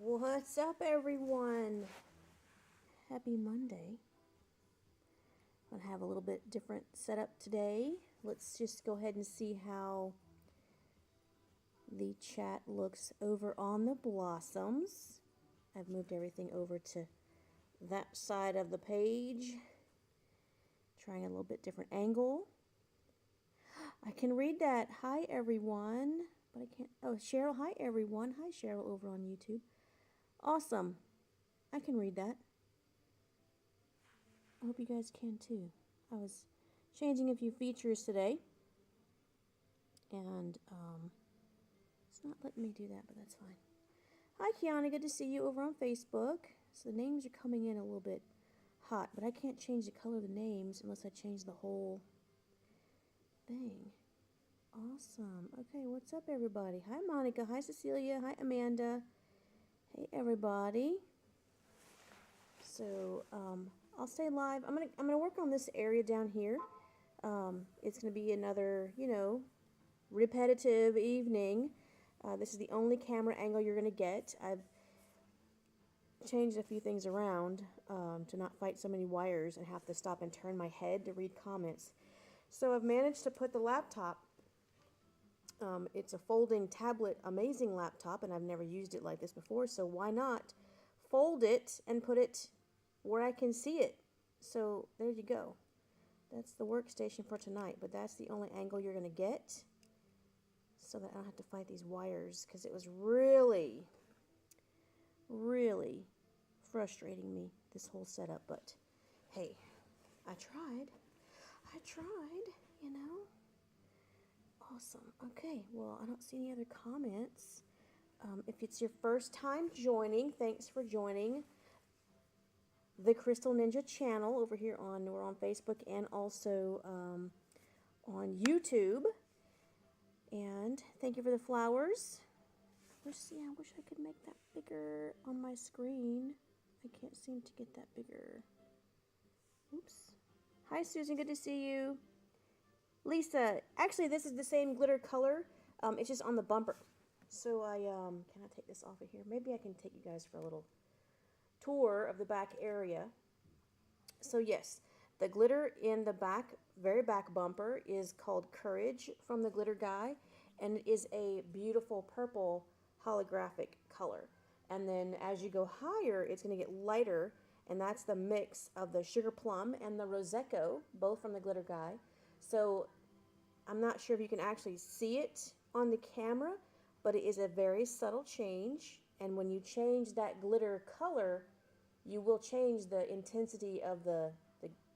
What's up, everyone? Happy Monday. I'm gonna have a little bit different setup today. Let's just go ahead and see how the chat looks over on the blossoms. I've moved everything over to that side of the page, trying a little bit different angle. I can read that. Hi, everyone. But I can't. Oh, Cheryl. Hi, everyone. Hi, Cheryl, over on YouTube. Awesome. I can read that. I hope you guys can too. I was changing a few features today, and it's not letting me do that, but that's fine. Hi, Kiana. Good to see you over on Facebook. So the names are coming in a little bit hot, but I can't change the color of the names unless I change the whole thing. Awesome. Okay, what's up, everybody? Hi, Monica. Hi, Cecilia. Hi, Amanda. Hey, everybody. So I'll stay live. I'm gonna work on this area down here. It's gonna be another, repetitive evening. This is the only camera angle you're gonna get. I've changed a few things around to not fight so many wires and have to stop and turn my head to read comments. So I've managed to put the laptop. It's a folding tablet, amazing laptop, and I've never used it like this before. So why not fold it and put it where I can see it? So there you go. That's the workstation for tonight, but that's the only angle you're going to get so that I don't have to fight these wires, because it was really, really frustrating me, this whole setup. But hey, I tried, you know. Awesome. Okay, well, I don't see any other comments. If it's your first time joining, thanks for joining the CrystalNinja channel over here we're on Facebook and also on YouTube. And thank you for the flowers. Let's see, I wish I could make that bigger on my screen. I can't seem to get that bigger. Oops. Hi, Susan, good to see you. Lisa, actually this is the same glitter color. It's just on the bumper. So can I take this off of here? Maybe I can take you guys for a little tour of the back area. So yes, the glitter in the back, very back bumper is called Courage from the Glitter Guy, and it is a beautiful purple holographic color. And then as you go higher, it's going to get lighter, and that's the mix of the Sugar Plum and the Prosecco, both from the Glitter Guy. So I'm not sure if you can actually see it on the camera, but it is a very subtle change. And when you change that glitter color, you will change the intensity of the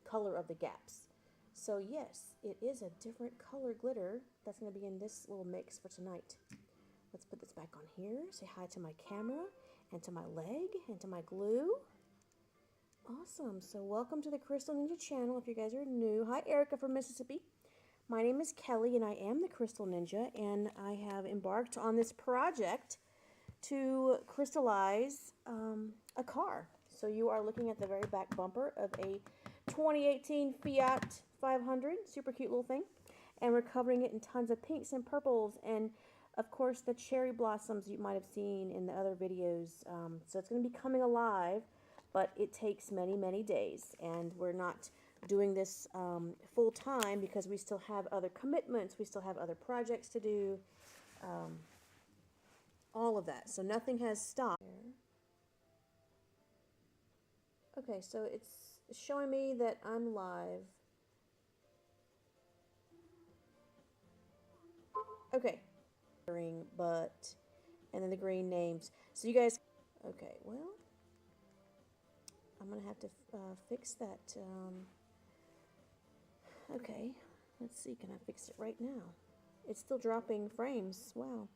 color of the gaps. So yes, it is a different color glitter that's going to be in this little mix for tonight. Let's put this back on here. Say hi to my camera and to my leg and to my glue. Awesome. So welcome to the CrystalNinja channel if you guys are new. Hi, Erica from Mississippi. My name is Kelly, and I am the CrystalNinja, and I have embarked on this project to crystallize a car. So you are looking at the very back bumper of a 2018 Fiat 500, super cute little thing, and we're covering it in tons of pinks and purples, and of course the cherry blossoms you might have seen in the other videos. So it's going to be coming alive, but it takes many, many days, and we're not doing this full time because we still have other commitments, we still have other projects to do, all of that. So nothing has stopped. Okay, so it's showing me that I'm live. Okay. But, and then the green names. So you guys, okay, well, I'm going to have to fix that. Okay, let's see, can I fix it right now? It's still dropping frames. Wow.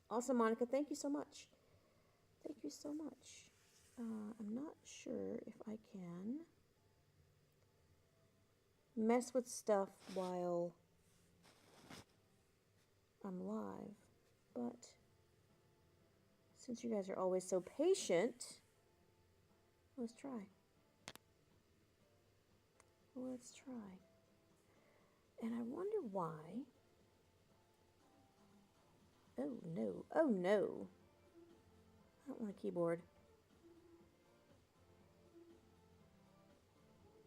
Awesome, Monica, thank you so much. Thank you so much. I'm not sure if I can mess with stuff while I'm live, but since you guys are always so patient, let's try. Let's try. And I wonder why. Oh no, oh no. I don't want a keyboard.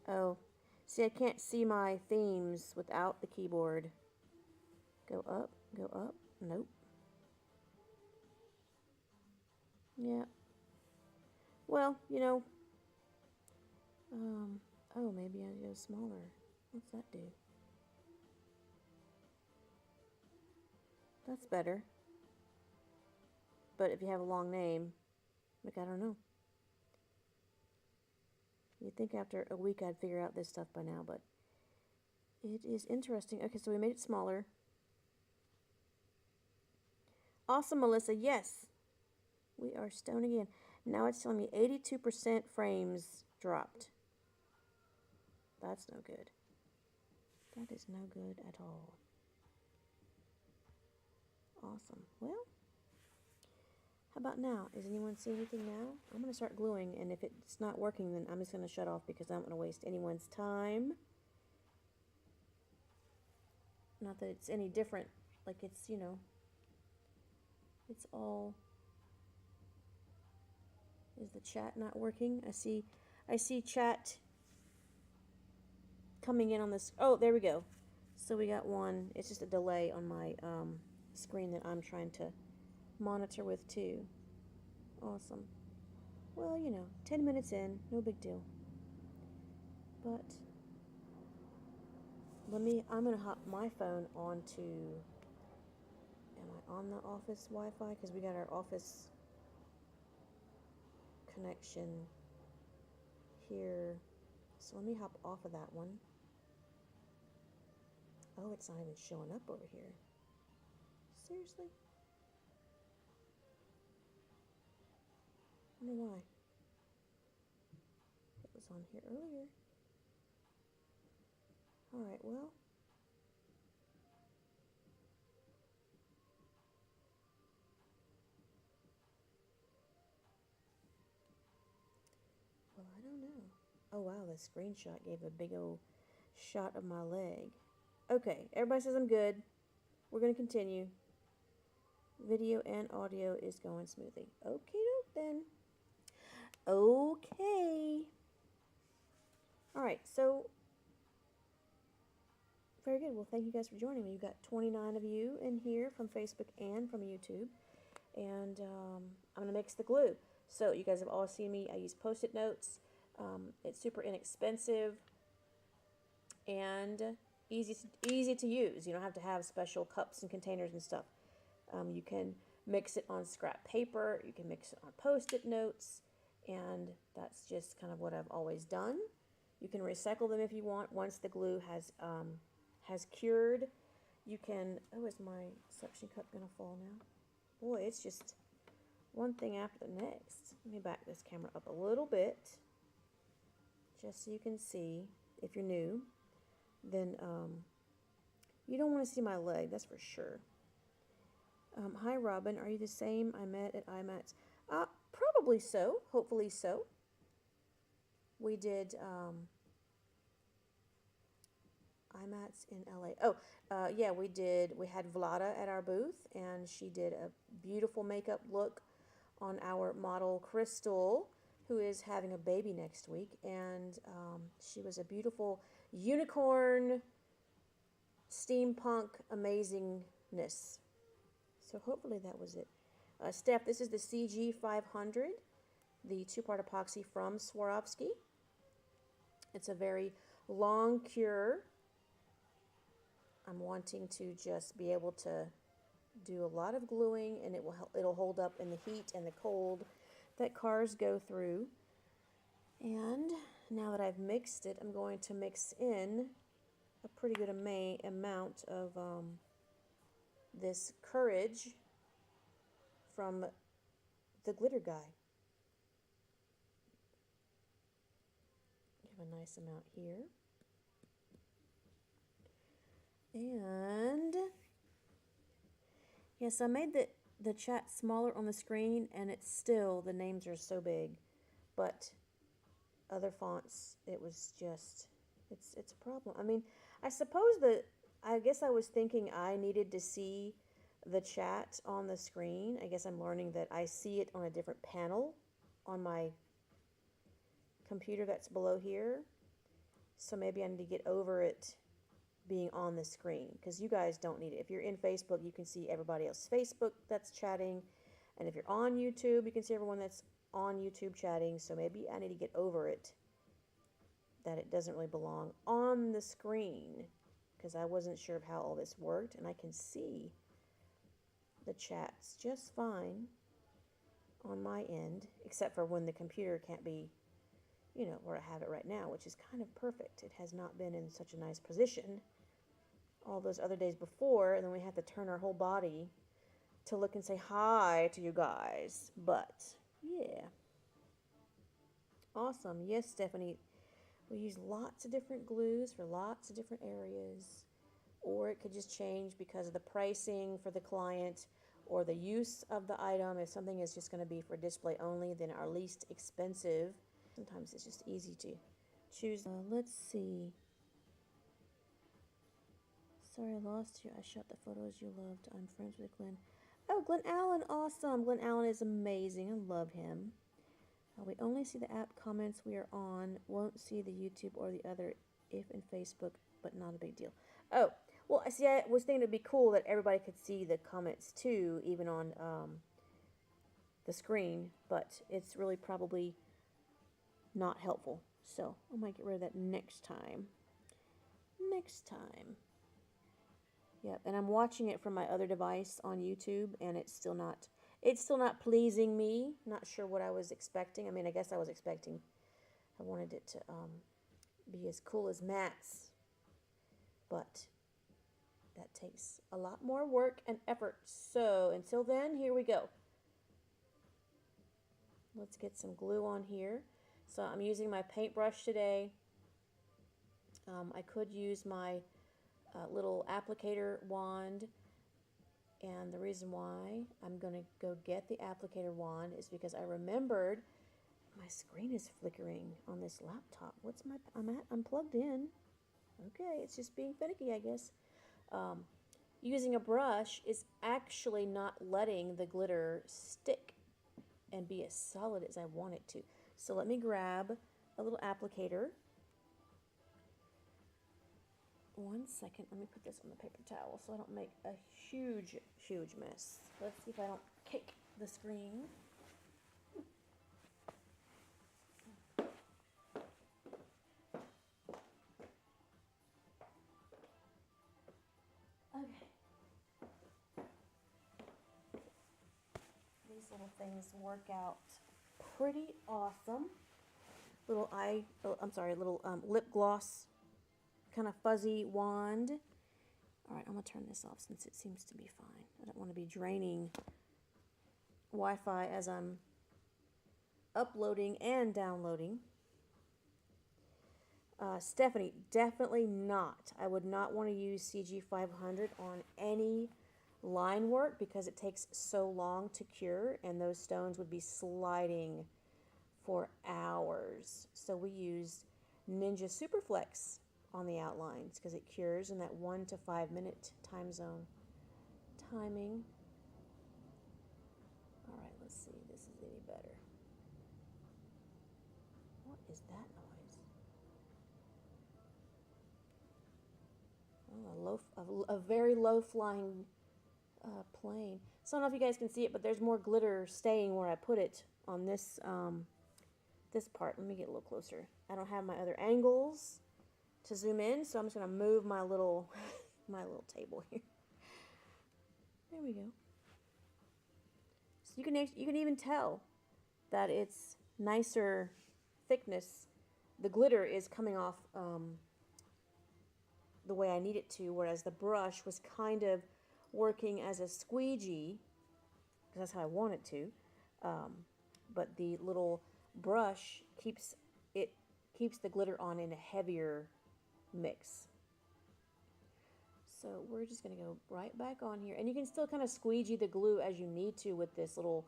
Oh, see, I can't see my themes without the keyboard. Go up, go up. Nope. Yeah. Well, you know, oh, maybe I go smaller. What's that do? That's better. But if you have a long name, like, I don't know. You'd think after a week I'd figure out this stuff by now, but it is interesting. Okay, so we made it smaller. Awesome, Melissa. Yes. We are stone again. Now it's telling me 82% frames dropped. That's no good. That is no good at all. Awesome. Well, how about now? Does anyone see anything now? I'm going to start gluing, and if it's not working, then I'm just going to shut off because I don't want to waste anyone's time. Not that it's any different. Like, it's, you know, it's all... Is the chat not working? I see chat coming in on this. Oh, there we go. So we got one. It's just a delay on my screen that I'm trying to monitor with too. Awesome. Well, you know, 10 minutes in, no big deal. But I'm gonna hop my phone onto, am I on the office Wi-Fi? Because we got our office connection here. So let me hop off of that one. Oh, it's not even showing up over here. Seriously? I don't know why. It was on here earlier. Alright, well. Well, I don't know. Oh, wow, the screenshot gave a big old shot of my leg. Okay, everybody says I'm good. We're going to continue. Video and audio is going smoothly. Okay, then. Okay. Alright, so very good. Well, thank you guys for joining me. You've got 29 of you in here from Facebook and from YouTube. And I'm going to mix the glue. So you guys have all seen me. I use Post-it notes. It's super inexpensive and easy to use. You don't have to have special cups and containers and stuff. You can mix it on scrap paper. You can mix it on Post-it notes. And that's just kind of what I've always done. You can recycle them if you want. Once the glue has cured, you can... Oh, is my suction cup going to fall now? Boy, it's just one thing after the next. Let me back this camera up a little bit, just so you can see. If you're new, then you don't want to see my leg, that's for sure. Hi, Robin. Are you the same I met at IMATS? Probably so. Hopefully so. We did IMATS in LA. Oh, yeah, we had Vlada at our booth, and she did a beautiful makeup look on our model Crystal, who is having a baby next week, and she was a beautiful unicorn, steampunk amazingness. So hopefully that was it. Steph, this is the CG500, the two-part epoxy from Swarovski. It's a very long cure. I'm wanting to just be able to do a lot of gluing, and it'll hold up in the heat and the cold that cars go through. And now that I've mixed it, I'm going to mix in a pretty good amount of this Courage from the Glitter Guy. Give a nice amount here. And yes, I made the chat smaller on the screen, and it's still, the names are so big. But other fonts, it was just, it's a problem. I mean, I suppose I guess I was thinking I needed to see the chat on the screen. I guess I'm learning that I see it on a different panel on my computer that's below here. So maybe I need to get over it being on the screen, because you guys don't need it. If you're in Facebook, you can see everybody else's Facebook that's chatting. And if you're on YouTube, you can see everyone that's on YouTube chatting. So maybe I need to get over it, that it doesn't really belong on the screen, because I wasn't sure of how all this worked. And I can see the chats just fine on my end, except for when the computer can't be, you know, where I have it right now, which is kind of perfect. It has not been in such a nice position all those other days before, and then we have to turn our whole body to look and say hi to you guys. But yeah, awesome. Yes, Stephanie, we use lots of different glues for lots of different areas, or it could just change because of the pricing for the client or the use of the item. If something is just going to be for display only, then our least expensive. Sometimes it's just easy to choose. Let's see. Sorry I lost you. I shot the photos you loved. I'm friends with Glenn. Oh, Glenn Allen, awesome. Glenn Allen is amazing. I love him. We only see the app comments we are on. Won't see the YouTube or the other if in Facebook, but not a big deal. Oh, well, see, I was thinking it'd be cool that everybody could see the comments too, even on the screen, but it's really probably not helpful. So I might get rid of that next time. Next time. Yep, and I'm watching it from my other device on YouTube, and it's still not pleasing me. Not sure what I was expecting. I mean, I guess I was expecting, I wanted it to be as cool as Matt's, but that takes a lot more work and effort. So until then, here we go. Let's get some glue on here. So I'm using my paintbrush today. I could use my little applicator wand, and the reason why I'm going to go get the applicator wand is because I remembered my screen is flickering on this laptop. I'm plugged in. Okay, it's just being finicky, I guess. Using a brush is actually not letting the glitter stick and be as solid as I want it to. So let me grab a little applicator. One second, let me put this on the paper towel so I don't make a huge mess. Let's see if I don't kick the screen. Okay. These little things work out pretty awesome. Little lip gloss, kind of fuzzy wand. All right, I'm gonna turn this off since it seems to be fine. I don't want to be draining Wi-Fi as I'm uploading and downloading. Stephanie, definitely not. I would not want to use CG500 on any line work because it takes so long to cure, and those stones would be sliding for hours. So we use Ninja Superflex on the outlines because it cures in that 1 to 5 minute time zone timing. All right, let's see if this is any better. What is that noise? Oh, a very low flying plane. So I don't know if you guys can see it, but there's more glitter staying where I put it on this this part. Let me get a little closer. I don't have my other angles to zoom in, so I'm just going to move my little my little table here. There we go. So you can even tell that it's nicer thickness. The glitter is coming off the way I need it to, whereas the brush was kind of working as a squeegee, because that's how I want it to. But the little brush keeps the glitter on in a heavier mix. So we're just going to go right back on here. And you can still kind of squeegee the glue as you need to with this little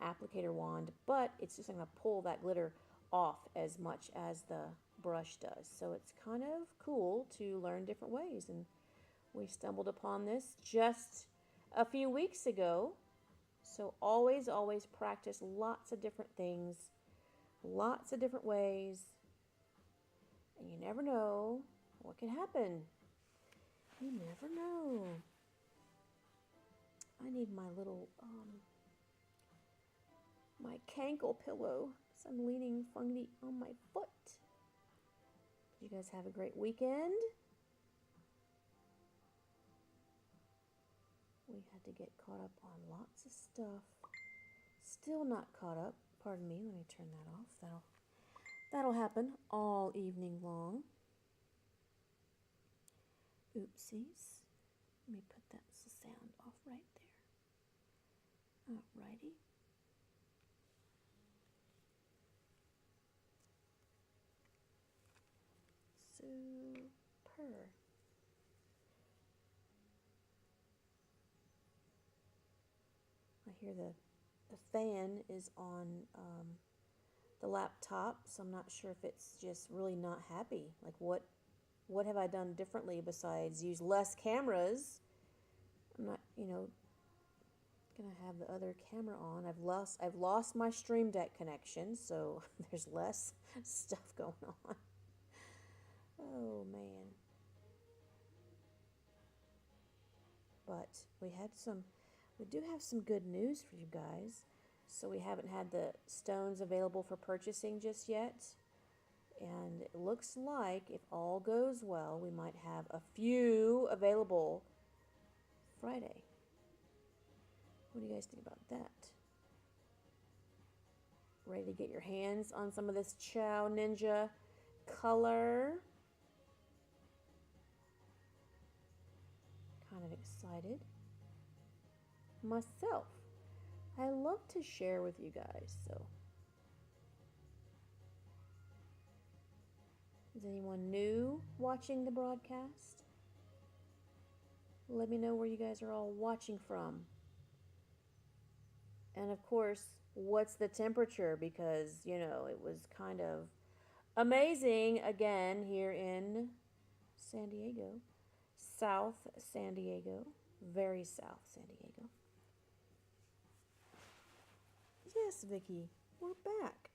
applicator wand, but it's just going to pull that glitter off as much as the brush does. So it's kind of cool to learn different ways. And we stumbled upon this just a few weeks ago. So always, always practice lots of different things, lots of different ways, and you never know what can happen. You never know. I need my little, my cankle pillow, because I'm leaning funny on my foot. You guys have a great weekend. We had to get caught up on lots of stuff. Still not caught up. Pardon me, let me turn that off. That'll happen all evening long. Oopsies. Let me put that sound off right there. Alrighty. Super. I hear the fan is on the laptop, so I'm not sure if it's just really not happy. Like what have I done differently besides use less cameras? I'm not, gonna have the other camera on. I've lost my Stream Deck connection, so there's less stuff going on. Oh man. But we do have some good news for you guys. So we haven't had the stones available for purchasing just yet. And it looks like if all goes well, we might have a few available Friday. What do you guys think about that? Ready to get your hands on some of this CrystalNinja color? Kind of excited myself. I love to share with you guys, so. Is anyone new watching the broadcast? Let me know where you guys are all watching from. And of course, what's the temperature? Because, it was kind of amazing again here in San Diego. South San Diego. Very South San Diego. Yes, Vicky, we're back.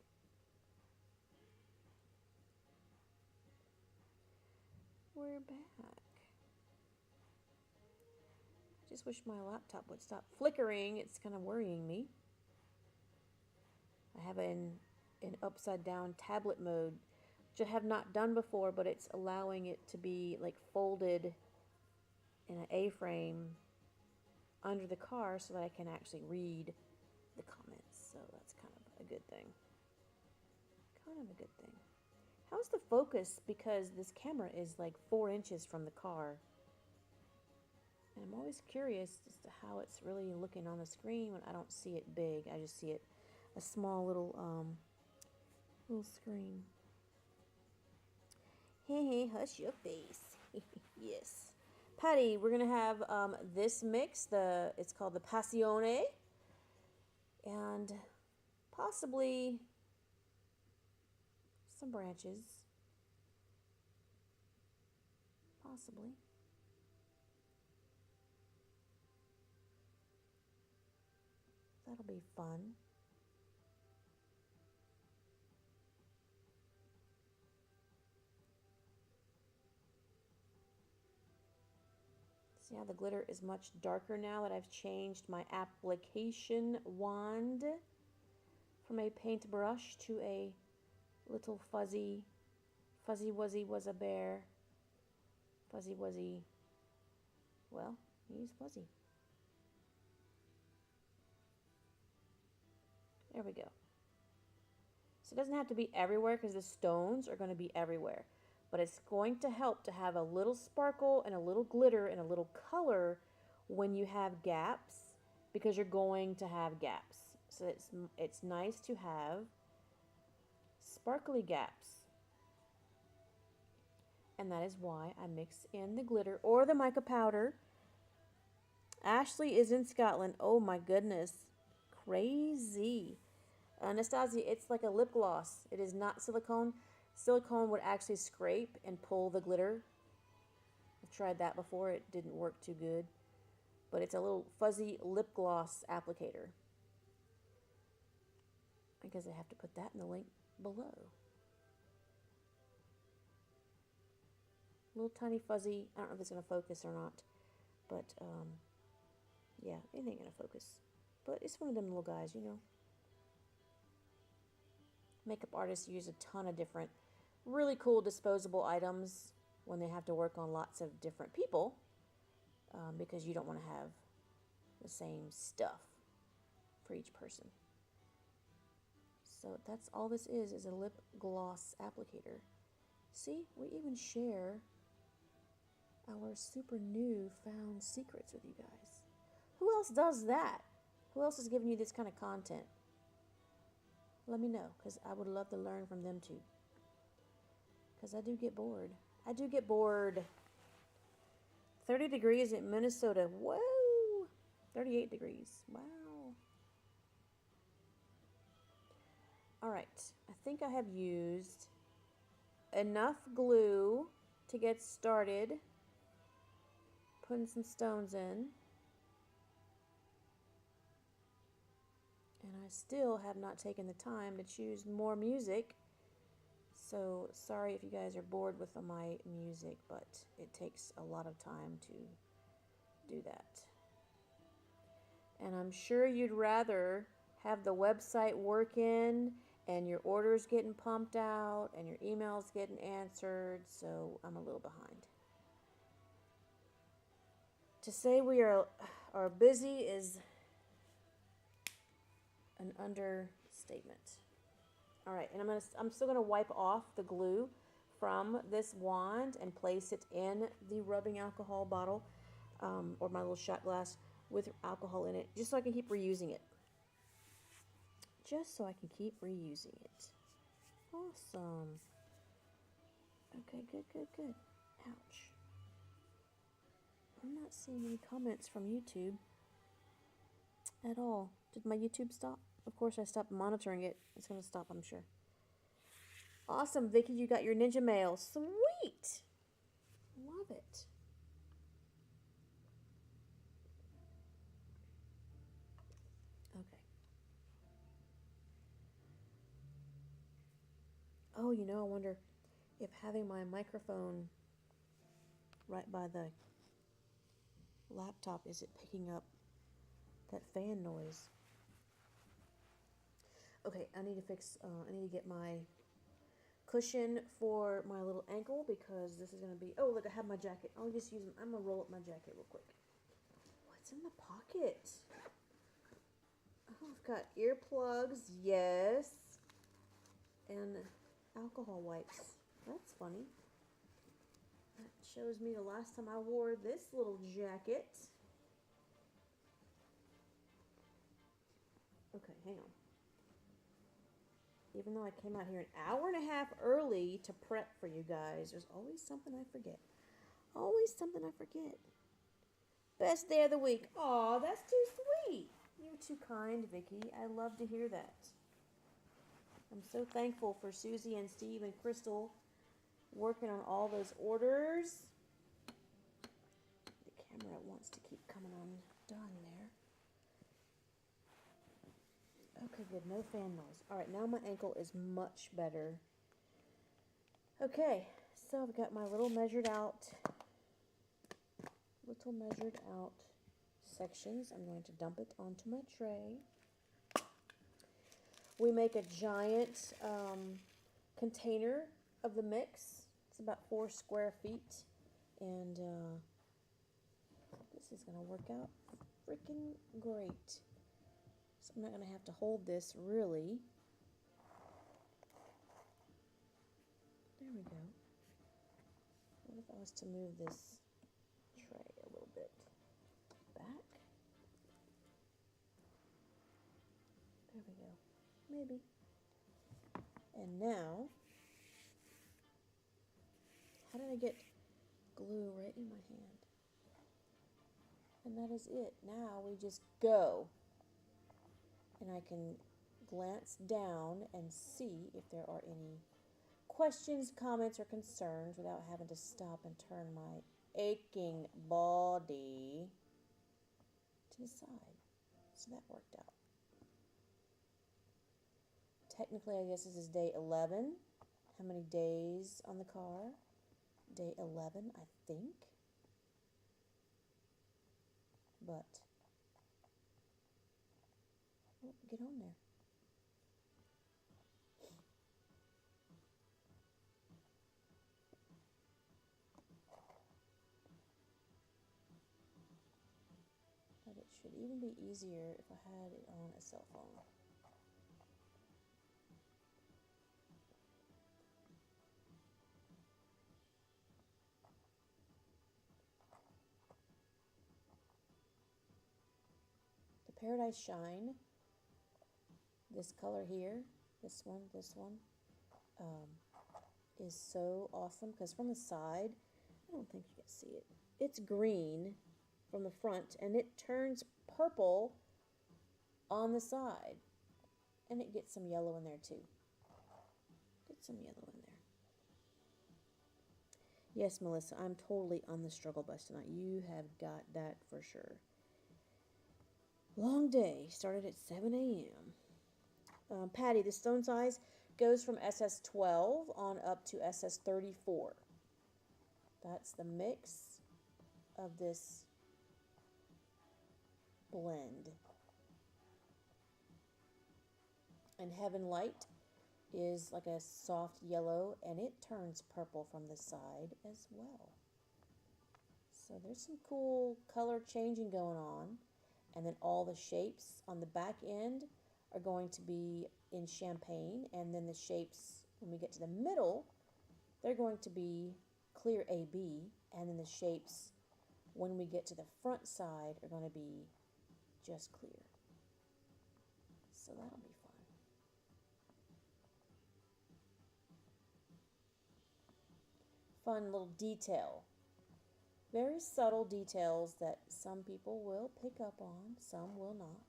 We're back. I just wish my laptop would stop flickering. It's kind of worrying me. I have it in upside down tablet mode, which I have not done before, but it's allowing it to be like folded in an A-frame under the car so that I can actually read the comments. So that's kind of a good thing. Kind of a good thing. How's the focus? Because this camera is like 4 inches from the car. And I'm always curious as to how it's really looking on the screen when I don't see it big. I just see it a small little screen. Hey, hush your face. Yes. Patty, we're going to have this mix. It's called the Passione. And possibly some branches. Possibly. That'll be fun. See how the glitter is much darker now that I've changed my application wand from a paintbrush to a little fuzzy wuzzy was a bear. Fuzzy wuzzy. Well, use fuzzy. There we go. So it doesn't have to be everywhere because the stones are going to be everywhere. But it's going to help to have a little sparkle and a little glitter and a little color when you have gaps, because you're going to have gaps. So it's nice to have sparkly gaps. And that is why I mix in the glitter or the mica powder. Ashley is in Scotland. Oh my goodness. Crazy. Anastasia, it's like a lip gloss. It is not silicone. Silicone would actually scrape and pull the glitter. I've tried that before. It didn't work too good. but it's a little fuzzy lip gloss applicator. I guess I have to put that in the link below. Little tiny fuzzy, I don't know if it's going to focus or not, but yeah, it ain't going to focus. But it's one of them little guys, you know. Makeup artists use a ton of different really cool disposable items when they have to work on lots of different people, because you don't want to have the same stuff for each person. So that's all this is a lip gloss applicator. See, we even share our super new found secrets with you guys. Who else does that? Who else is giving you this kind of content? Let me know, because I would love to learn from them too. Because I do get bored. I do get bored. 30 degrees in Minnesota. Whoa! 38 degrees. Wow. Alright. I think I have used enough glue to get started. Putting some stones in. And I still have not taken the time to choose more music. So sorry if you guys are bored with my music, but it takes a lot of time to do that. And I'm sure you'd rather have the website working and your orders getting pumped out and your emails getting answered, so I'm a little behind. To say we are busy is an understatement. All right, and I'm still gonna wipe off the glue from this wand and place it in the rubbing alcohol bottle, or my little shot glass with alcohol in it, just so I can keep reusing it. Just so I can keep reusing it. Awesome. Okay, good. Ouch. I'm not seeing any comments from YouTube at all. Did my YouTube stop? Of course I stopped monitoring it. It's going to stop, I'm sure. Awesome, Vicky, you got your Ninja Mail. Sweet! Love it. Okay. Oh, you know, I wonder if having my microphone right by the laptop, is it picking up that fan noise? Okay, I need to get my cushion for my little ankle, because this is going to be, oh, look, I have my jacket. I'm going to roll up my jacket real quick. What's in the pocket? Oh, I've got earplugs, yes, and alcohol wipes. That's funny. That shows me the last time I wore this little jacket. Okay, hang on. Even though I came out here an hour and a half early to prep for you guys, there's always something I forget. Always something I forget. Best day of the week. Aw, that's too sweet. You're too kind, Vicky. I love to hear that. I'm so thankful for Susie and Steve and Crystal working on all those orders. The camera wants to keep coming undone there. Okay, good. No fan noise. All right, now my ankle is much better. Okay, so I've got my little measured out sections. I'm going to dump it onto my tray. We make a giant container of the mix. It's about 4 square feet, and this is going to work out freaking great. So I'm not going to have to hold this, really. There we go. What if I was to move this tray a little bit back? There we go. Maybe. And now, how did I get glue right in my hand? And that is it. Now we just go. And I can glance down and see if there are any questions, comments, or concerns without having to stop and turn my aching body. to the side. So that worked out. Technically, I guess this is day 11. How many days on the car? Day 11, I think. But, oh, get on there. But it should even be easier if I had it on a cell phone. The Paradise Shine, this color here, this one, is so awesome because from the side, I don't think you can see it. It's green from the front and it turns purple on the side. And it gets some yellow in there too. Get some yellow in there. Yes, Melissa, I'm totally on the struggle bus tonight. You have got that for sure. Long day. Started at 7 a.m. Patty, the stone size goes from SS12 on up to SS34. That's the mix of this blend. And Heaven Light is like a soft yellow, and it turns purple from the side as well. So there's some cool color changing going on. And then all the shapes on the back end are going to be in champagne, and then the shapes, when we get to the middle, they're going to be clear AB, and then the shapes, when we get to the front side, are going to be just clear. So that'll be fun. Fun little detail. Very subtle details that some people will pick up on, some will not.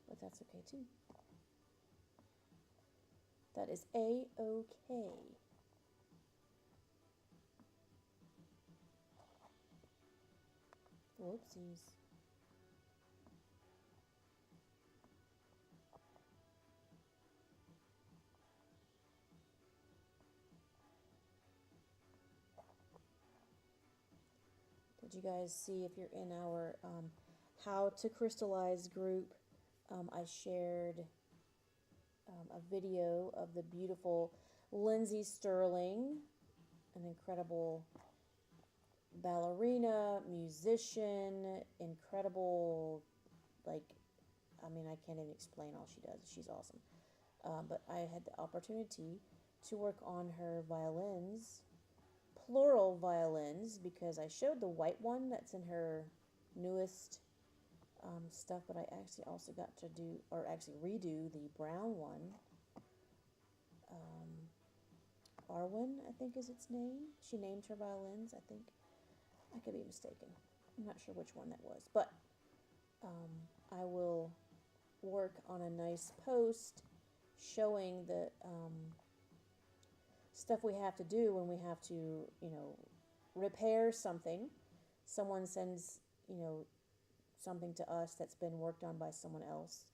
But that's okay too. That is A-okay. Whoopsies. Did you guys see, if you're in our How to Crystallize group, I shared a video of the beautiful Lindsay Sterling, an incredible ballerina, musician, incredible, like, I mean, I can't even explain all she does. She's awesome. But I had the opportunity to work on her violins, plural violins, because I showed the white one that's in her newest stuff, but I actually also got to do, or actually redo, the brown one. Arwen, I think is its name. She named her violins, I think. I could be mistaken. I'm not sure which one that was, but I will work on a nice post showing the stuff we have to do when we have to, you know, repair something. Someone sends, you know, something to us that's been worked on by someone else,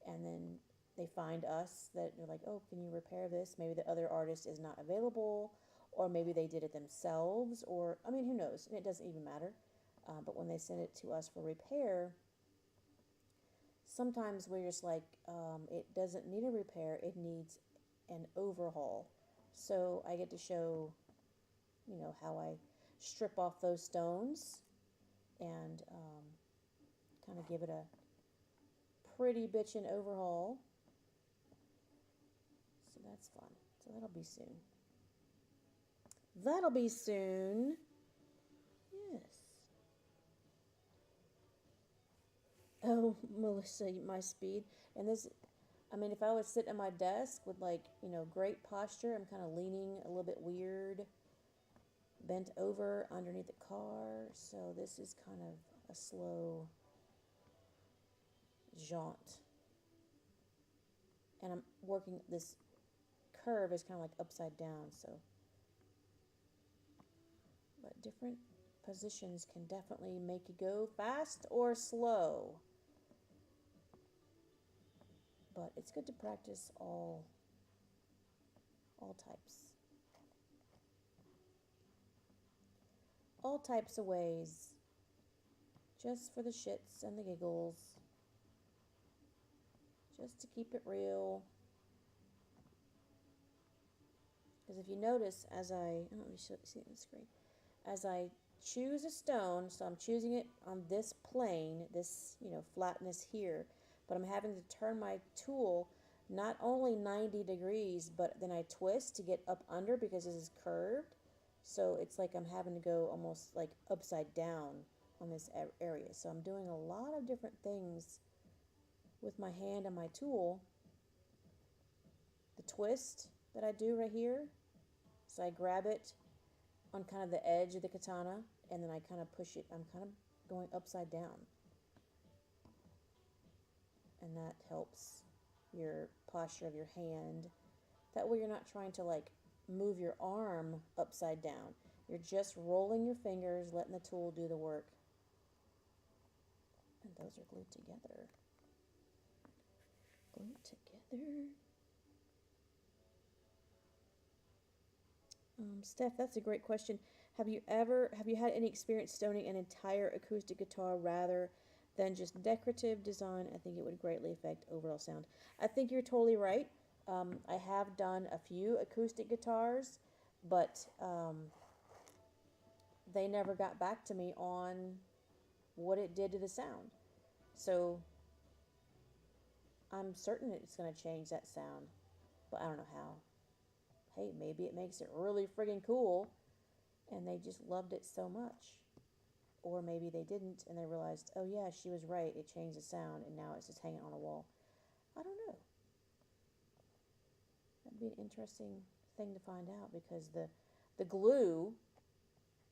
and then they find us that they're like, oh, can you repair this? Maybe the other artist is not available, or maybe they did it themselves, or, I mean, who knows? And it doesn't even matter. But when they send it to us for repair, sometimes we're just like, it doesn't need a repair, it needs an overhaul. So I get to show, you know, how I strip off those stones and kind of give it a pretty bitchin' overhaul. So that's fun. So that'll be soon. That'll be soon. Yes. Oh, Melissa, my speed. And this, I mean, if I would sit at my desk with, like, you know, great posture, I'm kind of leaning a little bit weird, bent over underneath the car. So this is kind of a slow jaunt. And I'm working, this curve is kind of like upside down, so. But different positions can definitely make you go fast or slow. But it's good to practice all types. All types of ways. Just for the shits and the giggles. Just to keep it real. Because if you notice, let me see it on the screen. As I choose a stone, so I'm choosing it on this plane, this, flatness here, but I'm having to turn my tool not only 90 degrees, but then I twist to get up under because this is curved. So it's like I'm having to go almost like upside down on this area. So I'm doing a lot of different things with my hand and my tool. The twist that I do right here, so I grab it on kind of the edge of the katana, and then I kind of push it. I'm kind of going upside down. And that helps your posture of your hand. That way you're not trying to like move your arm upside down. You're just rolling your fingers, letting the tool do the work. And those are glued together. Glued together. Steph, that's a great question. Have you had any experience stoning an entire acoustic guitar rather than just decorative design? I think it would greatly affect overall sound. I think you're totally right. I have done a few acoustic guitars, but they never got back to me on what it did to the sound. So I'm certain it's going to change that sound, but I don't know how. Hey, maybe it makes it really friggin' cool, and they just loved it so much. Or maybe they didn't, and they realized, oh yeah, she was right, it changed the sound, and now it's just hanging on a wall. I don't know. That'd be an interesting thing to find out, because the glue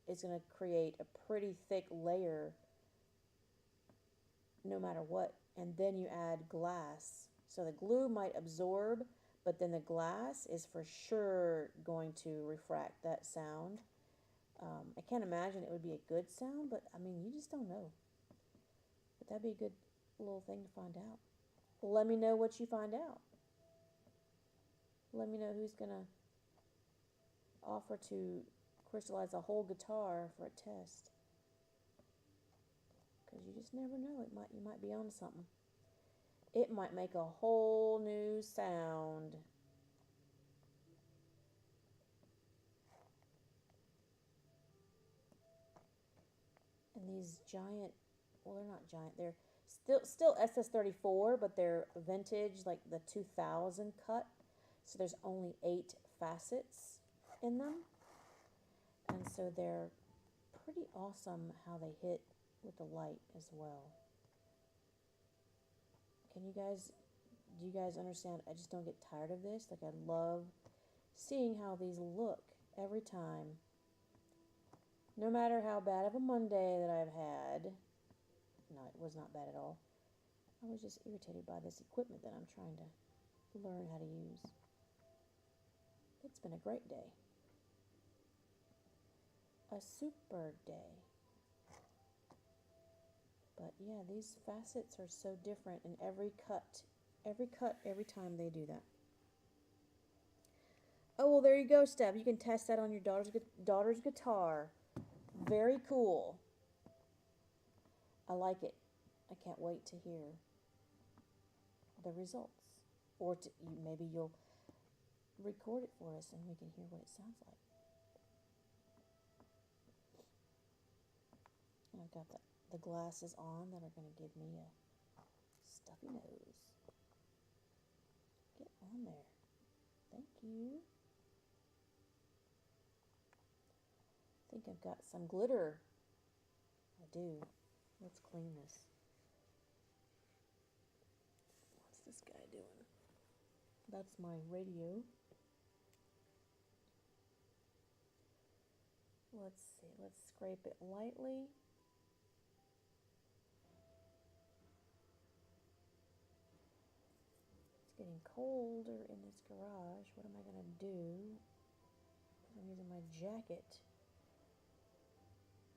is going to create a pretty thick layer no matter what, and then you add glass. So the glue might absorb, but then the glass is for sure going to refract that sound. I can't imagine it would be a good sound, but I mean, you just don't know. But that'd be a good little thing to find out. Let me know what you find out. Let me know who's going to offer to crystallize a whole guitar for a test. Because you just never know. You might be on something. It might make a whole new sound. And these giant, well, they're not giant. They're still SS34, but they're vintage, like the 2000 cut. So there's only 8 facets in them. And so they're pretty awesome how they hit with the light as well. Do you guys understand? I just don't get tired of this. Like, I love seeing how these look every time. No matter how bad of a Monday that I've had. No, it was not bad at all. I was just irritated by this equipment that I'm trying to learn how to use. It's been a great day. A super day. But yeah, these facets are so different in every cut, every time they do that. Oh, well, there you go, Steph. You can test that on your daughter's guitar. Very cool. I like it. I can't wait to hear the results. Or maybe you'll record it for us and we can hear what it sounds like. And I've got the glasses on that are going to give me a stuffy nose. Get on there. Thank you. I think I've got some glitter. I do. Let's clean this. What's this guy doing? That's my radio. Let's see. Let's scrape it lightly. It's getting colder in this garage. What am I going to do? I'm using my jacket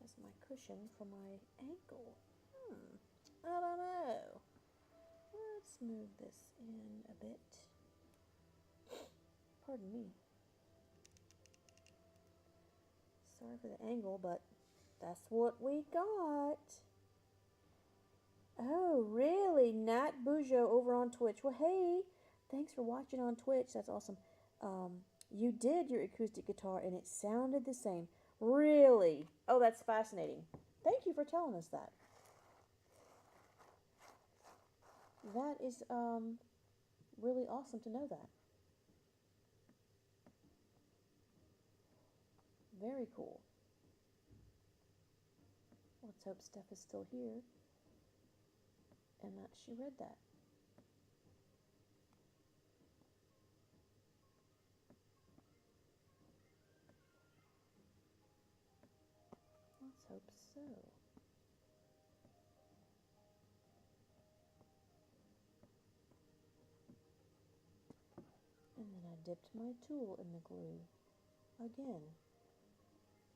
as my cushion for my ankle. I don't know. Let's move this in a bit. Pardon me. Sorry for the angle, but that's what we got. Oh, really? Nat Bujo over on Twitch. Well, hey, thanks for watching on Twitch. That's awesome. You did your acoustic guitar, and it sounded the same. Really? Oh, that's fascinating. Thank you for telling us that. That is really awesome to know that. Very cool. Let's hope Steph is still here and that she read that. Let's hope so. And then I dipped my tool in the glue again.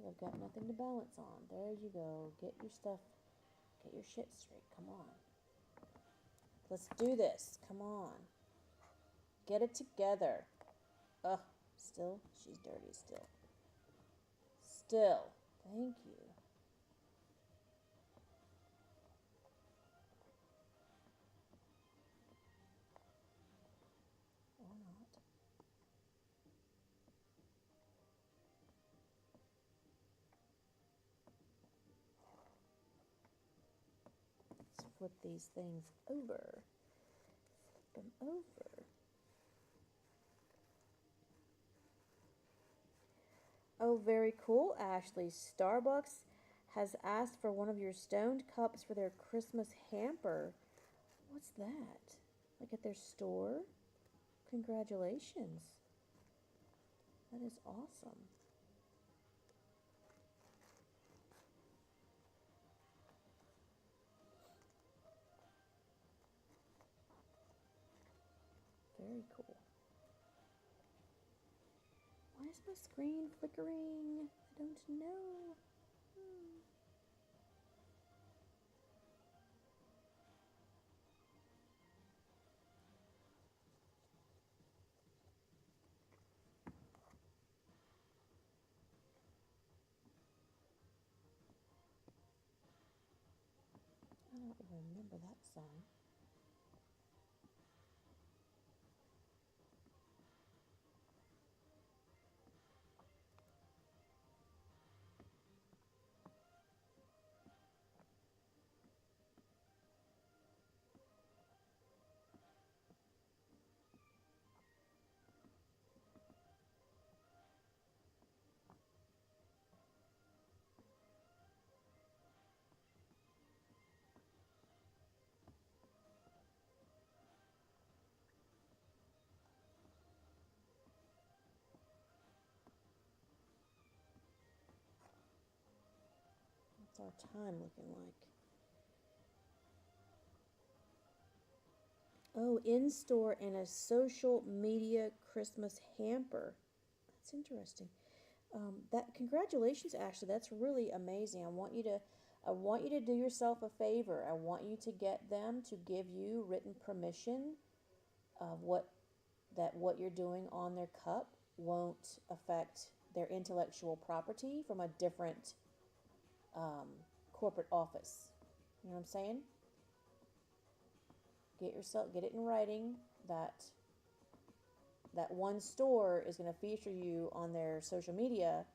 I've got nothing to balance on. There you go. Get your stuff, get your shit straight. Come on. Let's do this. Come on. Get it together. Ugh, still, she's dirty still. Still. Thank you. Or not. Let's flip these things over. Flip them over. Oh, very cool, Ashley. Starbucks has asked for one of your stoned cups for their Christmas hamper. What's that? Like at their store? Congratulations. That is awesome. Very cool. Why is my screen flickering? I don't know. I don't even remember that song. What's our time looking like? Oh, in-store and a social media Christmas hamper. That's interesting. Congratulations, Ashley. That's really amazing. I want you to do yourself a favor. I want you to get them to give you written permission of what you're doing on their cup won't affect their intellectual property from a different corporate office. You know what I'm saying? Get it in writing that one store is going to feature you on their social media,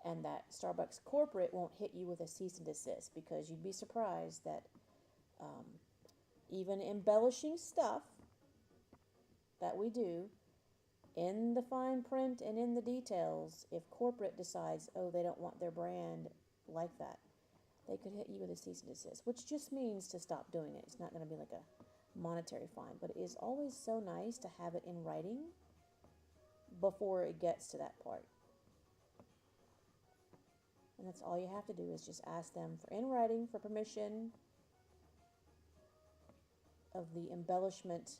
and that Starbucks corporate won't hit you with a cease and desist, because you'd be surprised that even embellishing stuff that we do in the fine print and in the details, if corporate decides, oh, they don't want their brand like that, they could hit you with a cease and desist, which just means to stop doing it. It's not going to be like a monetary fine, but it is always so nice to have it in writing before it gets to that part. And that's all you have to do, is just ask them for in writing for permission of the embellishment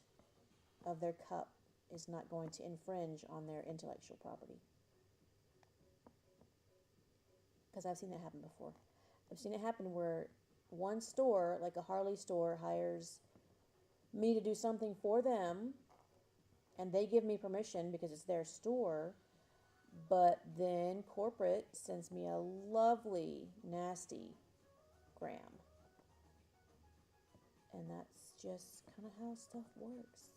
of their cup is not going to infringe on their intellectual property. Because I've seen that happen before. I've seen it happen where one store, like a Harley store, hires me to do something for them, and they give me permission because it's their store, but then corporate sends me a lovely, nasty gram. And that's just kind of how stuff works.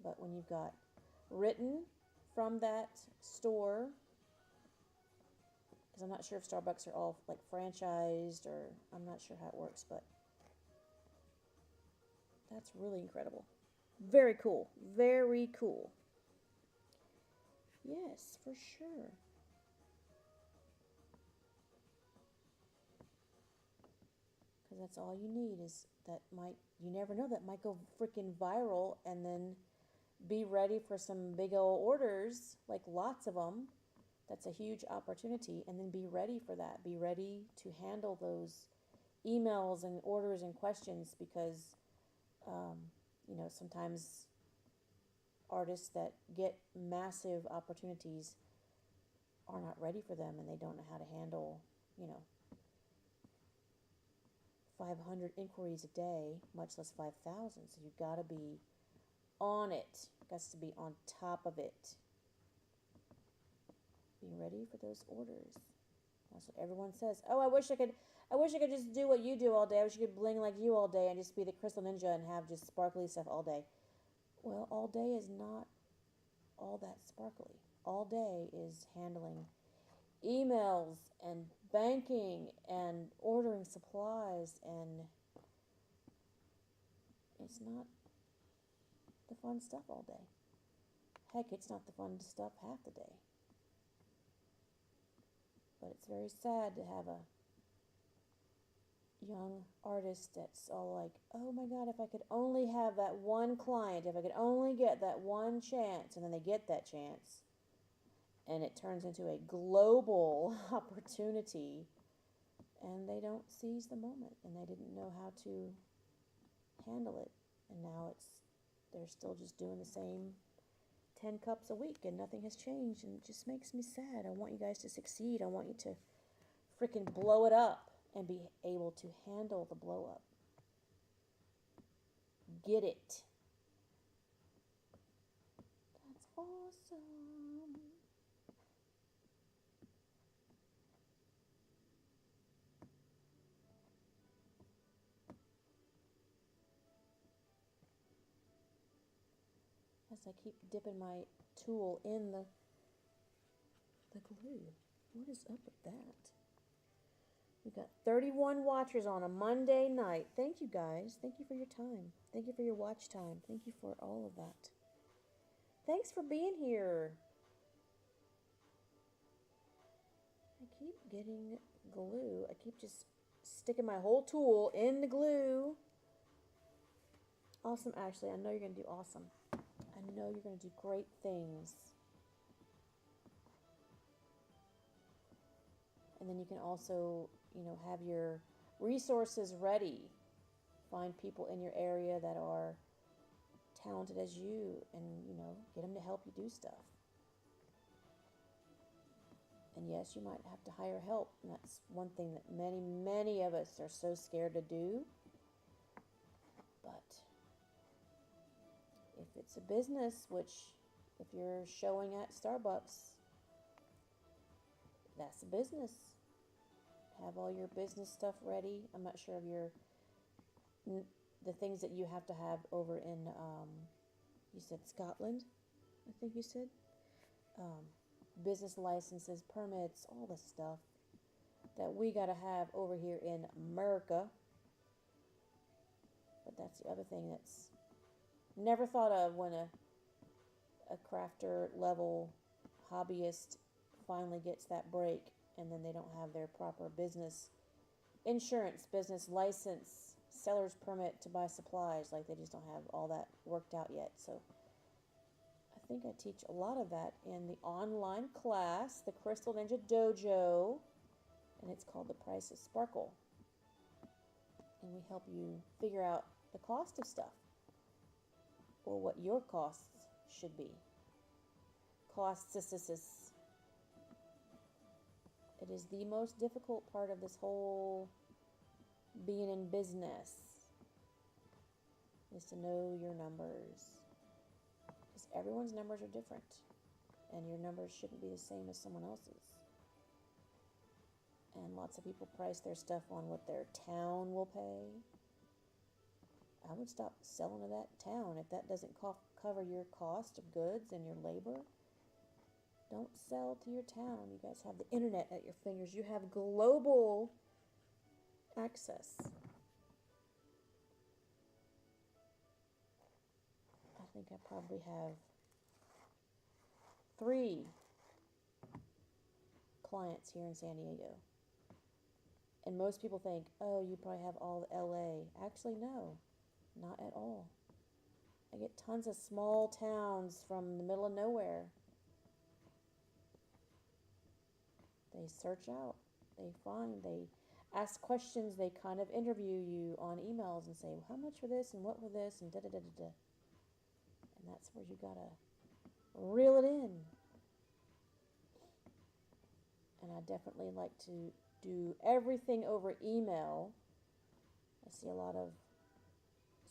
But when you've got written from that store, because I'm not sure if Starbucks are all like franchised, or I'm not sure how it works, but that's really incredible. Very cool. Very cool. Yes, for sure. Because that's all you need is that might, you never know, that might go freaking viral and then be ready for some big old orders, like lots of them. That's a huge opportunity. And then be ready for that. Be ready to handle those emails and orders and questions because, you know, sometimes artists that get massive opportunities are not ready for them and they don't know how to handle, you know, 500 inquiries a day, much less 5,000. So you've got to be on it. Got to be on top of it. Be ready for those orders. That's what everyone says. Oh, I wish I could just do what you do all day. I wish I could bling like you all day and just be the Crystal Ninja and have just sparkly stuff all day. Well, all day is not all that sparkly. All day is handling emails and banking and ordering supplies, and it's not the fun stuff all day. Heck, it's not the fun stuff half the day. But it's very sad to have a young artist that's all like, oh my God, if I could only have that one client, if I could only get that one chance, and then they get that chance, and it turns into a global opportunity, and they don't seize the moment, and they didn't know how to handle it, and now they're still just doing the same 10 cups a week, and nothing has changed, and it just makes me sad. I want you guys to succeed. I want you to freaking blow it up and be able to handle the blow up. Get it. That's awesome. As I keep dipping my tool in the glue. What is up with that? We've got 31 watchers on a Monday night. Thank you guys. Thank you for your time. Thank you for your watch time. Thank you for all of that. Thanks for being here. I keep getting glue. I keep just sticking my whole tool in the glue. Awesome, Ashley. I know you're going to do awesome. I know you're going to do great things. And then you can also, you know, have your resources ready. Find people in your area that are talented as you and, you know, get them to help you do stuff. And yes, you might have to hire help. And that's one thing that many of us are so scared to do. But if it's a business, which if you're showing at Starbucks, that's a business. Have all your business stuff ready. I'm not sure of the things that you have to have over in, you said Scotland, I think you said. Business licenses, permits, all the stuff that we got to have over here in America. But that's the other thing that's never thought of when a crafter level hobbyist finally gets that break, and then they don't have their proper business insurance, business license, seller's permit to buy supplies. Like, they just don't have all that worked out yet. So I think I teach a lot of that in the online class, the Crystal Ninja Dojo, and it's called The Price of Sparkle. And we help you figure out the cost of stuff, or what your costs should be. Costs. It is the most difficult part of this whole being in business, is to know your numbers. Because everyone's numbers are different. And your numbers shouldn't be the same as someone else's. And lots of people price their stuff on what their town will pay. I would stop selling to that town if that doesn't cover your cost of goods and your labor. Don't sell to your town. You guys have the internet at your fingers. You have global access. I think I probably have 3 clients here in San Diego. And most people think, oh, you probably have all of LA. Actually, no, not at all. I get tons of small towns from the middle of nowhere. They search out, they find, they ask questions, they kind of interview you on emails and say, well, how much for this and what for this and da-da-da-da-da. And that's where you gotta reel it in. And I definitely like to do everything over email. I see a lot of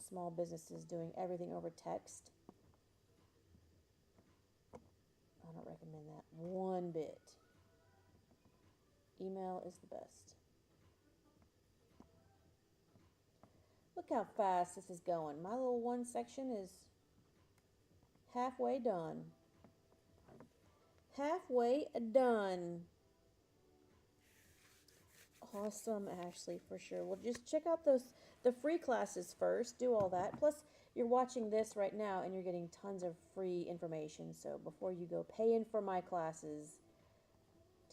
small businesses doing everything over text. I don't recommend that one bit. Email is the best. Look how fast this is going. My little one section is halfway done. Halfway done. Awesome, Ashley, for sure. Well, just check out the free classes first. Do all that. Plus, you're watching this right now, and you're getting tons of free information. So before you go paying for my classes,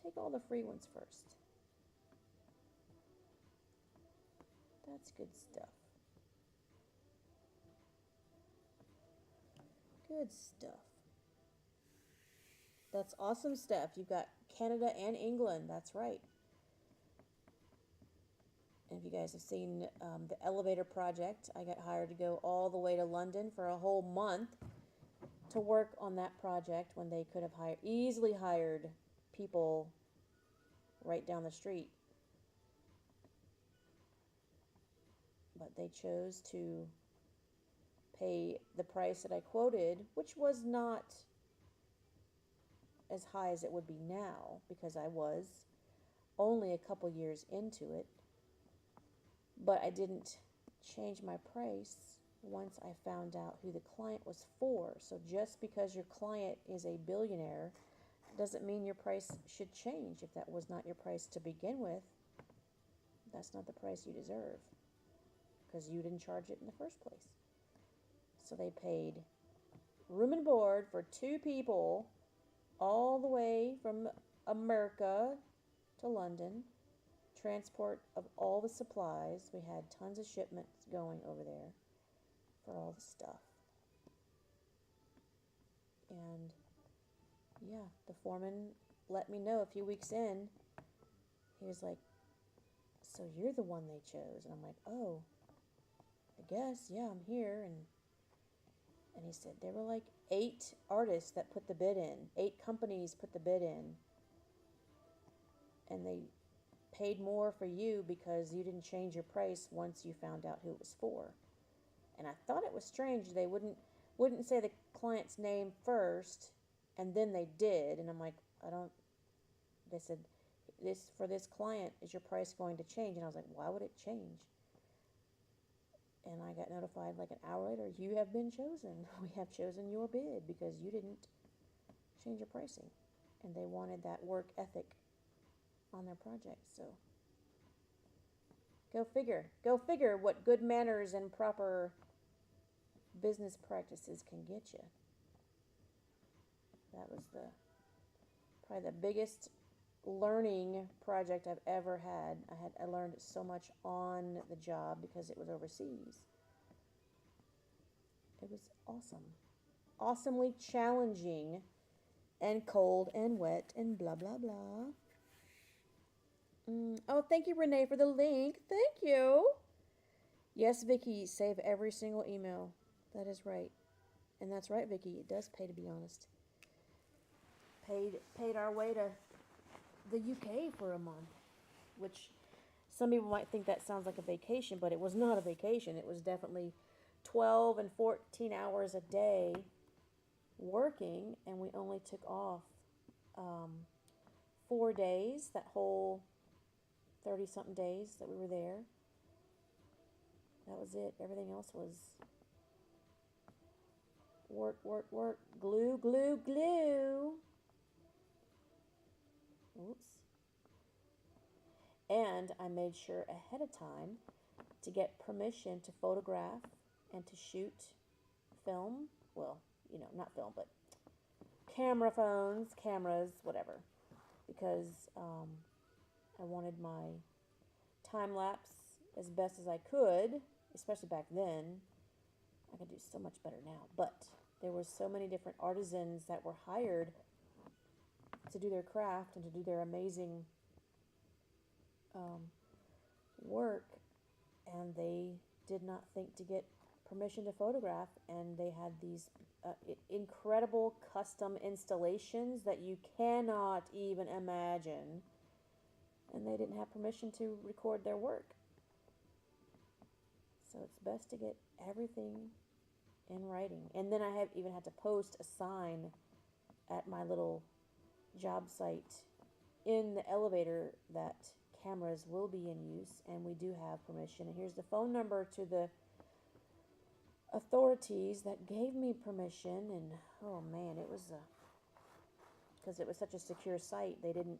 take all the free ones first. That's good stuff. Good stuff. That's awesome stuff. You've got Canada and England. That's right. And if you guys have seen the elevator project, I got hired to go all the way to London for a whole month to work on that project when they could have easily hired people right down the street. But they chose to pay the price that I quoted, which was not as high as it would be now because I was only a couple years into it. But I didn't change my price once I found out who the client was for. So just because your client is a billionaire doesn't mean your price should change. If that was not your price to begin with, that's not the price you deserve because you didn't charge it in the first place. So they paid room and board for 2 people all the way from America to London. Transport of all the supplies. We had tons of shipments going over there for all the stuff. And yeah, the foreman let me know a few weeks in. He was like, so you're the one they chose. And I'm like, oh, I guess, yeah, I'm here. And he said there were like 8 artists that put the bid in. 8 companies put the bid in. And they paid more for you because you didn't change your price once you found out who it was for. And I thought it was strange they wouldn't say the client's name first and then they did. And I'm like, they said, for this client, is your price going to change? And I was like, why would it change? And I got notified like an hour later, you have been chosen. We have chosen your bid because you didn't change your pricing. And they wanted that work ethic on their project. So go figure what good manners and proper business practices can get you. That was probably the biggest learning project I've ever had. I learned so much on the job because it was overseas. It was awesome. Awesomely challenging and cold and wet and blah blah blah. Oh, thank you, Renee, for the link. Thank you. Yes, Vicky, save every single email. That is right. And that's right, Vicky. It does pay to be honest. Paid our way to the UK for a month, which some people might think that sounds like a vacation, but it was not a vacation. It was definitely 12 and 14 hours a day working, and we only took off 4 days, that whole 30-something days that we were there. That was it. Everything else was work, work, work, glue, glue, glue. Oops. And I made sure ahead of time to get permission to photograph and to shoot film. Well, you know, not film, but cameras, whatever. Because I wanted my time lapse as best as I could, especially back then. I could do so much better now. But there were so many different artisans that were hired to do their craft and to do their amazing work, and they did not think to get permission to photograph, and they had these incredible custom installations that you cannot even imagine, and they didn't have permission to record their work. So it's best to get everything in writing. And then I have even had to post a sign at my little job site in the elevator that cameras will be in use and we do have permission. And here's the phone number to the authorities that gave me permission. And oh man, it was because it was such a secure site, they didn't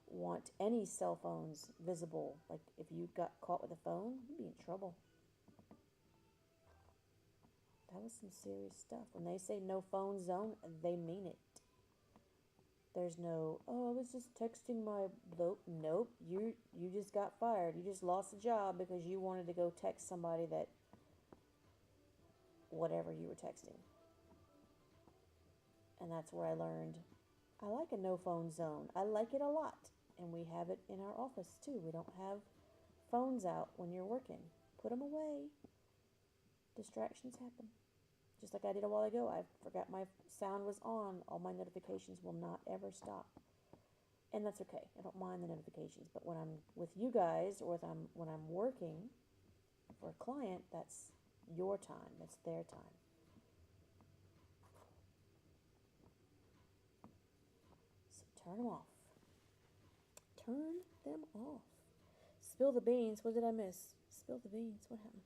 want any cell phones visible. Like if you got caught with a phone, you'd be in trouble. That was some serious stuff. When they say no phone zone, they mean it. There's no, oh, I was just texting my, nope, you just got fired. You just lost a job because you wanted to go text somebody that, whatever you were texting. And that's where I learned, I like a no phone zone. I like it a lot. And we have it in our office too. We don't have phones out when you're working. Put them away. Distractions happen. Just like I did a while ago, I forgot my sound was on. All my notifications will not ever stop. And that's okay. I don't mind the notifications. But when I'm with you guys or when I'm working for a client, that's your time. That's their time. So turn them off. Turn them off. Spill the beans. What did I miss? Spill the beans. What happened?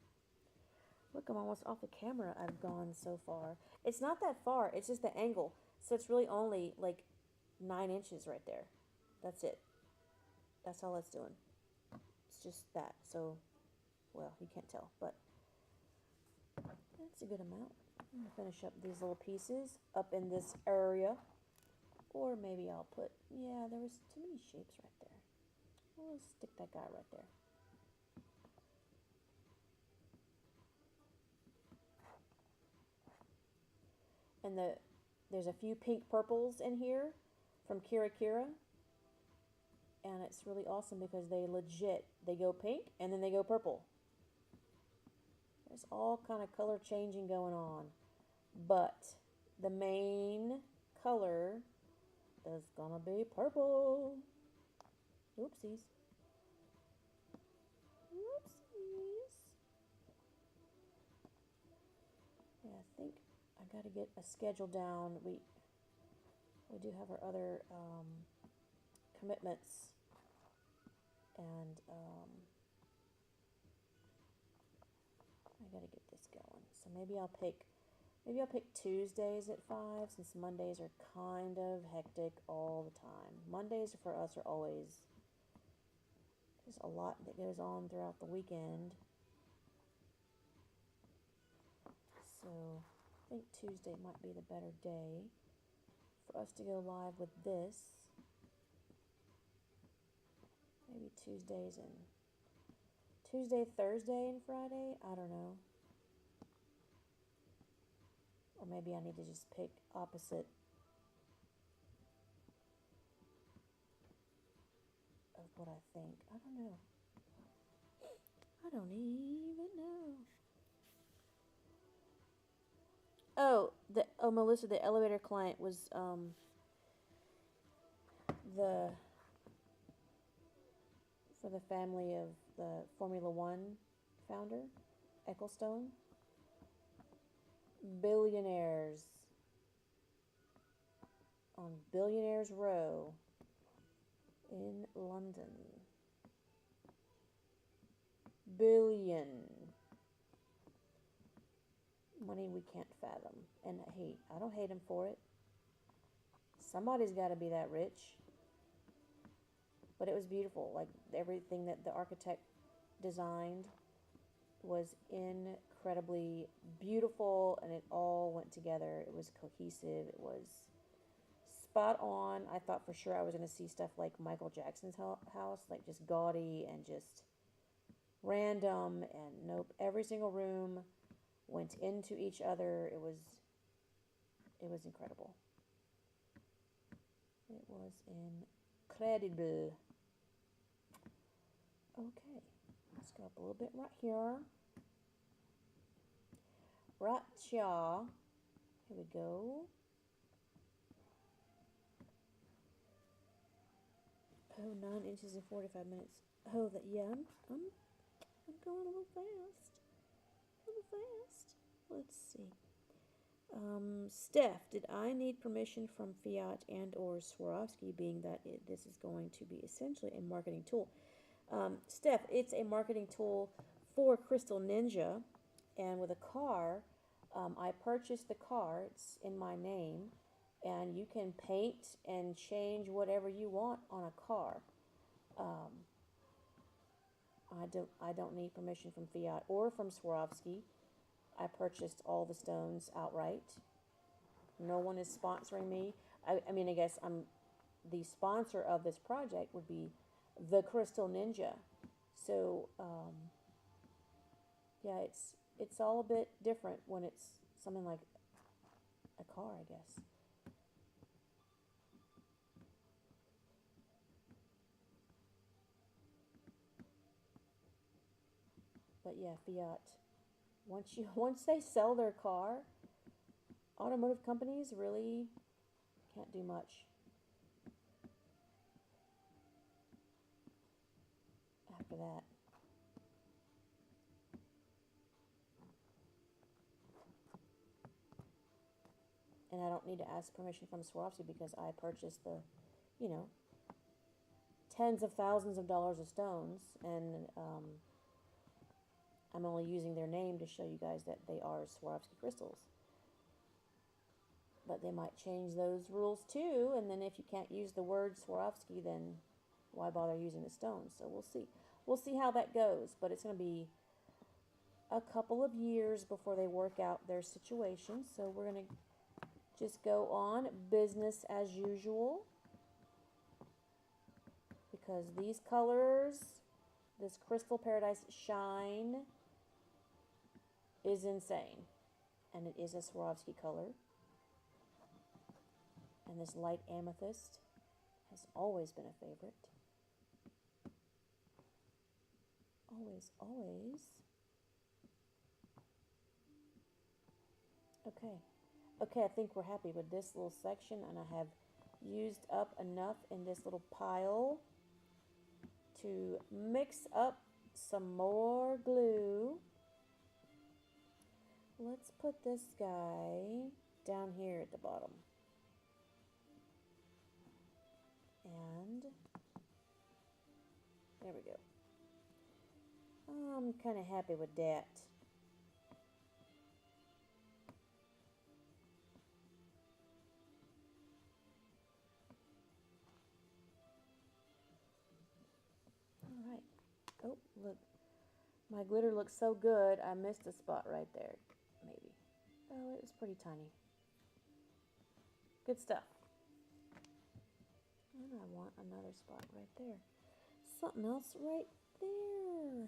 Look, I'm almost off the camera. I've gone so far. It's not that far. It's just the angle. So it's really only like 9 inches right there. That's it. That's all it's doing. It's just that. So, well, you can't tell, but that's a good amount. I'm going to finish up these little pieces up in this area. Or maybe I'll put, yeah, there was too many shapes right there. We'll stick that guy right there. And there's a few pink purples in here from Kira Kira. And it's really awesome because they go pink and then they go purple. There's all kind of color changing going on. But the main color is gonna be purple. Oopsies. Oopsies. Yeah, I think I got to get a schedule down. We do have our other commitments, and I got to get this going. So maybe I'll pick Tuesdays at 5 since Mondays are kind of hectic all the time. Mondays for us are always, there's a lot that goes on throughout the weekend. So I think Tuesday might be the better day for us to go live with this. Maybe Tuesday, Thursday, and Friday. I don't know. Or maybe I need to just pick opposite of what I think. I don't know. I don't even know. Melissa, the elevator client was the for the family of the Formula One founder, Ecclestone. Billionaires on Billionaires Row in London. Billion. Money we can't fathom. And hey, I don't hate him for it. Somebody's got to be that rich. But it was beautiful. Like everything that the architect designed was incredibly beautiful, and it all went together. It was cohesive. It was spot on. I thought for sure I was going to see stuff like Michael Jackson's house, like just gaudy and just random, and nope. Every single room went into each other. It was incredible. It was incredible. Okay, let's go up a little bit right here. Right here. Here we go. Oh, 9 inches in 45 minutes. Oh, yeah, I'm going a little fast. A little fast. Let's see. Steph, did I need permission from Fiat and or Swarovski, being that this is going to be essentially a marketing tool? Steph, it's a marketing tool for CrystalNinja, and with a car, I purchased the car. It's in my name, and you can paint and change whatever you want on a car. I don't need permission from Fiat or from Swarovski. I purchased all the stones outright. No one is sponsoring me. I mean, I guess I'm the sponsor of this project would be the CrystalNinja. So, yeah, it's all a bit different when it's something like a car, I guess. But yeah, Fiat. Once they sell their car, automotive companies really can't do much after that. And I don't need to ask permission from Swarovski because I purchased the, you know, tens of thousands of dollars of stones, and I'm only using their name to show you guys that they are Swarovski crystals. But they might change those rules too, and then if you can't use the word Swarovski, then why bother using the stones? So we'll see. We'll see how that goes, but it's going to be a couple of years before they work out their situation. So we're going to just go on business as usual, because these colors, this Crystal Paradise Shine is insane, and it is a Swarovski color. And this light amethyst has always been a favorite. Always, always. Okay. Okay, I think we're happy with this little section, and I have used up enough in this little pile to mix up some more glue. Let's put this guy down here at the bottom. And there we go. I'm kind of happy with that. All right. Oh, look. My glitter looks so good, I missed a spot right there. Maybe. Oh, it was pretty tiny. Good stuff. And I want another spot right there. Something else right there.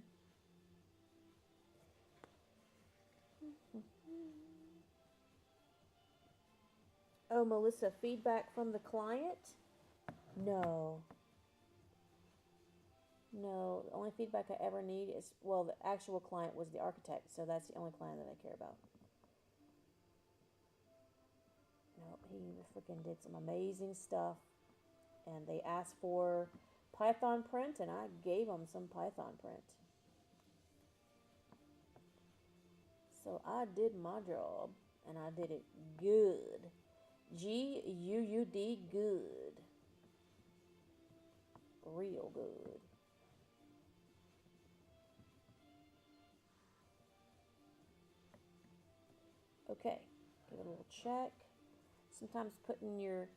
Oh, Melissa, feedback from the client? No. No, the only feedback I ever need is, well, the actual client was the architect, so that's the only client that I care about. No, he freaking did some amazing stuff, and they asked for Python print, and I gave them some Python print. So I did my job, and I did it good. G-U-U-D, good. Real good. Okay, give it a little check. Sometimes putting your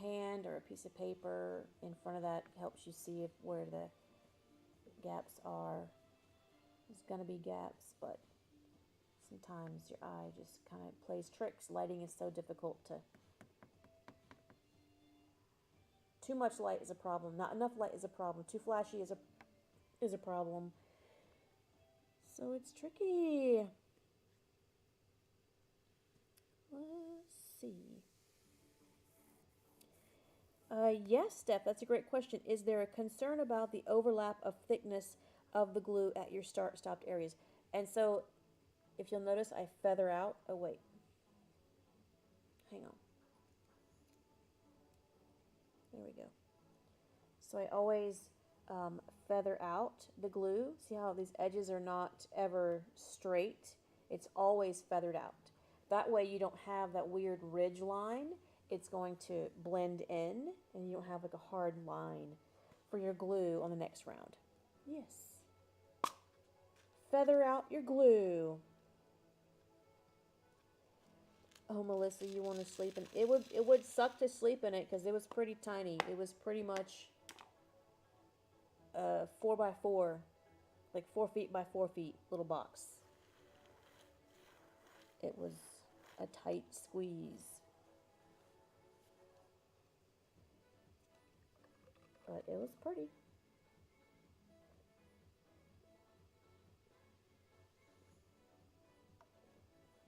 hand or a piece of paper in front of that helps you see where the gaps are. There's going to be gaps, but sometimes your eye just kind of plays tricks. Lighting is so difficult to... Too much light is a problem. Not enough light is a problem. Too flashy is a problem. So it's tricky. Let's see. Yes, Steph, that's a great question. Is there a concern about the overlap of thickness of the glue at your stopped areas? And so, if you'll notice, I feather out. Oh, wait. Hang on. There we go. So I always feather out the glue. See how these edges are not ever straight? It's always feathered out. That way you don't have that weird ridge line. It's going to blend in, and you don't have like a hard line for your glue on the next round. Yes. Feather out your glue. Oh, Melissa, you want to sleep in it? Would suck to sleep in it because it was pretty tiny. It was pretty much 4x4, like 4 feet by 4 feet little box. It was a tight squeeze. But it was pretty.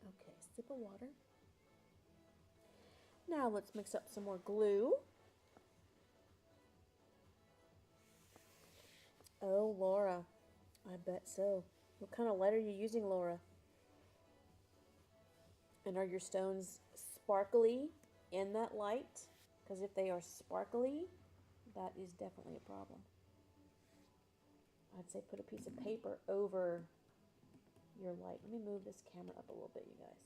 Okay, sip of water. Now let's mix up some more glue. Oh, Laura. I bet so. What kind of light are you using, Laura? And are your stones sparkly in that light? Because if they are sparkly, that is definitely a problem. I'd say put a piece of paper over your light. Let me move this camera up a little bit, you guys.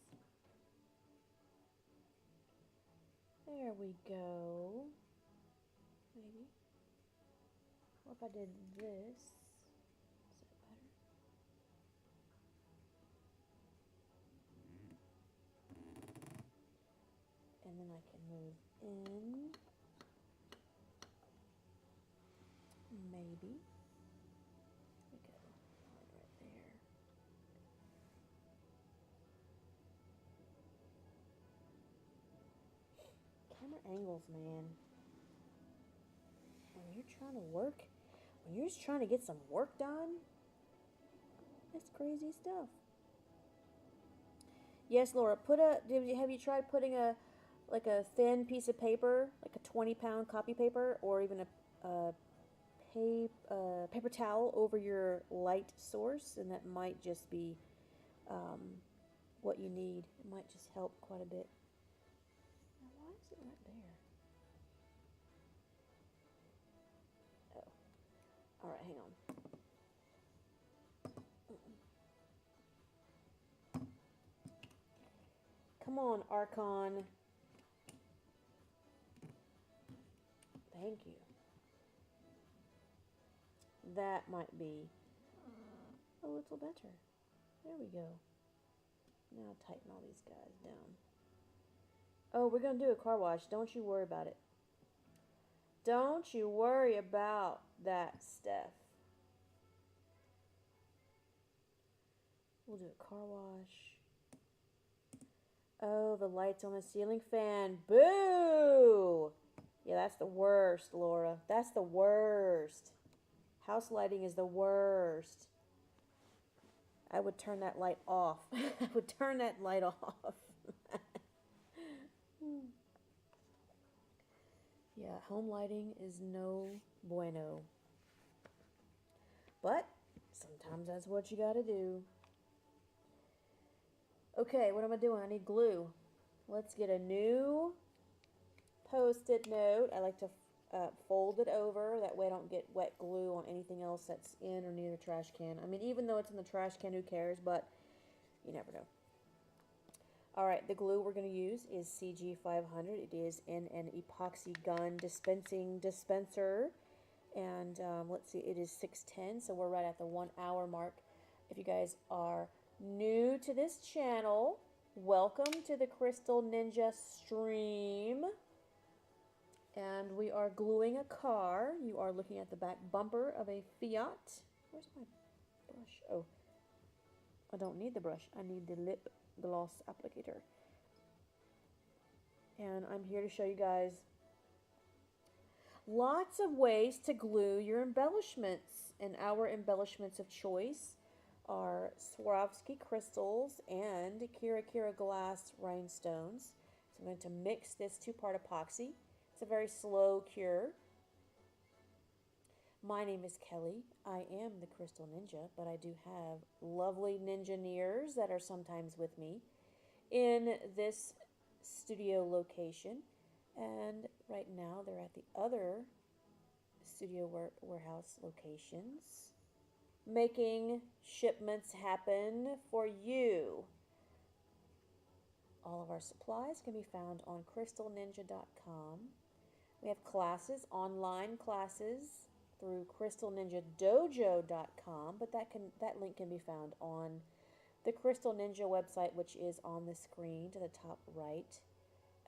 There we go. Maybe. What if I did this? Is that better? And then I can move in. Maybe. There we go. Right there. Camera angles, man. When you're trying to work, when you're just trying to get some work done, that's crazy stuff. Yes, Laura, have you tried putting a thin piece of paper, like a 20-pound copy paper, or even a paper towel over your light source, and that might just be what you need. It might just help quite a bit. Now, why is it right there? Oh. Alright, hang on. Come on, Archon. Thank you. That might be a little better. There we go. Now tighten all these guys down. Oh, we're going to do a car wash. Don't you worry about it. Don't you worry about that, Steph. We'll do a car wash. Oh, the lights on the ceiling fan. Boo! Yeah, that's the worst, Laura. That's the worst. House lighting is the worst. I would turn that light off. I would turn that light off. Yeah, home lighting is no bueno. But sometimes that's what you gotta do. Okay, what am I doing? I need glue. Let's get a new Post-it note. I like to fold it over. That way I don't get wet glue on anything else that's in or near the trash can. I mean, even though it's in the trash can, who cares? But you never know. All right, the glue we're going to use is CG500. It is in an epoxy gun dispenser. And let's see, it is 6:10, so we're right at the 1 hour mark. If you guys are new to this channel, welcome to the Crystal Ninja stream. And we are gluing a car. You are looking at the back bumper of a Fiat. Where's my brush? Oh, I don't need the brush. I need the lip gloss applicator. And I'm here to show you guys lots of ways to glue your embellishments. And our embellishments of choice are Swarovski crystals and Kira glass rhinestones. So I'm going to mix this 2-part epoxy. It's a very slow cure. My name is Kelly. I am the Crystal Ninja, but I do have lovely ninja-neers that are sometimes with me in this studio location. And right now they're at the other studio warehouse locations, making shipments happen for you. All of our supplies can be found on CrystalNinja.com. We have classes, online classes, through CrystalNinjaDojo.com, but that link can be found on the Crystal Ninja website, which is on the screen to the top right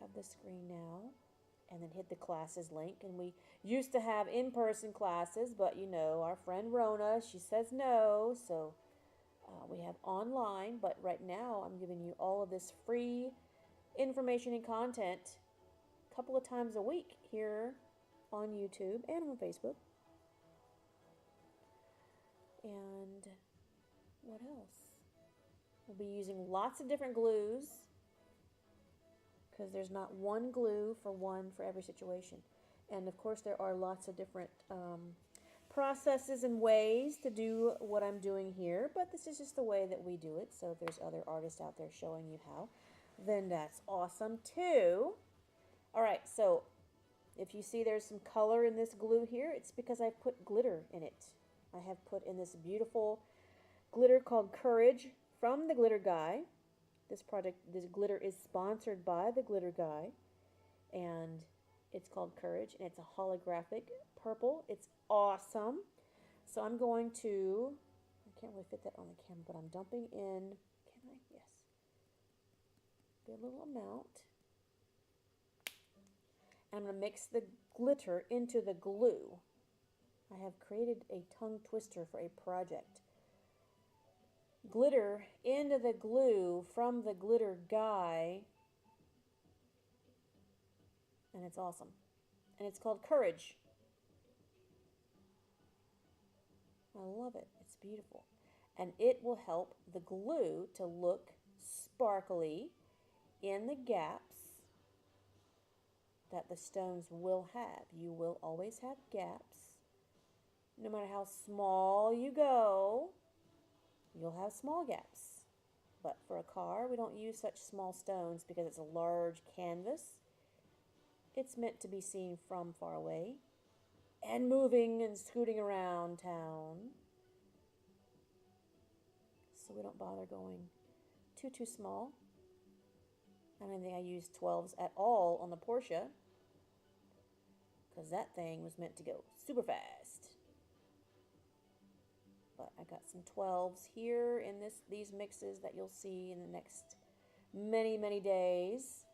of the screen now. And then hit the classes link. And we used to have in-person classes, but you know, our friend Rona, she says no, so we have online. But right now, I'm giving you all of this free information and content a couple of times a week here on YouTube and on Facebook. And what else? We'll be using lots of different glues because there's not one glue for every situation. And of course there are lots of different processes and ways to do what I'm doing here, but this is just the way that we do it. So if there's other artists out there showing you how, then that's awesome too. All right, so if you see there's some color in this glue here, it's because I've put glitter in it. I have put in this beautiful glitter called Courage from the Glitter Guy. This glitter is sponsored by the Glitter Guy, and it's called Courage, and it's a holographic purple. It's awesome. So I'm going to, I can't really fit that on the camera, but I'm dumping in, can I? Yes. Be a little amount. And I'm going to mix the glitter into the glue. I have created a tongue twister for a project. Glitter into the glue from the Glitter Guy. And it's awesome. And it's called Courage. I love it. It's beautiful. And it will help the glue to look sparkly in the gaps that the stones will have. You will always have gaps. No matter how small you go, you'll have small gaps. But for a car, we don't use such small stones because it's a large canvas. It's meant to be seen from far away and moving and scooting around town. So we don't bother going too small. I don't think I used 12s at all on the Porsche because that thing was meant to go super fast. But I got some 12s here in these mixes that you'll see in the next many days.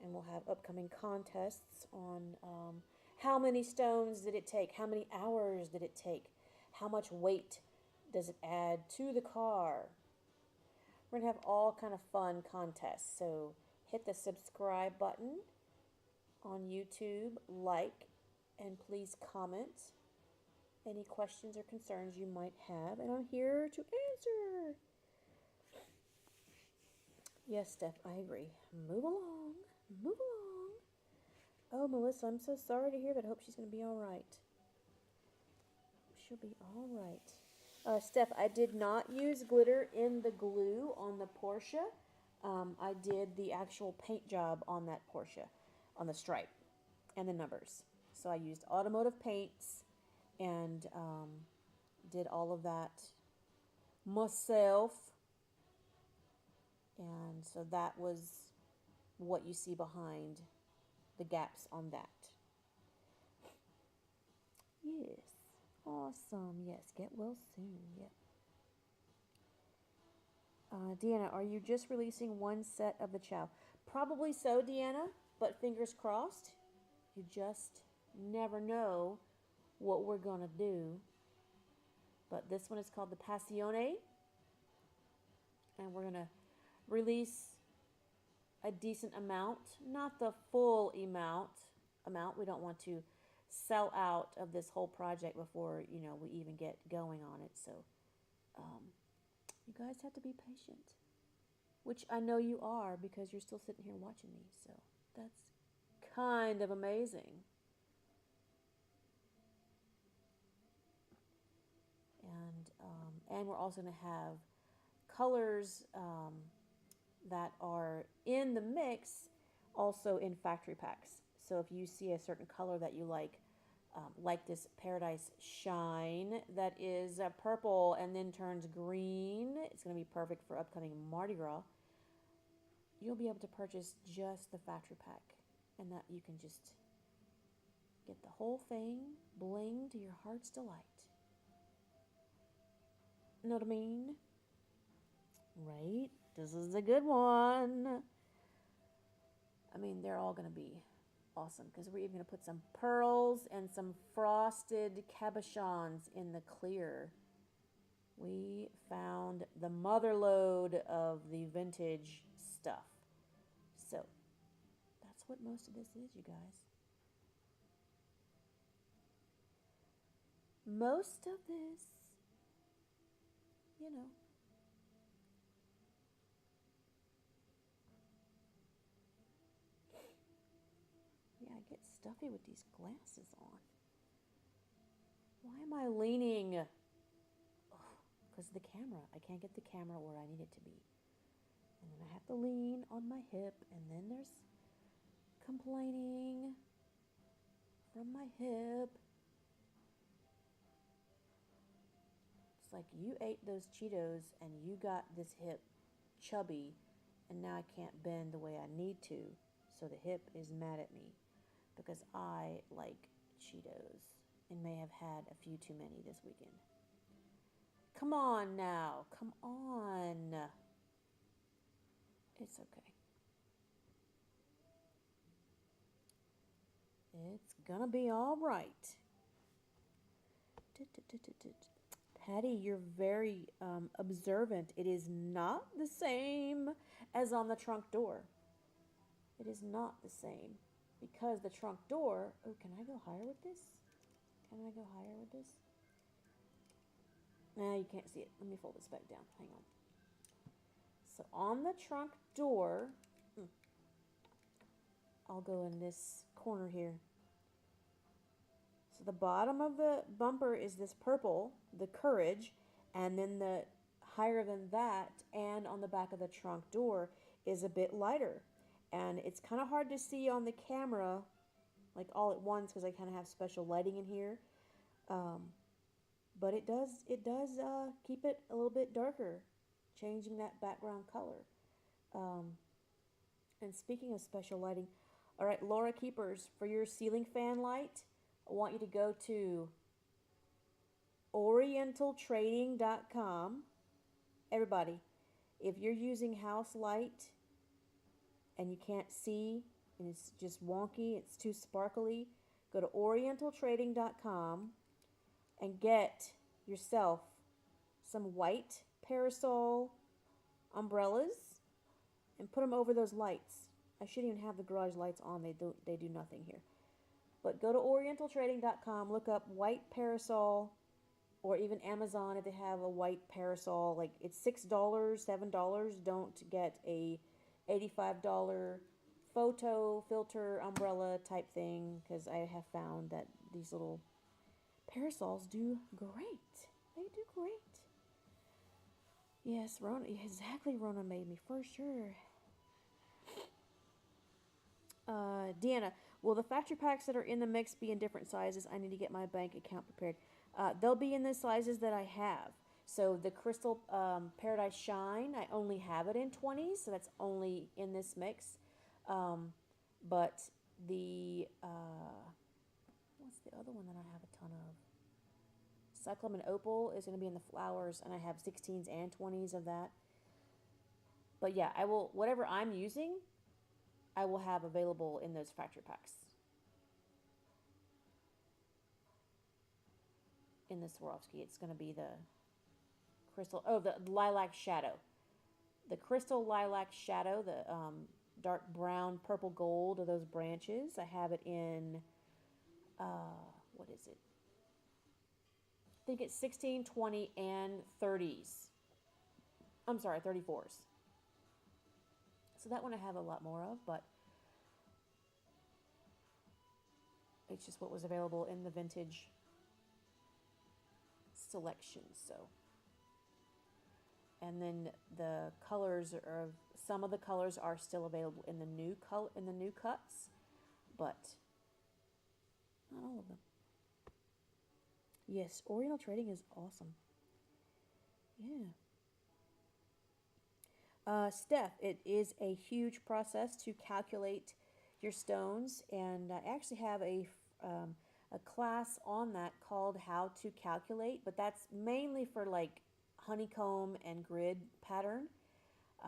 And we'll have upcoming contests on how many stones did it take, how many hours did it take, how much weight does it add to the car. We're going to have all kind of fun contests. So hit the subscribe button on YouTube, like, and please comment any questions or concerns you might have, and I'm here to answer. Yes, Steph, I agree. Move along. Move along. Oh, Melissa, I'm so sorry to hear that. I hope she's going to be all right. She'll be all right. Steph, I did not use glitter in the glue on the Porsche. I did the actual paint job on that Porsche, on the stripe. and the numbers. So I used automotive paints and did all of that myself. And so that was what you see behind the gaps on that. Yes. Awesome. Yes. Get well soon. Yep. Deanna, are you just releasing one set of the chow? Probably so, Deanna, but fingers crossed. You just never know what we're going to do. But this one is called the Passione. And we're going to release a decent amount, not the full amount. We don't want to sell out of this whole project before, we even get going on it. So, you guys have to be patient, which I know you are because you're still sitting here watching me. So that's kind of amazing. And we're also going to have colors that are in the mix also in factory packs. So if you see a certain color that you like this Paradise Shine that is purple and then turns green, it's going to be perfect for upcoming Mardi Gras. You'll be able to purchase just the factory pack, and that you can just get the whole thing, bling to your heart's delight. Know what I mean? Right? This is a good one. I mean, they're all going to be awesome because we're even going to put some pearls and some frosted cabochons in the clear. We found the mother lode of the vintage stuff. So, that's what most of this is, you guys. Most of this, Yeah, I get stuffy with these glasses on. Why am I leaning? Because the camera. I can't get the camera where I need it to be. And then I have to lean on my hip, and then there's complaining from my hip. It's like you ate those Cheetos and you got this hip chubby, and now I can't bend the way I need to, so the hip is mad at me because I like Cheetos and may have had a few too many this weekend. Come on now. Come on. It's okay. It's gonna be all right. Patty, you're very observant. It is not the same as on the trunk door. It is not the same because the trunk door... Oh, can I go higher with this? Can I go higher with this? Nah, you can't see it. Let me fold this back down. Hang on. So on the trunk door, I'll go in this corner here. So the bottom of the bumper is this purple, the Courage, and then the higher than that and on the back of the trunk door is a bit lighter. And it's kind of hard to see on the camera like all at once because I kind of have special lighting in here. But it does keep it a little bit darker, changing that background color. And speaking of special lighting, all right, Laura Keepers, for your ceiling fan light, I want you to go to orientaltrading.com. Everybody, if you're using house light and you can't see and it's just wonky, it's too sparkly, go to orientaltrading.com and get yourself some white parasol umbrellas and put them over those lights. I shouldn't even have the garage lights on. They do nothing here. But go to orientaltrading.com, look up white parasol, or even Amazon if they have a white parasol. Like it's $6, $7. Don't get a $85 photo filter umbrella type thing because I have found that these little parasols do great. They do great. Yes, Rona, exactly. Rona made me for sure. Deanna, Will the factory packs that are in the mix be in different sizes? I need to get my bank account prepared. They'll be in the sizes that I have. So the Crystal Paradise Shine, I only have it in 20s, so that's only in this mix. But the, what's the other one that I have a ton of? Cyclamen Opal is going to be in the flowers, and I have 16s and 20s of that. But yeah, I will, whatever I'm using, I will have available in those factory packs. In the Swarovski, it's going to be the crystal, oh, the lilac shadow. The crystal lilac shadow, the dark brown, purple gold of those branches. I have it in, what is it? I think it's 16, 20, and 30s. I'm sorry, 34s. So that one I have a lot more of, but it's just what was available in the vintage selection. So, and then the colors are, some of the colors are still available in the new cuts, but not all of them. Yes, Oriental trading is awesome. Yeah. Steph, it is a huge process to calculate your stones, and I actually have a class on that called How to Calculate, but that's mainly for like honeycomb and grid pattern.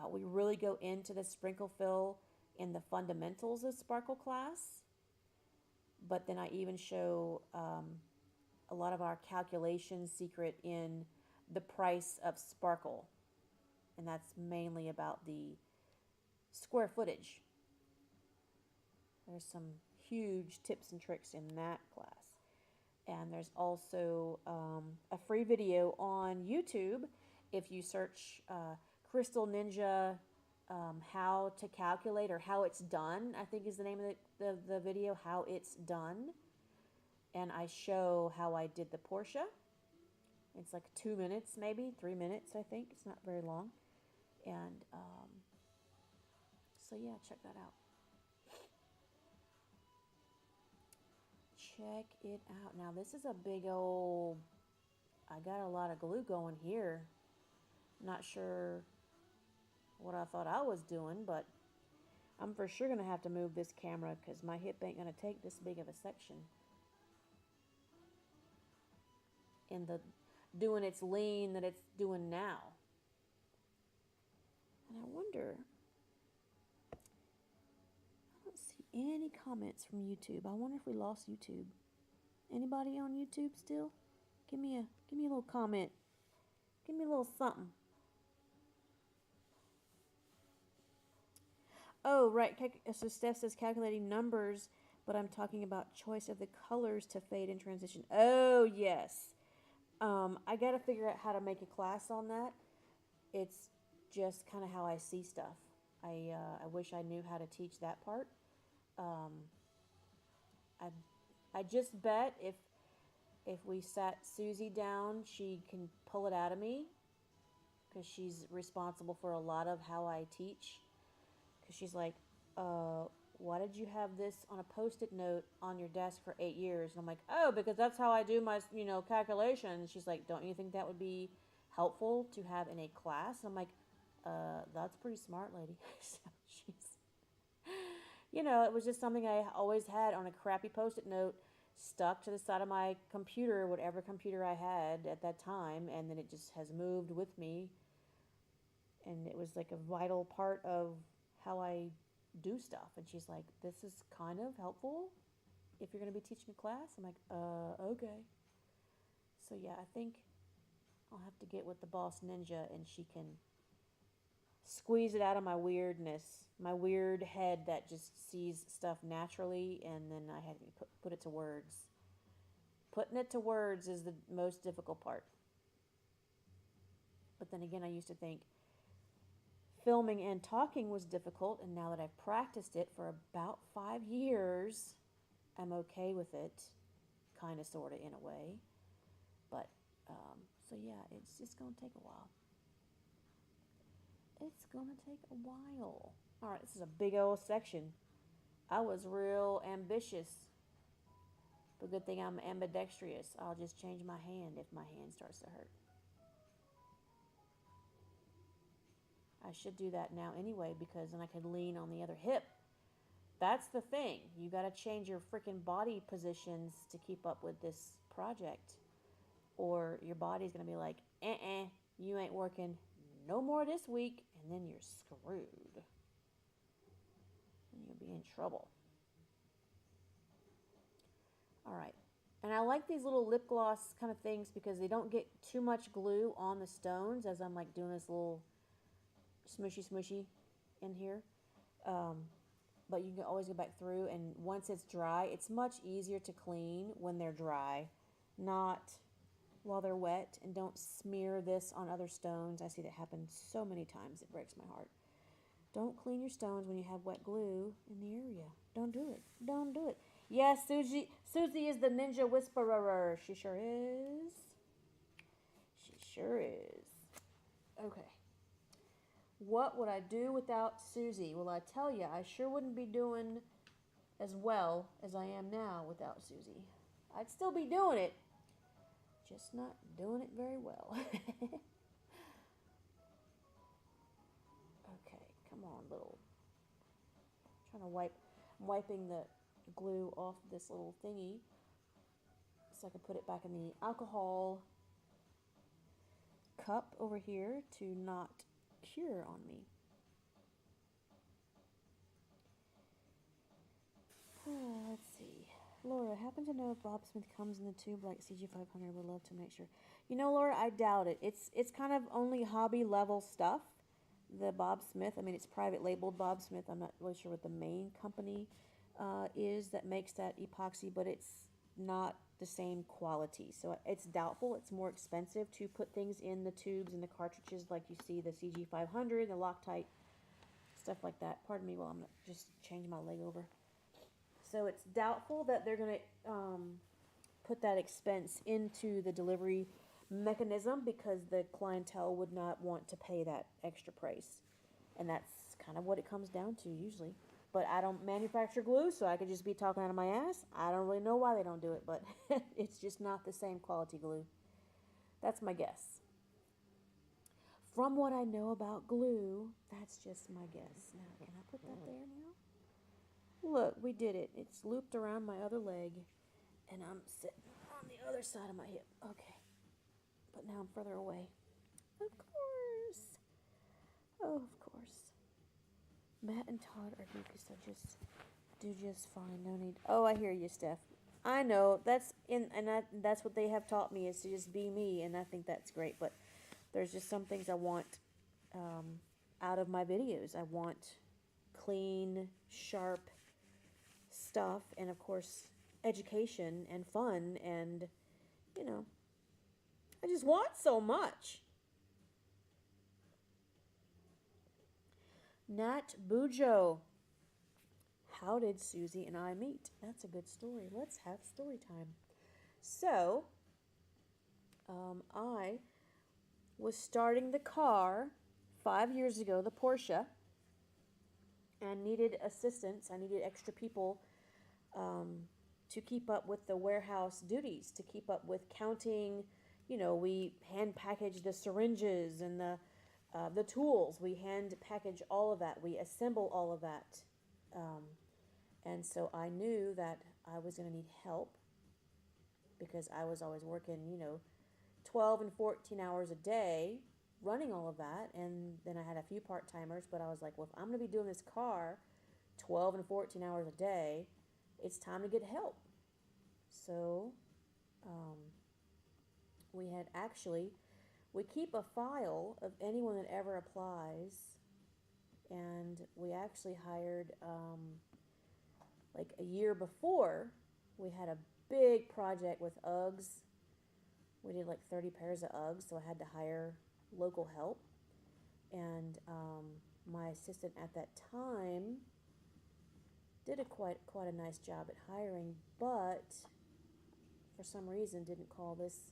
We really go into the sprinkle fill in the fundamentals of sparkle class, but then I even show a lot of our calculation secret in the price of sparkle, and that's mainly about the square footage. There's some huge tips and tricks in that class. And there's also a free video on YouTube. If you search CrystalNinja How to Calculate, or How It's Done, I think is the name of the video, How It's Done. And I show how I did the Portia. It's like 2 minutes, maybe 3 minutes, I think. It's not very long. And so yeah, check that out. Check it out. Now this is a big old, I got a lot of glue going here. Not sure what I thought I was doing, but I'm for sure going to have to move this camera because my hip ain't going to take this big of a section. In the doing its lean that it's doing now. And I wonder, I don't see any comments from YouTube. I wonder if we lost YouTube. Anybody on YouTube still? Give me a little comment. Give me a little something. Oh, right. So Steph says calculating numbers, but I'm talking about choice of the colors to fade in transition. Oh, yes. I got to figure out how to make a class on that. It's just kind of how I see stuff. I wish I knew how to teach that part. I just bet if we sat Susie down, she can pull it out of me, because she's responsible for a lot of how I teach. Because she's like, why did you have this on a Post-it note on your desk for 8 years? And I'm like, oh, because that's how I do my, calculations. She's like, don't you think that would be helpful to have in a class? And I'm like, that's pretty smart, lady. So she's, it was just something I always had on a crappy Post-it note stuck to the side of my computer, whatever computer I had at that time, and then it just has moved with me. And it was like a vital part of how I do stuff. And she's like, this is kind of helpful if you're going to be teaching a class. I'm like, okay. So yeah, I think I'll have to get with the boss ninja, and she can squeeze it out of my weirdness, my weird head that just sees stuff naturally, and then I had to put it to words. Putting it to words is the most difficult part. But then again, I used to think filming and talking was difficult, and now that I've practiced it for about 5 years, I'm okay with it, kind of, sort of, in a way. But, so yeah, it's just going to take a while. It's going to take a while. All right, this is a big old section. I was real ambitious. But good thing I'm ambidextrous. I'll just change my hand if my hand starts to hurt. I should do that now anyway because then I could lean on the other hip. That's the thing. You got to change your freaking body positions to keep up with this project. Or your body's going to be like, you ain't working no more this week. And then you're screwed. And you'll be in trouble. All right. And I like these little lip gloss kind of things because they don't get too much glue on the stones as I'm like doing this little smushy in here. But you can always go back through, and once it's dry, it's much easier to clean when they're dry, not while they're wet. And don't smear this on other stones. I see that happen so many times. It breaks my heart. Don't clean your stones when you have wet glue in the area. Don't do it. Don't do it. Yes, Susie is the ninja whisperer. She sure is. She sure is. Okay. What would I do without Susie? Well, I tell you, I sure wouldn't be doing as well as I am now without Susie. I'd still be doing it, just not doing it very well. Okay, come on, little. I'm trying to wipe. I'm wiping the glue off this little thingy so I can put it back in the alcohol cup over here to not cure on me. Let's see. Laura, happen to know if Bob Smith comes in the tube like CG500? Would love to make sure. You know, Laura, I doubt it. It's kind of only hobby level stuff. The Bob Smith, I mean, it's private labeled Bob Smith. I'm not really sure what the main company is that makes that epoxy, but it's not the same quality. So it's doubtful. It's more expensive to put things in the tubes and the cartridges like you see the CG500, the Loctite, stuff like that. Pardon me while I'm just changing my leg over. So it's doubtful that they're going to put that expense into the delivery mechanism because the clientele would not want to pay that extra price. And that's kind of what it comes down to usually. But I don't manufacture glue, so I could just be talking out of my ass. I don't really know why they don't do it, but it's just not the same quality glue. That's my guess. From what I know about glue, that's just my guess. Now, can I put that there now? Look, we did it. It's looped around my other leg, and I'm sitting on the other side of my hip. Okay. But now I'm further away. Of course. Oh, of course. Matt and Todd are goofy, so just do just fine. No need. Oh, I hear you, Steph. I know. That's what they have taught me is to just be me, and I think that's great. But there's just some things I want out of my videos. I want clean, sharp stuff, and of course education and fun, and you know, I just want so much. Nat Bujo, how did Susie and I meet? That's a good story. Let's have story time. So I was starting the car 5 years ago, the Porsche, and needed assistance. I needed extra people to keep up with the warehouse duties, to keep up with counting. You know, we hand package the syringes and the tools. We hand package all of that. We assemble all of that. And so I knew that I was going to need help because I was always working, 12 and 14 hours a day running all of that. And then I had a few part-timers, but I was like, well, if I'm going to be doing this car 12 and 14 hours a day, it's time to get help. So we keep a file of anyone that ever applies, and we actually hired, like a year before, we had a big project with Uggs. We did like 30 pairs of Uggs, so I had to hire local help. And my assistant at that time did quite a nice job at hiring, but for some reason didn't call this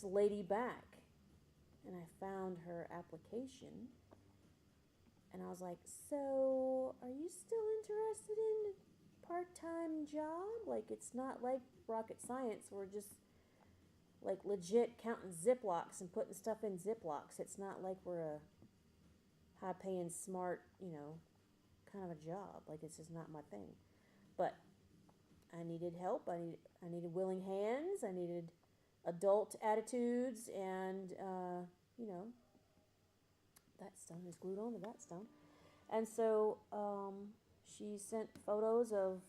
lady back. And I found her application, And I was like, so are you still interested in a part-time job? Like, it's not like rocket science. We're just like legit counting Ziplocs and putting stuff in Ziplocs. It's not like we're a high-paying, smart, kind of a job. Like, it's just not my thing. But I needed help. I needed willing hands. I needed adult attitudes, and that stone is glued onto that stone. And so she sent photos of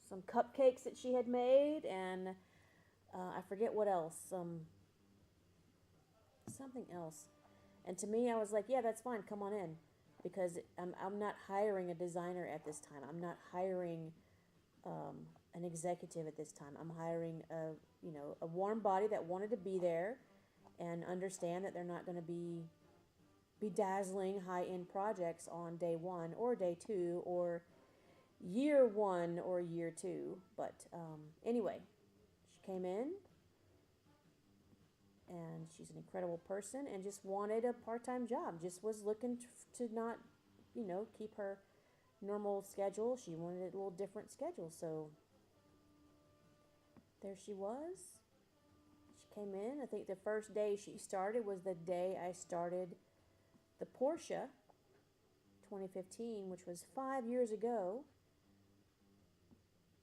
some cupcakes that she had made, and I forget what else, something else. And to me, I was like, yeah, that's fine. Come on in, because I'm not hiring a designer at this time. I'm not hiring an executive at this time. I'm hiring a warm body that wanted to be there and understand that they're not going to be bedazzling high-end projects on day one or day two or year one or year two. But anyway, she came in, and she's an incredible person and just wanted a part-time job. Just was looking to not, keep her normal schedule. She wanted a little different schedule. So there she was. She came in. I think the first day she started was the day I started the Porsche 2015, which was 5 years ago.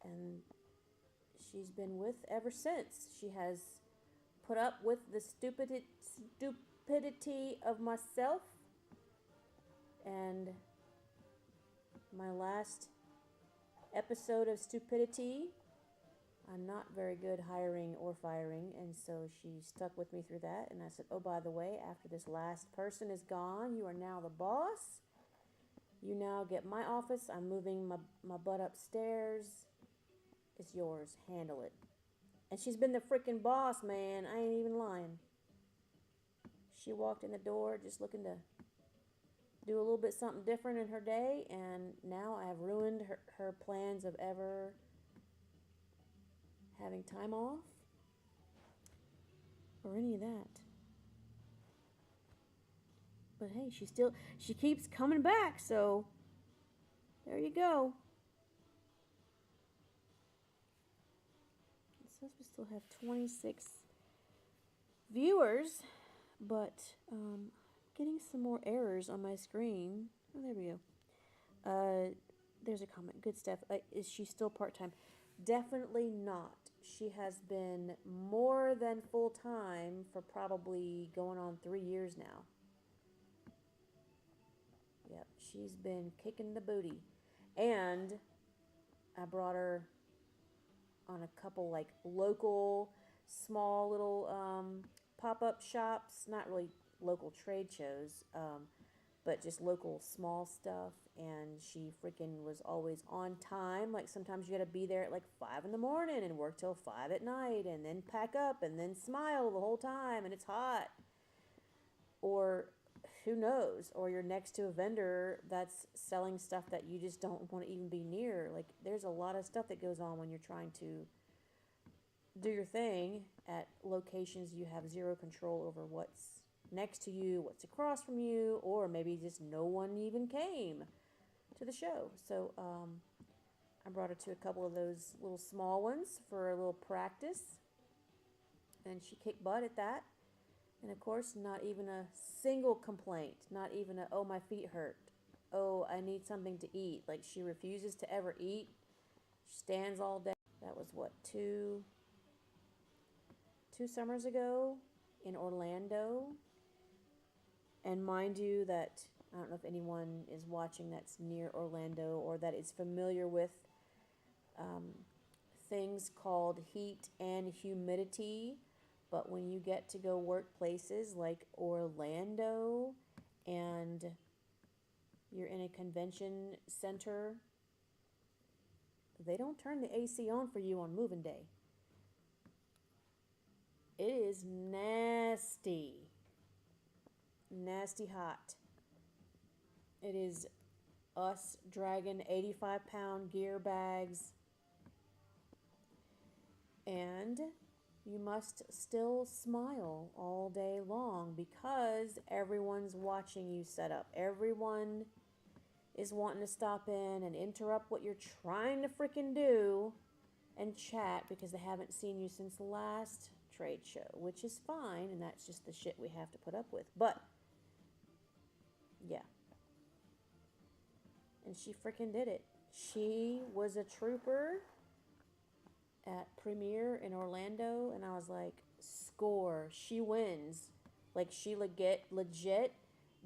And she's been with ever since. She has put up with the stupidity of myself. And my last episode of stupidity, I'm not very good hiring or firing, and so she stuck with me through that. And I said, oh, by the way, after this last person is gone, you are now the boss. You now get my office. I'm moving my butt upstairs. It's yours. Handle it. And she's been the freaking boss, man. I ain't even lying. She walked in the door just looking to do a little bit something different in her day, and now I have ruined her plans of ever having time off or any of that. But hey, she keeps coming back, so there you go. It says we still have 26 viewers, but getting some more errors on my screen. Oh, there we go. There's a comment. Good stuff. Is she still part-time? Definitely not. She has been more than full-time for probably going on 3 years now. Yep, she's been kicking the booty. And I brought her on a couple like local, small little pop-up shops. Not really local trade shows, but just local small stuff. And she freaking was always on time. Like sometimes you gotta be there at like 5 in the morning and work till 5 at night, and then pack up and then smile the whole time, and it's hot. Or who knows, or you're next to a vendor that's selling stuff that you just don't want to even be near. Like there's a lot of stuff that goes on when you're trying to do your thing at locations you have zero control over what's next to you, what's across from you, or maybe just no one even came to the show. So I brought her to a couple of those little small ones for a little practice, and she kicked butt at that. And of course, not even a single complaint, not even a, oh, my feet hurt, oh, I need something to eat. Like she refuses to ever eat. She stands all day. That was what, two summers ago in Orlando. And mind you that, I don't know if anyone is watching that's near Orlando or that is familiar with things called heat and humidity. But when you get to go work places like Orlando and you're in a convention center, they don't turn the AC on for you on moving day. It is nasty. Nasty hot. It is us dragging 85-pound gear bags. And You must still smile all day long because everyone's watching you set up. Everyone is wanting to stop in and interrupt what you're trying to freaking do and chat because they haven't seen you since the last trade show, which is fine, and that's just the shit we have to put up with. But, yeah. And she freaking did it. She was a trooper at Premiere in Orlando, and I was like, score. She wins. Like, she legit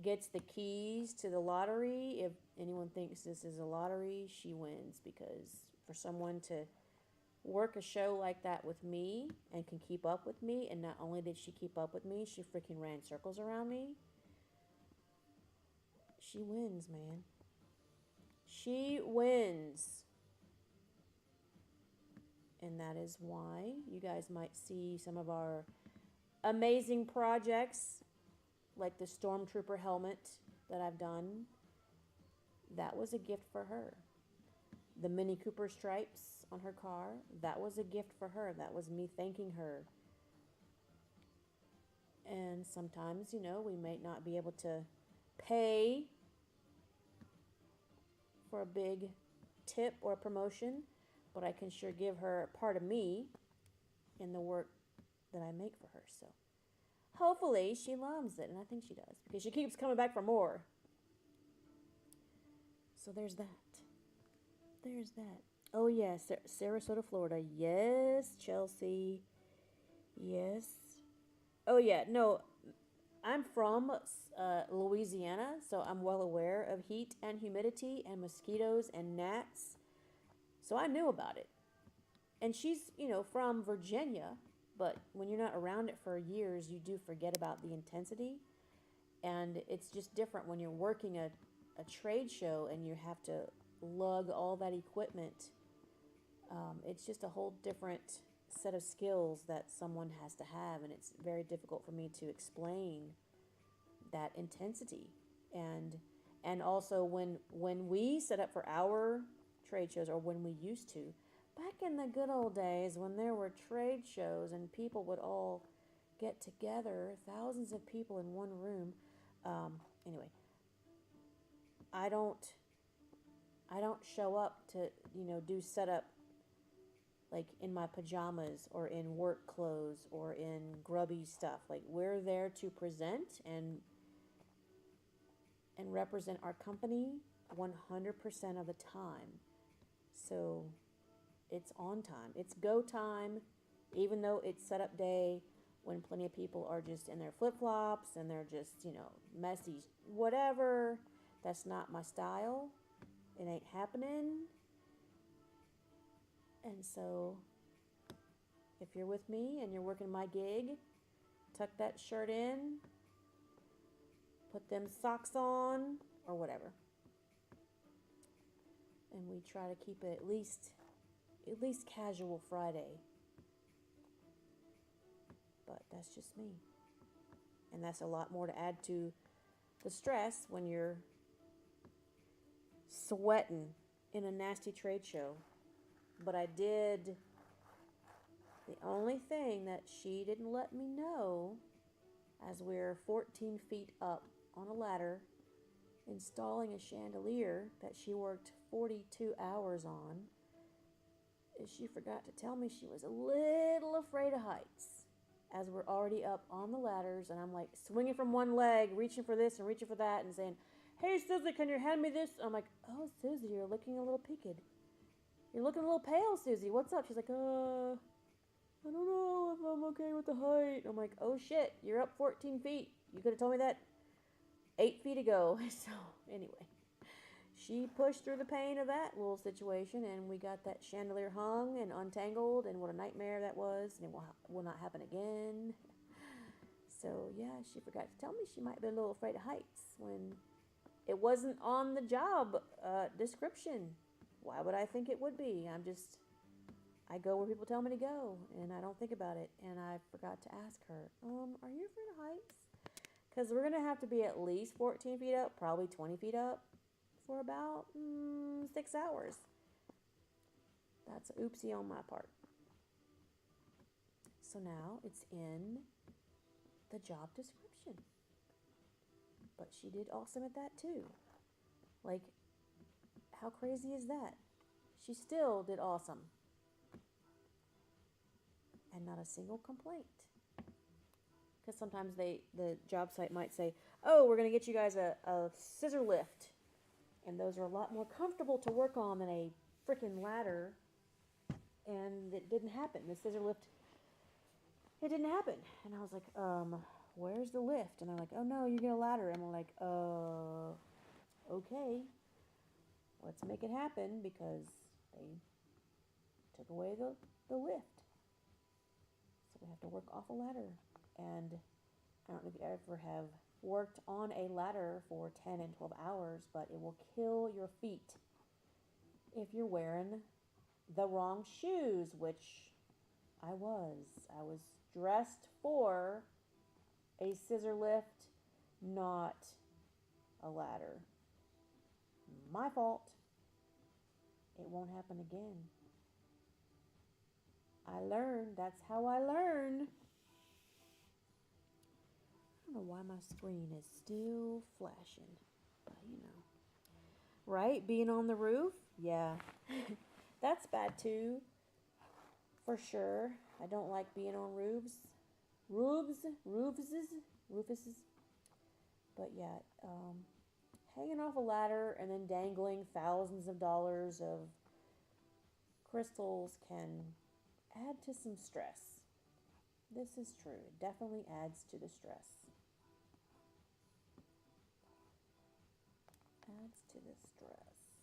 gets the keys to the lottery. If anyone thinks this is a lottery, she wins, because for someone to work a show like that with me and can keep up with me, and not only did she keep up with me, she freaking ran circles around me. She wins, man. She wins. And that is why you guys might see some of our amazing projects, like the Stormtrooper helmet that I've done. That was a gift for her. The Mini Cooper stripes on her car, that was a gift for her. That was me thanking her. And sometimes, you know, we may not be able to pay for a big tip or promotion, but I can sure give her part of me in the work that I make for her. So hopefully she loves it, and I think she does, because she keeps coming back for more. So there's that. There's that. Oh, yes, Sarasota, Florida. Yes, Chelsea. Yes. Oh, yeah, no, I'm from Louisiana, so I'm well aware of heat and humidity and mosquitoes and gnats. So I knew about it. And she's, you know, from Virginia, but when you're not around it for years, you do forget about the intensity. And it's just different when you're working a trade show and you have to lug all that equipment. It's just a whole different set of skills that someone has to have, and it's very difficult for me to explain that intensity. And also when we set up for our trade shows, or when we used to, back in the good old days when there were trade shows and people would all get together, thousands of people in one room. Anyway, I don't show up to, you know, do setup like in my pajamas or in work clothes or in grubby stuff. Like, we're there to present and represent our company 100% of the time. So it's on time. It's go time, even though it's setup day, when plenty of people are just in their flip-flops and they're just, you know, messy, whatever. That's not my style. It ain't happening. And so if you're with me and you're working my gig, tuck that shirt in, put them socks on, or whatever. And we try to keep it at least casual Friday. But that's just me. And that's a lot more to add to the stress when you're sweating in a nasty trade show. But I did, the only thing that she didn't let me know, as we're 14 feet up on a ladder installing a chandelier that she worked 42 hours on, is she forgot to tell me she was a little afraid of heights. As we're already up on the ladders, and I'm like swinging from one leg, reaching for this and reaching for that, and saying, "Hey, Susie, can you hand me this?" I'm like, "Oh, Susie, you're looking a little peaked. You're looking a little pale, Susie. What's up?" She's like, I don't know if I'm okay with the height. I'm like, "Oh, shit, you're up 14 feet. You could have told me that 8 feet ago." So, anyway, she pushed through the pain of that little situation, and we got that chandelier hung and untangled, and what a nightmare that was, and it will not happen again. So, yeah, she forgot to tell me she might be a little afraid of heights when it wasn't on the job description. Why would I think it would be? I go where people tell me to go, and I don't think about it. And I forgot to ask her, "Are you afraid of heights?" Because we're going to have to be at least 14 feet up, probably 20 feet up, for about 6 hours. That's an oopsie on my part. So now it's in the job description. But she did awesome at that too. Like, how crazy is that? She still did awesome. And not a single complaint. Because sometimes the job site might say, oh, we're going to get you guys a scissor lift. And those are a lot more comfortable to work on than a freaking ladder. And it didn't happen. The scissor lift, it didn't happen. And I was like, where's the lift? And they're like, oh no, you get a ladder. And we're like, okay, let's make it happen, because they took away the lift. So we have to work off a ladder. And I don't know if you ever have worked on a ladder for 10 and 12 hours, but it will kill your feet if you're wearing the wrong shoes, which I was. I was dressed for a scissor lift, not a ladder. My fault. It won't happen again. I learned. That's how I learn. I don't know why my screen is still flashing, but you know. Right? Being on the roof? Yeah. That's bad too. For sure. I don't like being on roofs. Roofuses. But yeah, hanging off a ladder and then dangling thousands of dollars of crystals can add to some stress. This is true. It definitely adds to the stress. Adds to the stress.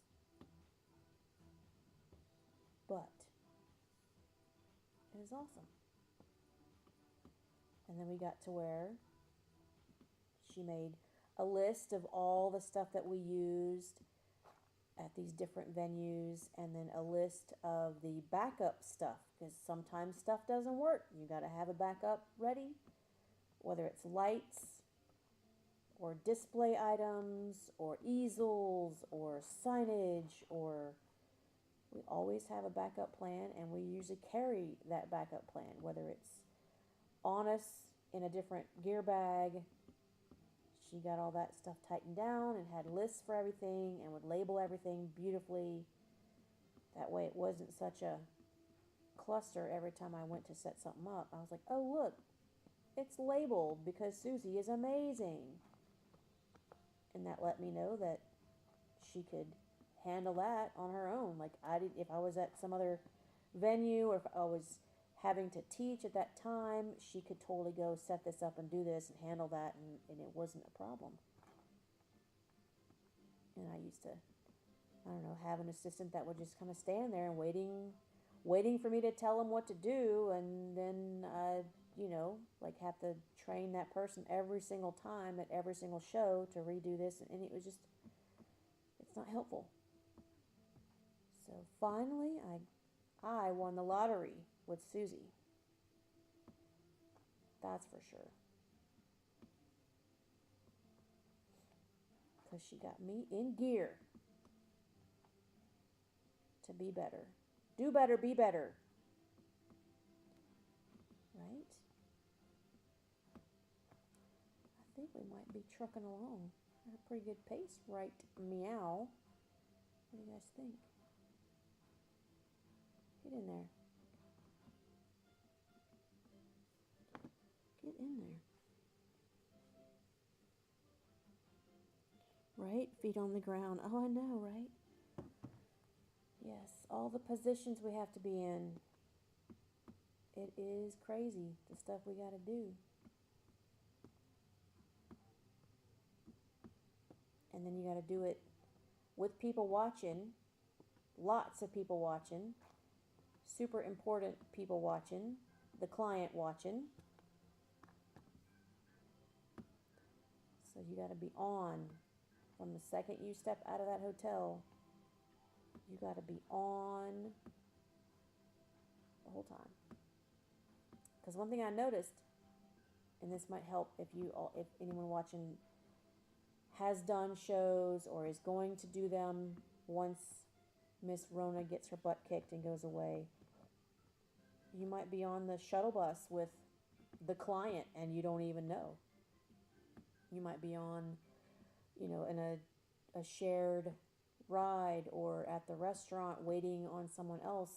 But it is awesome. And then we got to where she made a list of all the stuff that we used at these different venues, and then a list of the backup stuff, because sometimes stuff doesn't work. You got to have a backup ready, whether it's lights or display items or easels or signage, or we always have a backup plan, and we usually carry that backup plan, whether it's on us in a different gear bag. She got all that stuff tightened down and had lists for everything and would label everything beautifully. That way it wasn't such a cluster every time I went to set something up. I was like, oh look, it's labeled because Susie is amazing. And that let me know that she could handle that on her own. Like, if I was at some other venue, or if I was having to teach at that time, she could totally go set this up and do this and handle that, and it wasn't a problem. And I used to, I don't know, have an assistant that would just kind of stand there and waiting for me to tell them what to do, and then I, like have to train that person every single time at every single show to redo this, and it was just, it's not helpful. So finally, I won the lottery with Susie. That's for sure. Because she got me in gear to be better. Do better, be better. Right? I think we might be trucking along at a pretty good pace, right? Meow. What do you guys think? Get in there. Get in there. Right? Feet on the ground. Oh, I know, right? Yes, all the positions we have to be in. It is crazy, the stuff we got to do. And then you got to do it with people watching. Lots of people watching. Super important people watching. The client watching. So you got to be on. From the second you step out of that hotel, you got to be on the whole time. Because one thing I noticed, and this might help if anyone watching has done shows or is going to do them once Miss Rona gets her butt kicked and goes away. You might be on the shuttle bus with the client and you don't even know. You might be on, you know, in a shared ride or at the restaurant waiting on someone else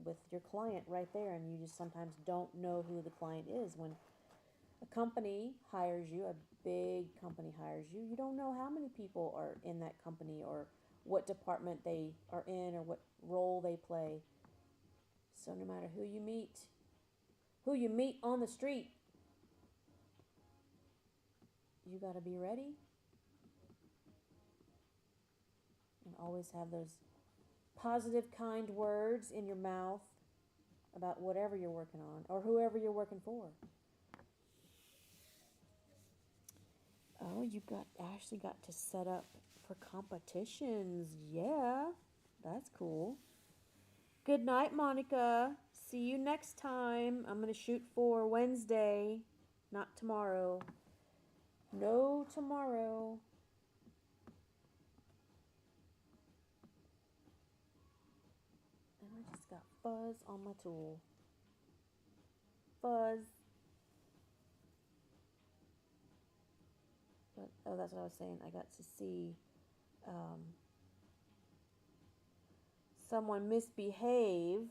with your client right there, and you just sometimes don't know who the client is. When a company hires you, a big company hires you, you don't know how many people are in that company or what department they are in or what role they play. So no matter who you meet on the street, you got to be ready and always have those positive, kind words in your mouth about whatever you're working on or whoever you're working for. Oh, you actually got to set up for competitions. Yeah, that's cool. Good night, Monica. See you next time. I'm going to shoot for Wednesday, not tomorrow. No tomorrow. And I just got fuzz on my tool. Fuzz. But, oh, that's what I was saying. I got to see someone misbehave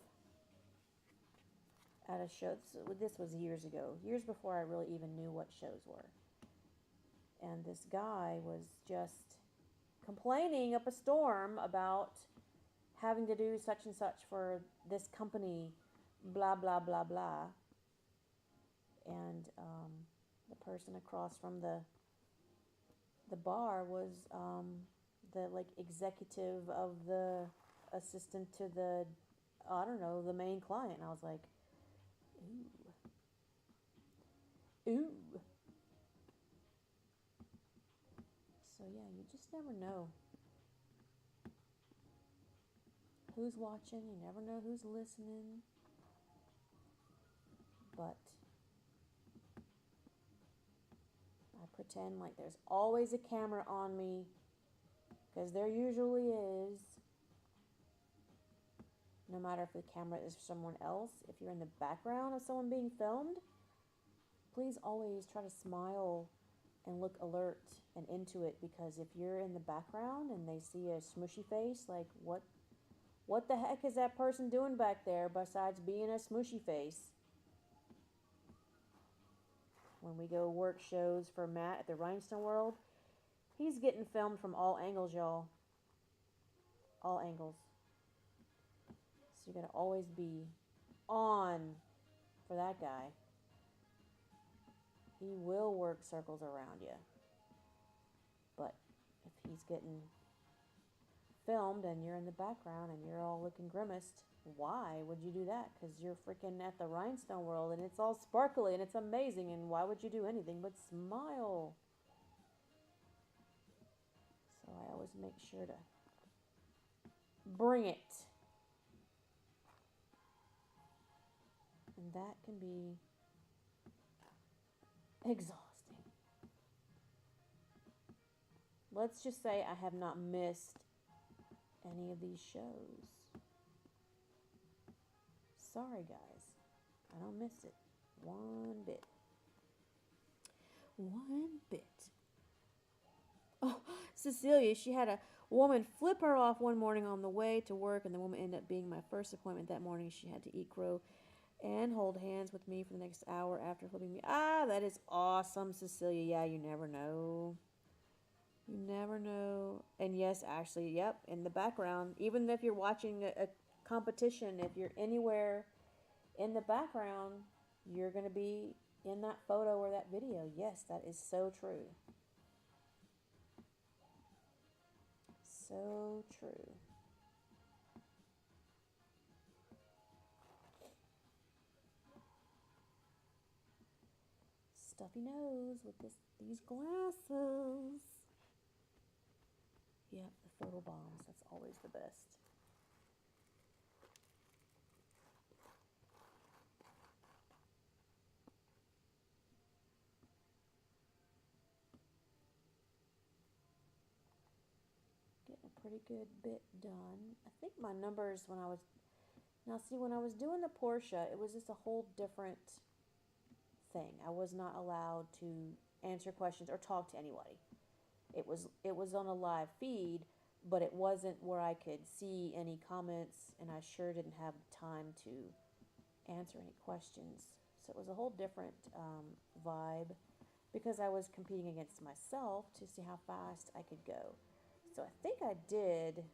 at a show. This was years ago, years before I really even knew what shows were. And this guy was just complaining up a storm about having to do such and such for this company, blah, blah, blah, blah. And the person across from the bar was the like executive of the assistant to the, I don't know, the main client. And I was like, ooh, ooh. So yeah, you just never know who's watching. You never know who's listening. But I pretend like there's always a camera on me, because there usually is. No matter if the camera is for someone else, if you're in the background of someone being filmed, please always try to smile and look alert and into it, because if you're in the background and they see a smushy face, like what the heck is that person doing back there besides being a smushy face? When we go work shows for Matt at the Rhinestone World, he's getting filmed from all angles, y'all. All angles. So you gotta always be on for that guy. He will work circles around you. But if he's getting filmed and you're in the background and you're all looking grimaced, why would you do that? Because you're freaking at the Rhinestone World and it's all sparkly and it's amazing, and why would you do anything but smile? So I always make sure to bring it. And that can be exhausting. Let's just say I have not missed any of these shows. Sorry, guys. I don't miss it one bit. One bit. Oh, Cecilia, she had a woman flip her off one morning on the way to work, and the woman ended up being my first appointment that morning. She had to eat crow and hold hands with me for the next hour after flipping me. Ah, that is awesome, Cecilia. Yeah, you never know. You never know. And yes, Ashley, yep, in the background, even if you're watching a competition, if you're anywhere in the background, you're going to be in that photo or that video. Yes, that is so true. So true. Stuffy nose with these glasses. Yep, the photo bombs. That's always the best. Getting a pretty good bit done. I think my numbers when I was Now, see, when I was doing the Porsche, it was just a whole different thing. I was not allowed to answer questions or talk to anybody. It was on a live feed, but it wasn't where I could see any comments, and I sure didn't have time to answer any questions. So it was a whole different vibe because I was competing against myself to see how fast I could go. So I think I did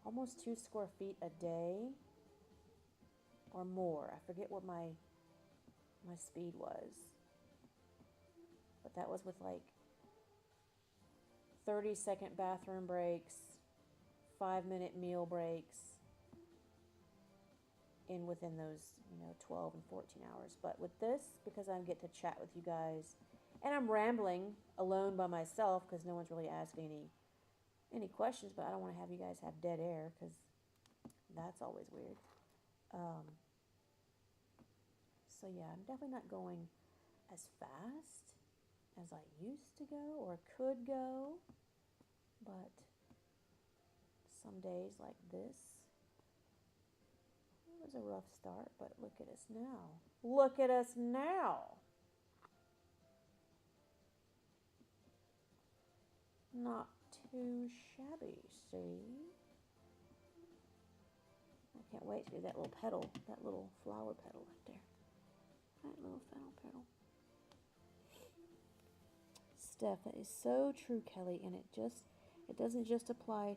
almost 2 square feet a day or more. I forget what my speed was, but that was with like 30-second bathroom breaks, 5-minute meal breaks in within those, 12 and 14 hours. But with this, because I get to chat with you guys, and I'm rambling alone by myself because no one's really asking any questions, but I don't want to have you guys have dead air because that's always weird. So yeah, I'm definitely not going as fast as I used to go or could go, but some days like this, it was a rough start, but look at us now. Look at us now. Not too shabby, see? I can't wait to do that little petal, that little flower petal right there. That little flower petal. Steph, that is so true, Kelly, and it doesn't just apply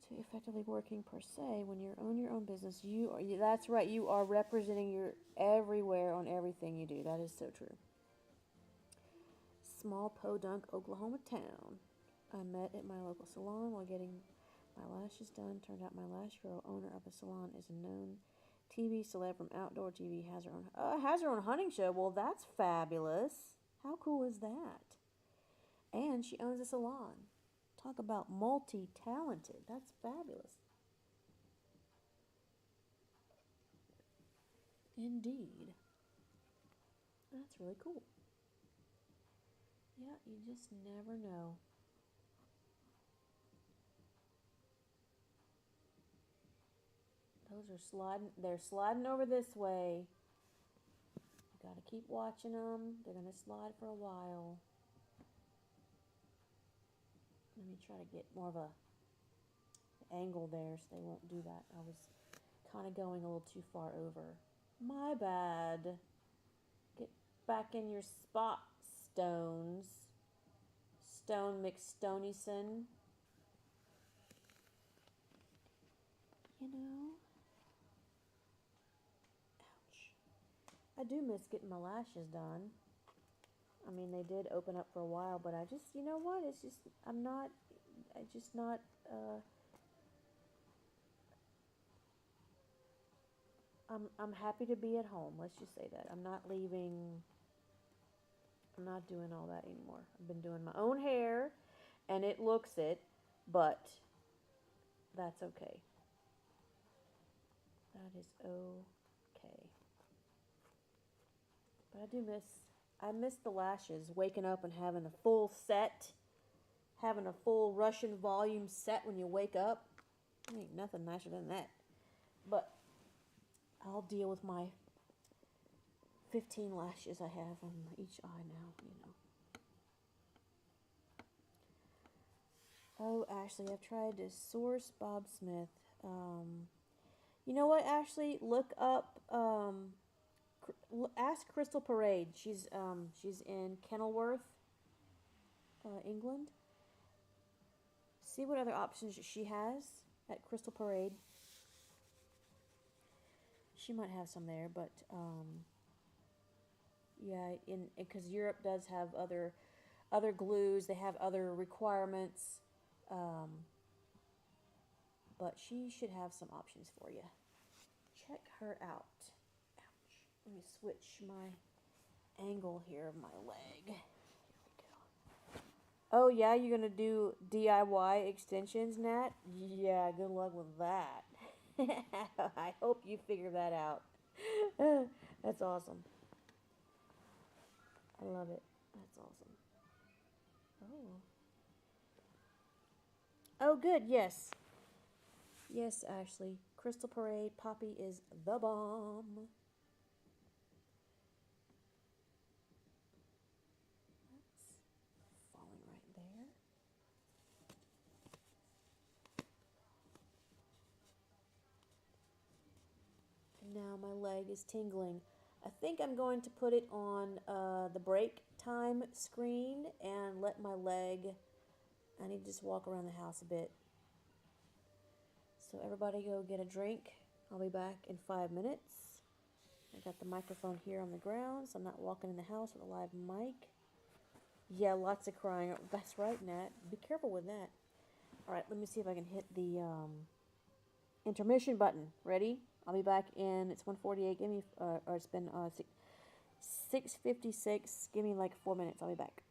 to effectively working per se. When you own your own business, that's right, you are representing your everywhere on everything you do. That is so true. Small Podunk, Oklahoma town. I met at my local salon while getting my lashes done. Turned out my lash girl, owner of the salon, is a known TV celeb from outdoor TV. Has her own hunting show. Well, that's fabulous. How cool is that? And she owns a salon. Talk about multi-talented. That's fabulous. Indeed. That's really cool. Yeah, you just never know. They're sliding over this way. You gotta keep watching them. They're gonna slide for a while. Let me try to get more of a angle there so they won't do that. I was kind of going a little too far over. My bad. Get back in your spot, Stones. Stone McStoneyson. You know? Ouch. I do miss getting my lashes done. I mean, they did open up for a while, but I just, you know what? It's just, I'm just not, I'm happy to be at home. Let's just say that. I'm not leaving. I'm not doing all that anymore. I've been doing my own hair, and it looks it, but that's okay. That is okay. But I miss the lashes, waking up and having a full set, having a full Russian volume set when you wake up. Ain't nothing nicer than that. But I'll deal with my 15 lashes I have on each eye now, Oh, Ashley, I've tried to source Bob Smith. You know what, Ashley? Look up, ask Crystal Parade. She's in Kenilworth, England. See what other options she has at Crystal Parade. She might have some there, but yeah, because Europe does have other glues. They have other requirements, but she should have some options for you. Check her out. Ouch. Let me switch my angle here of my leg. Here we go. Oh yeah, you're gonna do DIY extensions, Nat? Yeah, good luck with that. I hope you figure that out. That's awesome. I love it. That's awesome. Oh. Oh, good. Yes. Yes, Ashley. Crystal Parade Poppy is the bomb. That's falling right there. And now my leg is tingling. I think I'm going to put it on the break time screen and let my leg, I need to just walk around the house a bit. So everybody go get a drink. I'll be back in 5 minutes. I got the microphone here on the ground, so I'm not walking in the house with a live mic. Yeah, lots of crying. That's right, Nat. Be careful with that. All right, let me see if I can hit the intermission button. Ready? I'll be back in. It's 1:48. Give me, or it's been 6:56. Give me like 4 minutes. I'll be back.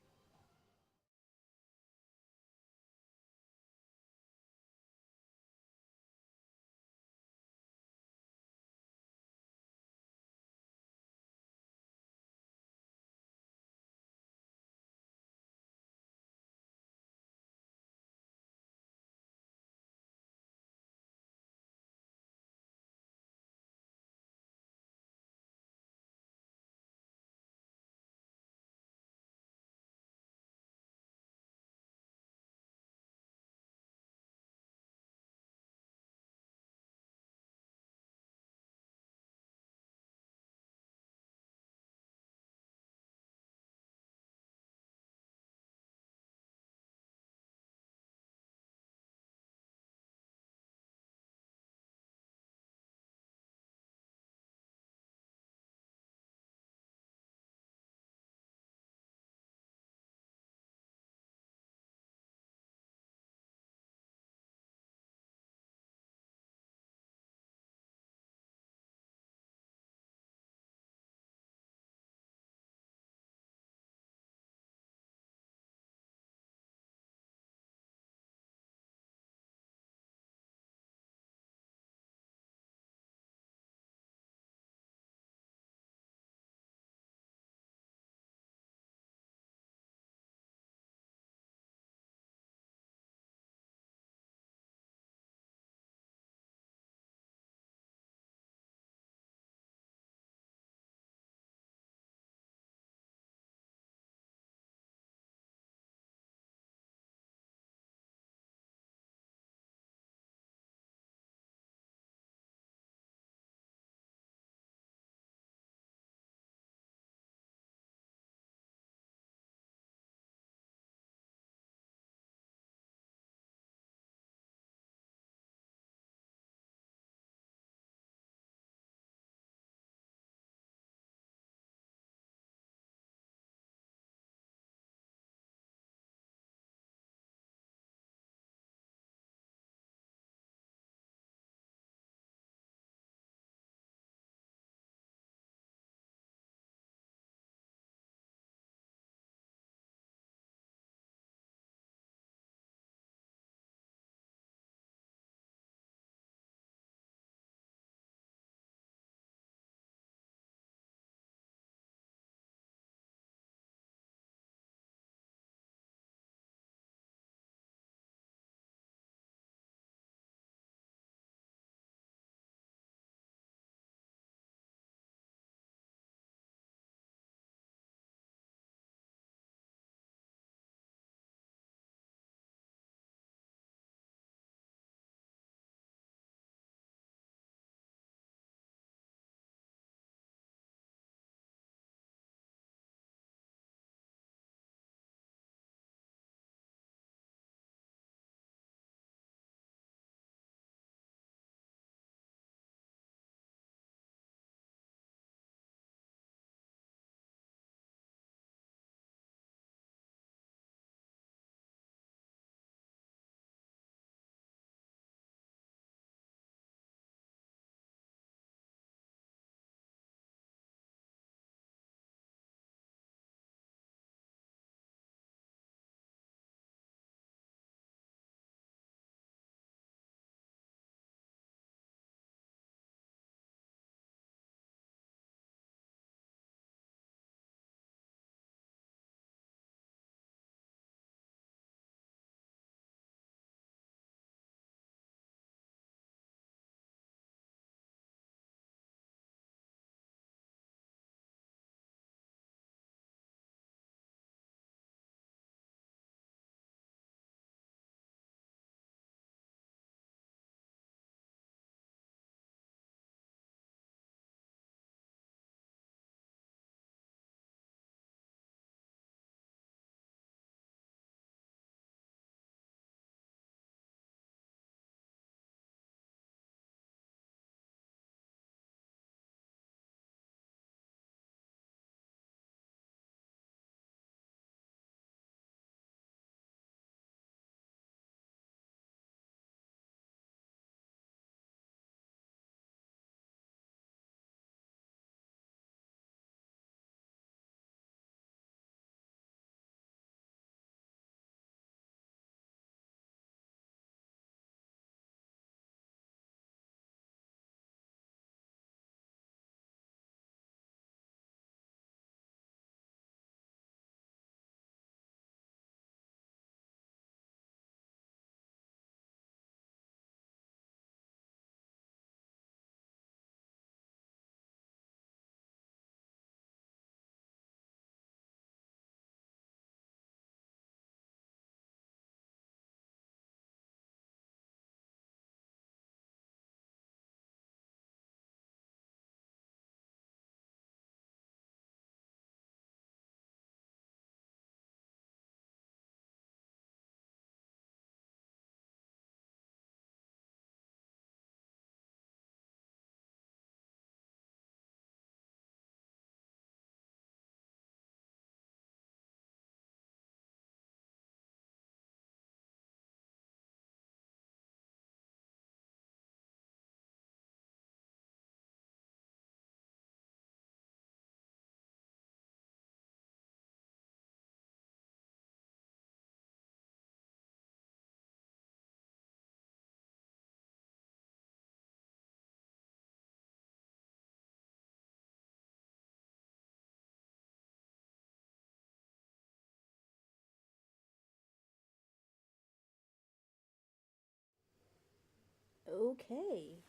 Okay,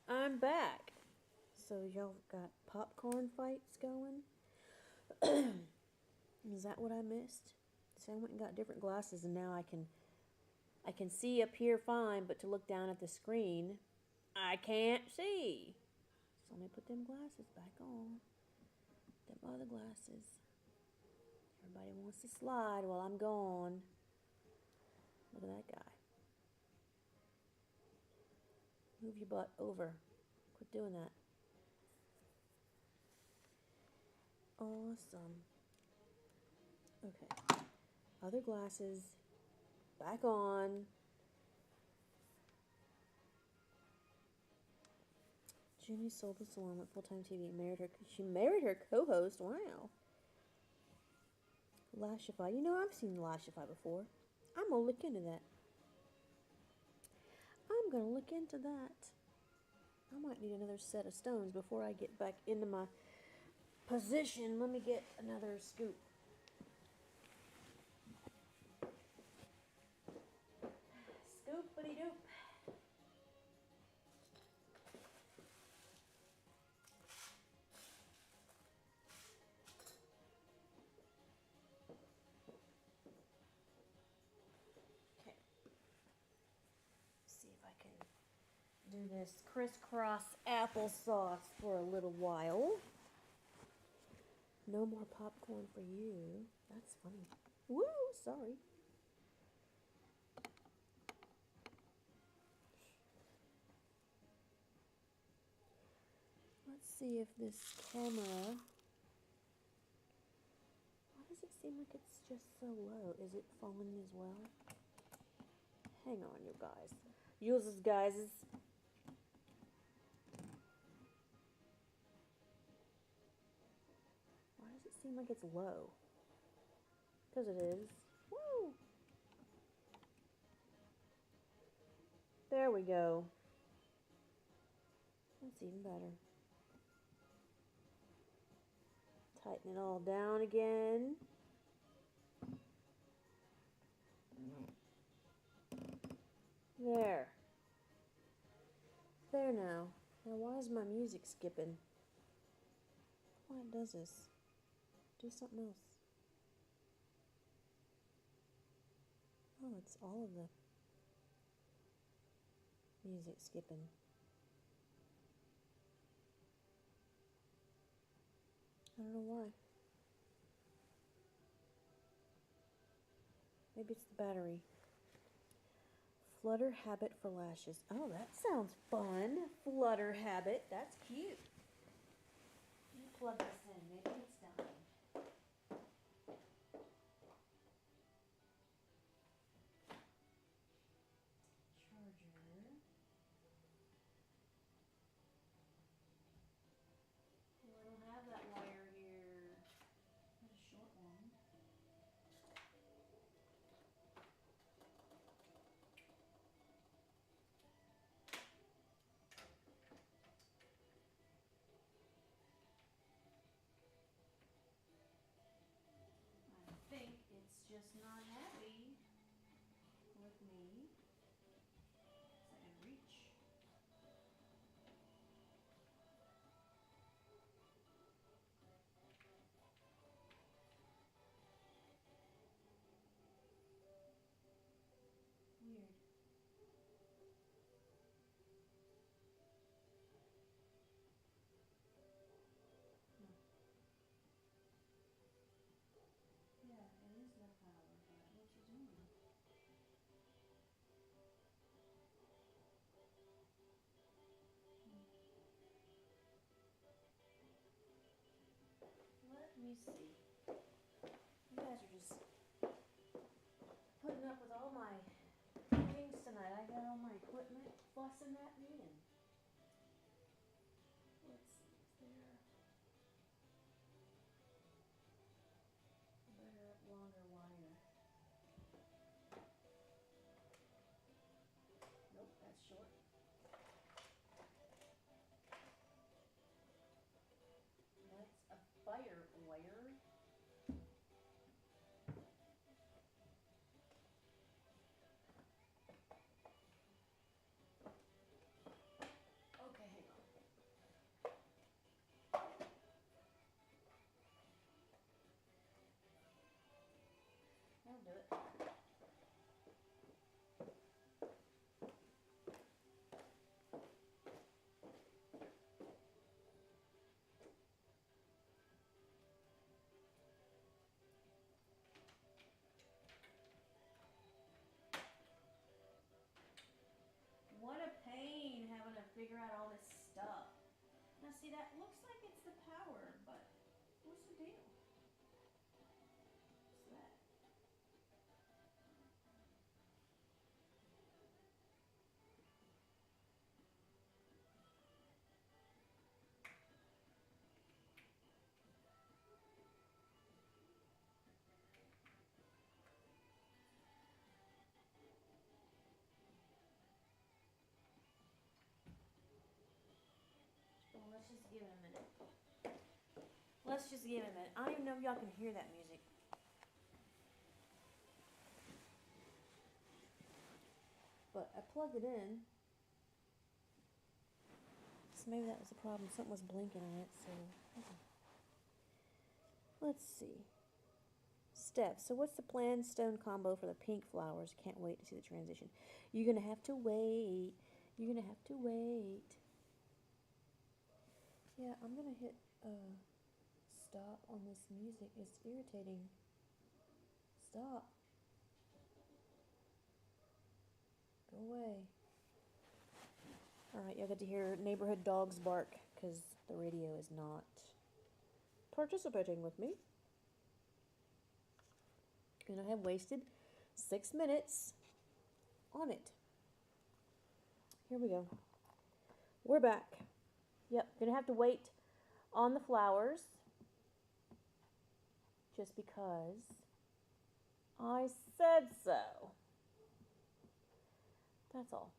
I'm back. So y'all got popcorn fights going? Is that what I missed? So I went and got different glasses, and now I can see up here fine, but to look down at the screen, I can't see. So let me put them glasses back on. Them other glasses. Everybody wants to slide while I'm gone. Look at that guy. Move your butt over. Quit doing that. Awesome. Okay. Other glasses. Back on. Jenny sold the salon, went full-time TV, she married her co-host. Wow. Lashify. You know, I've seen Lashify before. I'm going to look into that. I'm going to look into that. I might need another set of stones before I get back into my position. Let me get another scoop. Scoopity-doop. Okay. See if I can do this crisscross applesauce for a little while. No more popcorn for you. That's funny. Woo, sorry. Let's see if this camera... Why does it seem like it's just so low? Is it falling as well? Hang on, you guys. Uses, guys. Why does it seem like it's low? Because it is. Woo! There we go. That's even better. Tighten it all down again. There. There now. Now why is my music skipping? Why it does this? Do something else. Oh, it's all of the music skipping. I don't know why. Maybe it's the battery. Flutter habit for lashes. Oh, that sounds fun. Flutter habit. That's cute. Let me plug this in. Maybe it's dying. Charger. Well, I don't have that wire here. That's a short one. I think it's just not happy with me. So I can reach. Weird. Yeah, it is the power, but what you doing? Let me see. You guys are just putting up with all my things tonight. I got all my equipment fussing at me, and let's see, is there a better, longer wire? Nope, that's short. That's a fire wire. do it. What a pain having to figure out all this stuff. Now see, that looks like it's the power, but what's the deal? What's that? Well, let's just give it a minute. Let's just give it a minute. I don't even know if y'all can hear that music. But I plugged it in. So maybe that was the problem. Something was blinking on it. So let's see. Steps. So what's the planned stone combo for the pink flowers? Can't wait to see the transition. You're going to have to wait. You're going to have to wait. Yeah, I'm going to hit stop on this music. It's irritating. Stop. Go away. Alright, you'll get to hear neighborhood dogs bark because the radio is not participating with me. And I have wasted 6 minutes on it. Here we go. We're back. Yep, gonna have to wait on the flowers just because I said so. That's all.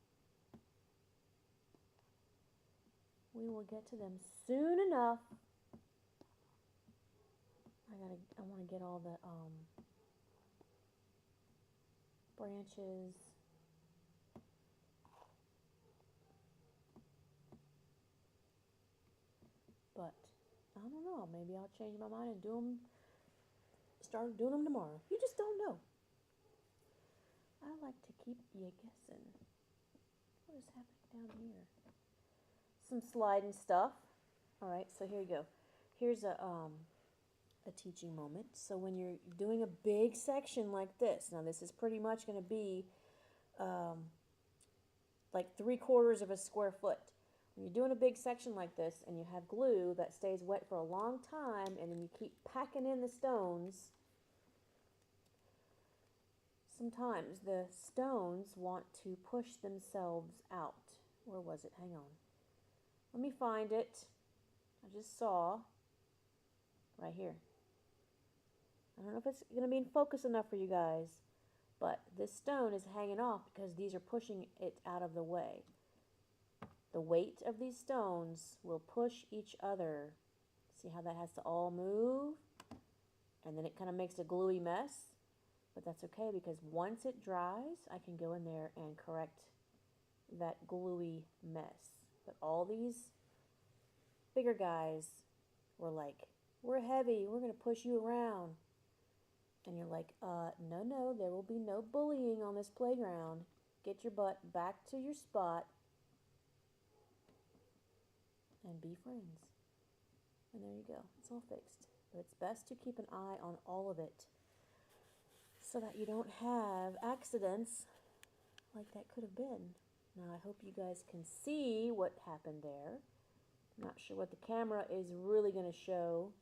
We will get to them soon enough. I want to get all the branches. But I don't know. Maybe I'll change my mind and start doing them tomorrow. You just don't know. I like to keep you guessing. What is happening down here? Some sliding stuff. All right, so here you go. Here's a teaching moment. So when you're doing a big section like this, now this is pretty much going to be like 3/4 of a square foot. When you're doing a big section like this and you have glue that stays wet for a long time and then you keep packing in the stones, sometimes the stones want to push themselves out. Where was it? Hang on. Let me find it. I just saw right here. I don't know if it's going to be in focus enough for you guys, but this stone is hanging off because these are pushing it out of the way. The weight of these stones will push each other. See how that has to all move? And then it kind of makes a gluey mess. But that's okay because once it dries, I can go in there and correct that gluey mess. But all these bigger guys were like, we're heavy, we're going to push you around. And you're like, no, there will be no bullying on this playground. Get your butt back to your spot and be friends. And there you go. It's all fixed. But it's best to keep an eye on all of it so that you don't have accidents like that could have been. Now, I hope you guys can see what happened there. I'm not sure what the camera is really going to show.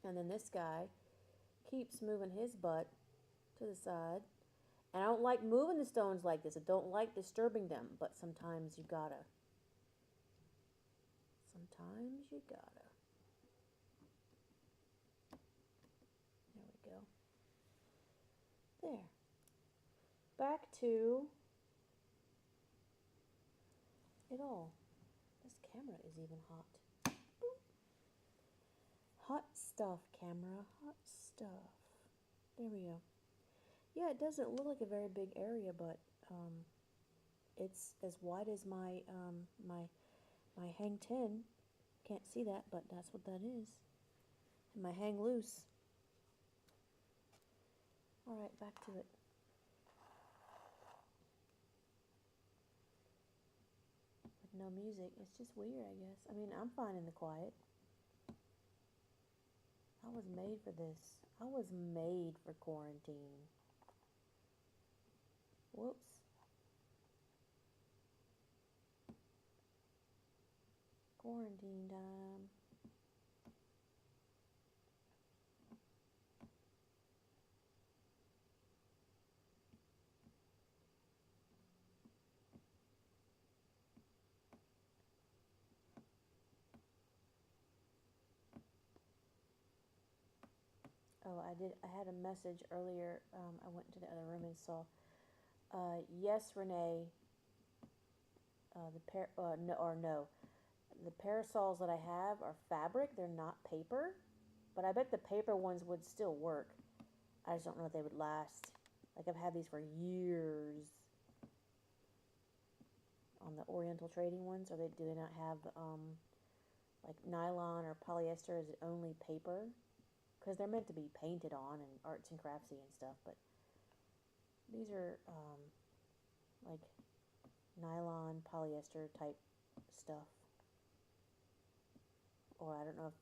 And then this guy keeps moving his butt to the side. And I don't like moving the stones like this. I don't like disturbing them, but sometimes you gotta. Sometimes you gotta. There we go. There. Back to it all. This camera is even hot. Boop. Hot stuff, camera. Hot stuff. There we go. Yeah, it doesn't look like a very big area, but it's as wide as my my hang 10. Can't see that, but that's what that is. And my hang loose. Alright, back to it. With no music, it's just weird, I guess. I mean, I'm fine in the quiet. I was made for this. I was made for quarantine. Whoops. Quarantine time. Oh, I had a message earlier. I went to the other room and saw. Yes, Renee. No. The parasols that I have are fabric. They're not paper. But I bet the paper ones would still work. I just don't know if they would last. Like, I've had these for years. On the Oriental Trading ones, or do they not have like nylon or polyester? Is it only paper? Because they're meant to be painted on and arts and craftsy and stuff, but these are like nylon polyester type stuff. Or I don't know if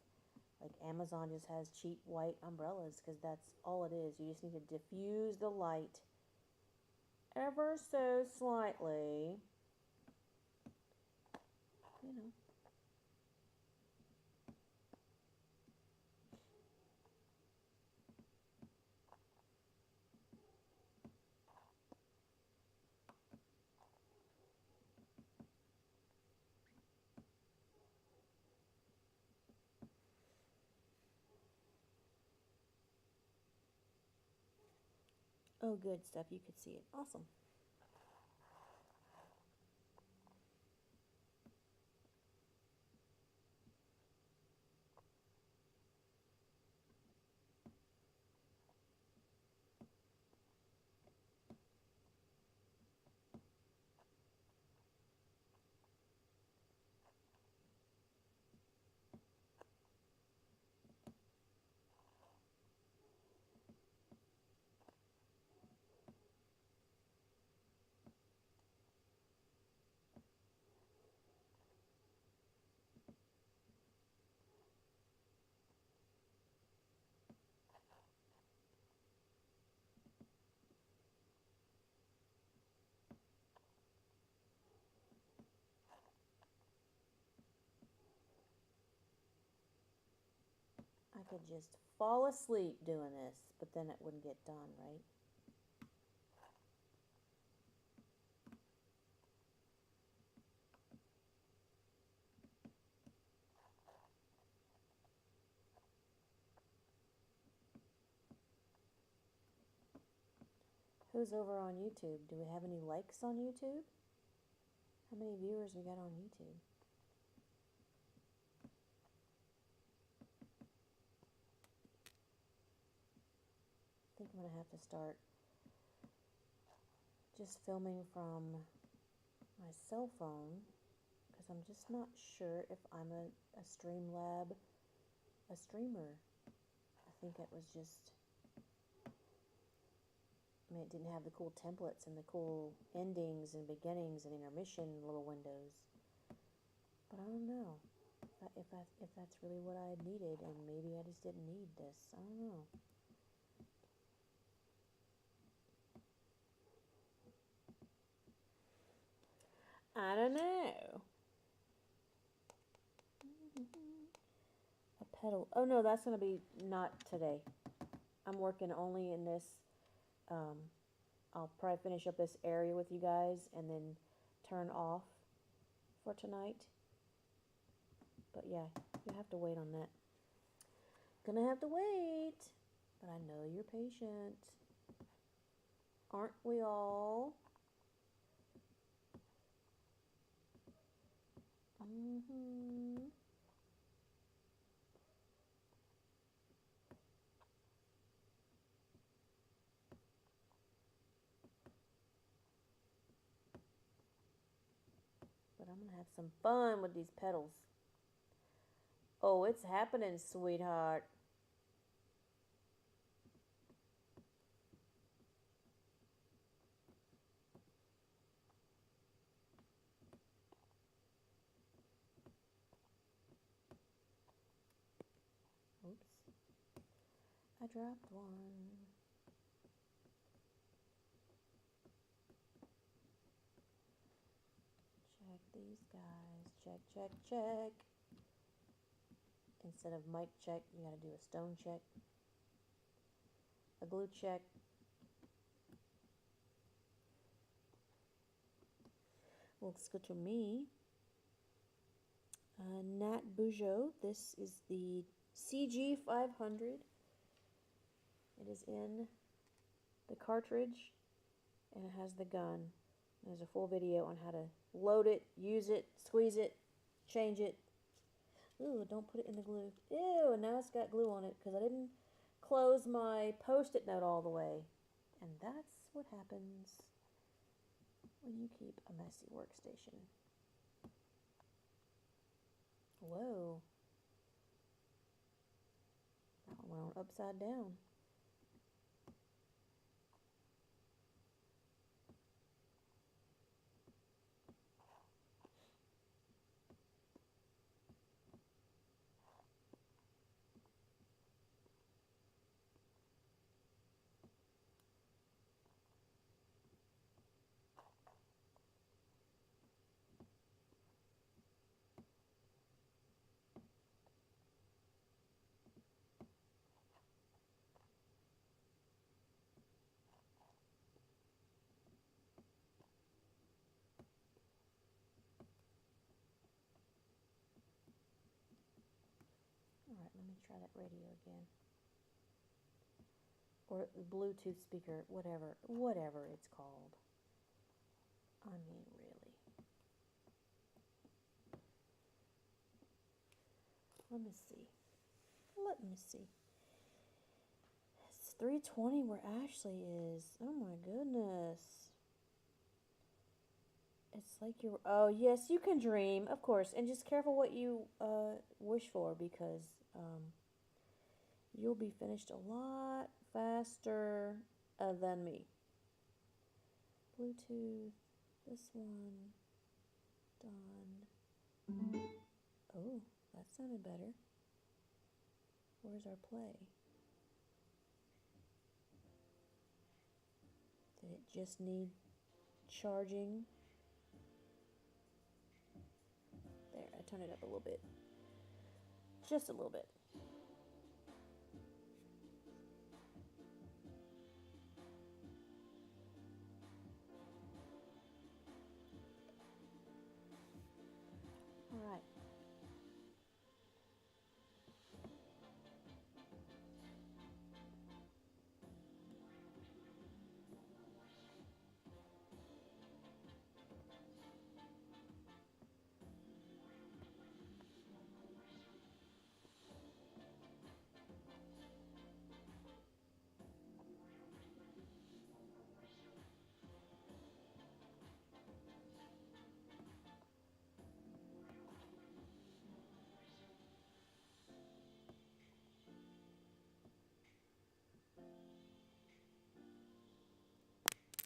like Amazon just has cheap white umbrellas, because that's all it is. You just need to diffuse the light ever so slightly, you know. Oh, good stuff. You could see it. Awesome. I could just fall asleep doing this, but then it wouldn't get done, right? Who's over on YouTube? Do we have any likes on YouTube? How many viewers we got on YouTube? I think I'm going to have to start just filming from my cell phone, because I'm just not sure if I'm a Streamlab, a streamer. I think it was just, I mean, it didn't have the cool templates and the cool endings and beginnings and intermission little windows. But I don't know if that's really what I needed, and maybe I just didn't need this. I don't know. I don't know. A pedal. Oh no, that's going to be not today. I'm working only in this. I'll probably finish up this area with you guys and then turn off for tonight. But yeah, you have to wait on that. Gonna have to wait. But I know you're patient. Aren't we all? Mm-hmm. But I'm gonna have some fun with these pedals. Oh, it's happening, sweetheart. Oops. I dropped one. Check these guys. Check, check, check. Instead of mic check, you gotta do a stone check. A glue check. Looks good to me. Nat Bujo. This is the CG 500. It is in the cartridge and it has the gun. There's a full video on how to load it, use it, squeeze it, change it. Ooh, don't put it in the glue. Ew, now it's got glue on it because I didn't close my post-it note all the way. And that's what happens when you keep a messy workstation. Whoa. That one went on upside down. Alright, let me try that radio again. Or the Bluetooth speaker, whatever it's called. I mean, really. Let me see. It's 3:20 where Ashley is. Oh my goodness. It's like you're... Oh, yes, you can dream, of course. And just careful what you wish for because you'll be finished a lot faster than me. Bluetooth. This one. Done. Oh, that sounded better. Where's our play? Did it just need charging? There, I turned it up a little bit. Just a little bit. All right.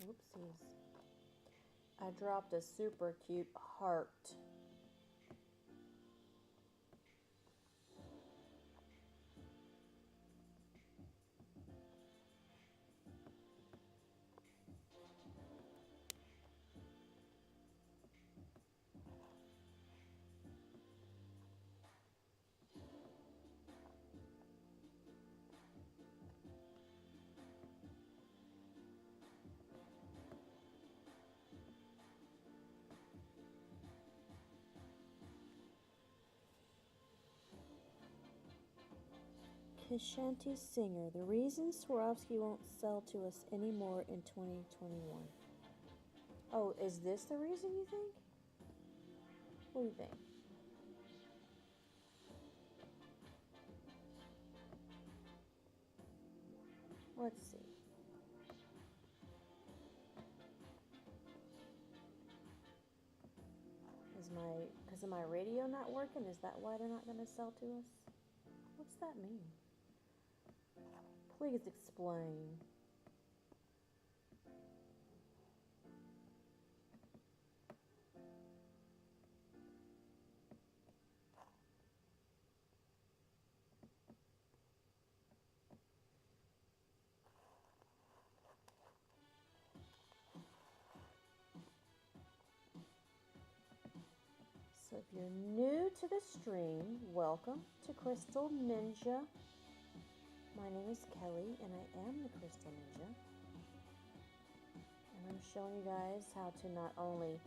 Whoopsies. I dropped a super cute heart. Kishanti Singer. The reason Swarovski won't sell to us anymore in 2021. Oh, is this the reason you think? What do you think? Let's see. Because of my radio not working? Is that why they're not going to sell to us? What's that mean? Please explain. So if you're new to the stream, welcome to Crystal Ninja. My name is Kelly and I am the Crystal Ninja. And I'm showing you guys how to not only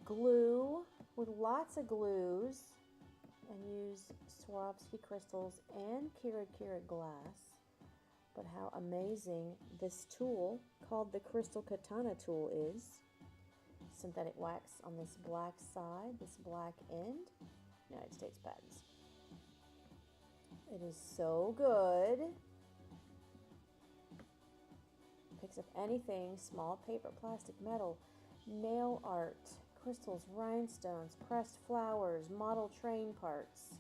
glue with lots of glues and use Swarovski crystals and karat glass, but how amazing this tool called the Crystal Katana tool is. Synthetic wax on this black side, this black end, United States patents. It is so good. Picks up anything, small paper, plastic, metal, nail art, crystals, rhinestones, pressed flowers, model train parts,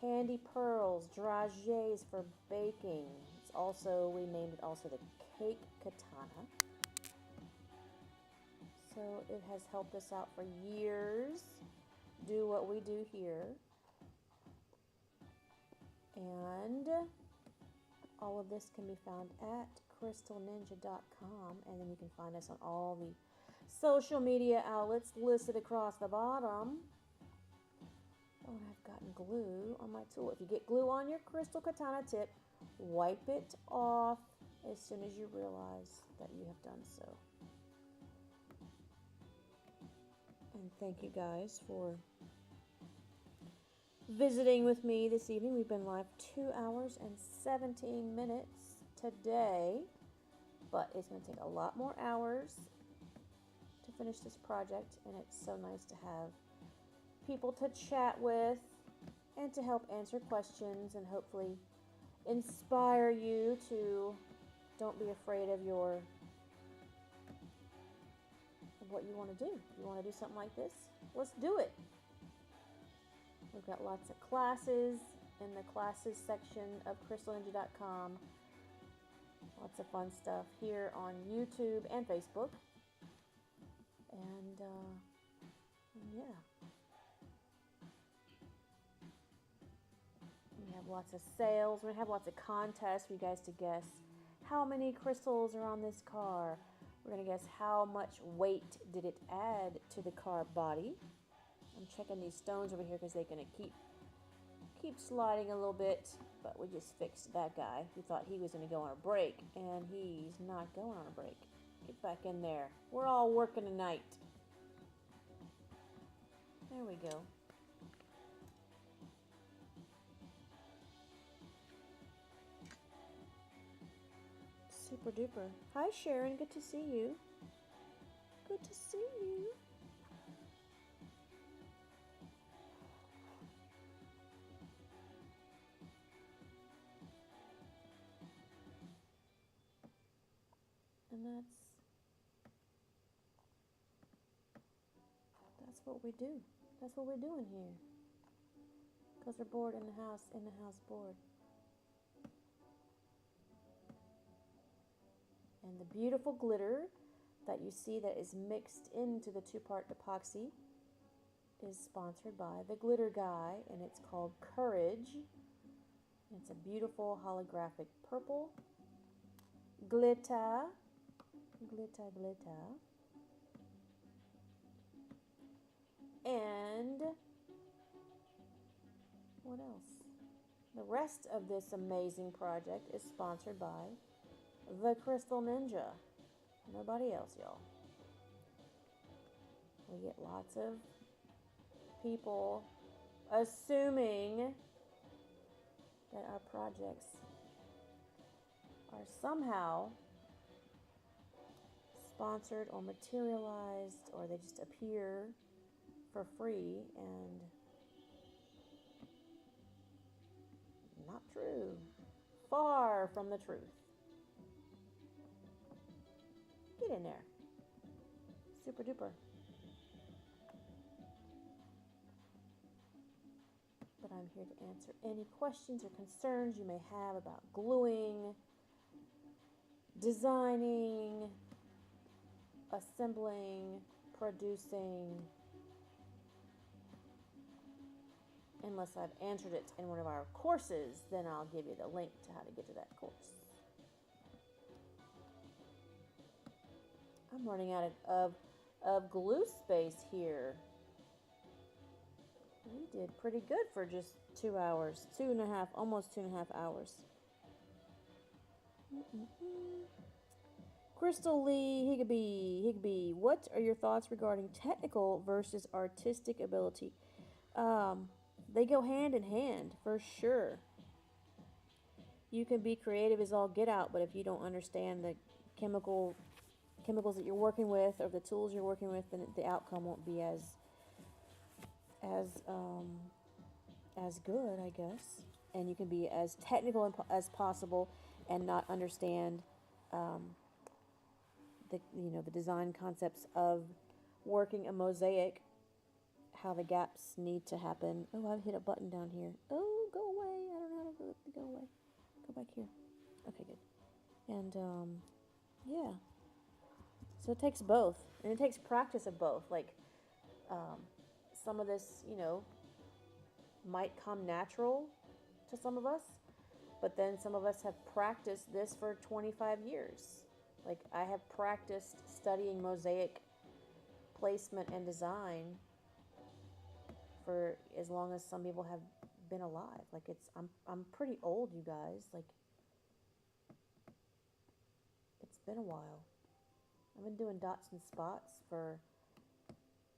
candy pearls, dragées for baking. It's also, we named it also the Cake Katana. So it has helped us out for years, do what we do here. And all of this can be found at CrystalNinja.com, and then you can find us on all the social media outlets listed across the bottom. Oh, and I've gotten glue on my tool. If you get glue on your Crystal Katana tip, wipe it off as soon as you realize that you have done so. And thank you guys for visiting with me this evening. We've been live 2 hours and 17 minutes today, but it's going to take a lot more hours to finish this project, and it's so nice to have people to chat with and to help answer questions and hopefully inspire you to don't be afraid of what you want to do. If you want to do something like this, let's do it. We've got lots of classes in the classes section of CrystalNinja.com. Lots of fun stuff here on YouTube and Facebook. And yeah. We have lots of sales. We have lots of contests for you guys to guess how many crystals are on this car. We're going to guess how much weight did it add to the car body. I'm checking these stones over here because they're going to keep sliding a little bit, but we just fixed that guy who thought he was going to go on a break, and he's not going on a break. Get back in there. We're all working tonight. There we go. Super duper. Hi Sharon, good to see you. Good to see you. And that's what we do. That's what we're doing here. Because we're bored in the house bored. And the beautiful glitter that you see that is mixed into the 2-part epoxy is sponsored by the Glitter Guy, and it's called Courage. It's a beautiful holographic purple. Glitter. Glitter, glitter. And what else? The rest of this amazing project is sponsored by the Crystal Ninja. Nobody else, y'all. We get lots of people assuming that our projects are somehow sponsored or materialized, or they just appear for free, and not true. Far from the truth. Get in there. Super duper. But I'm here to answer any questions or concerns you may have about gluing, designing, assembling, producing. Unless I've answered it in one of our courses, then I'll give you the link to how to get to that course. I'm running out of glue space here. We did pretty good for just 2 hours. 2.5, almost 2.5 hours. Crystal Lee Higbee, what are your thoughts regarding technical versus artistic ability? They go hand in hand, for sure. You can be creative as all get out, but if you don't understand the chemicals that you're working with or the tools you're working with, then the outcome won't be as good, I guess. And you can be as technical as possible and not understand the design concepts of working a mosaic, how the gaps need to happen. Oh, I've hit a button down here. Oh, go away. I don't know how to go away. Go back here. Okay, good. And yeah. So it takes both, and it takes practice of both. Like some of this, might come natural to some of us, but then some of us have practiced this for 25 years. Like I have practiced studying mosaic placement and design for as long as some people have been alive. Like I'm pretty old, you guys. Like it's been a while. I've been doing dots and spots for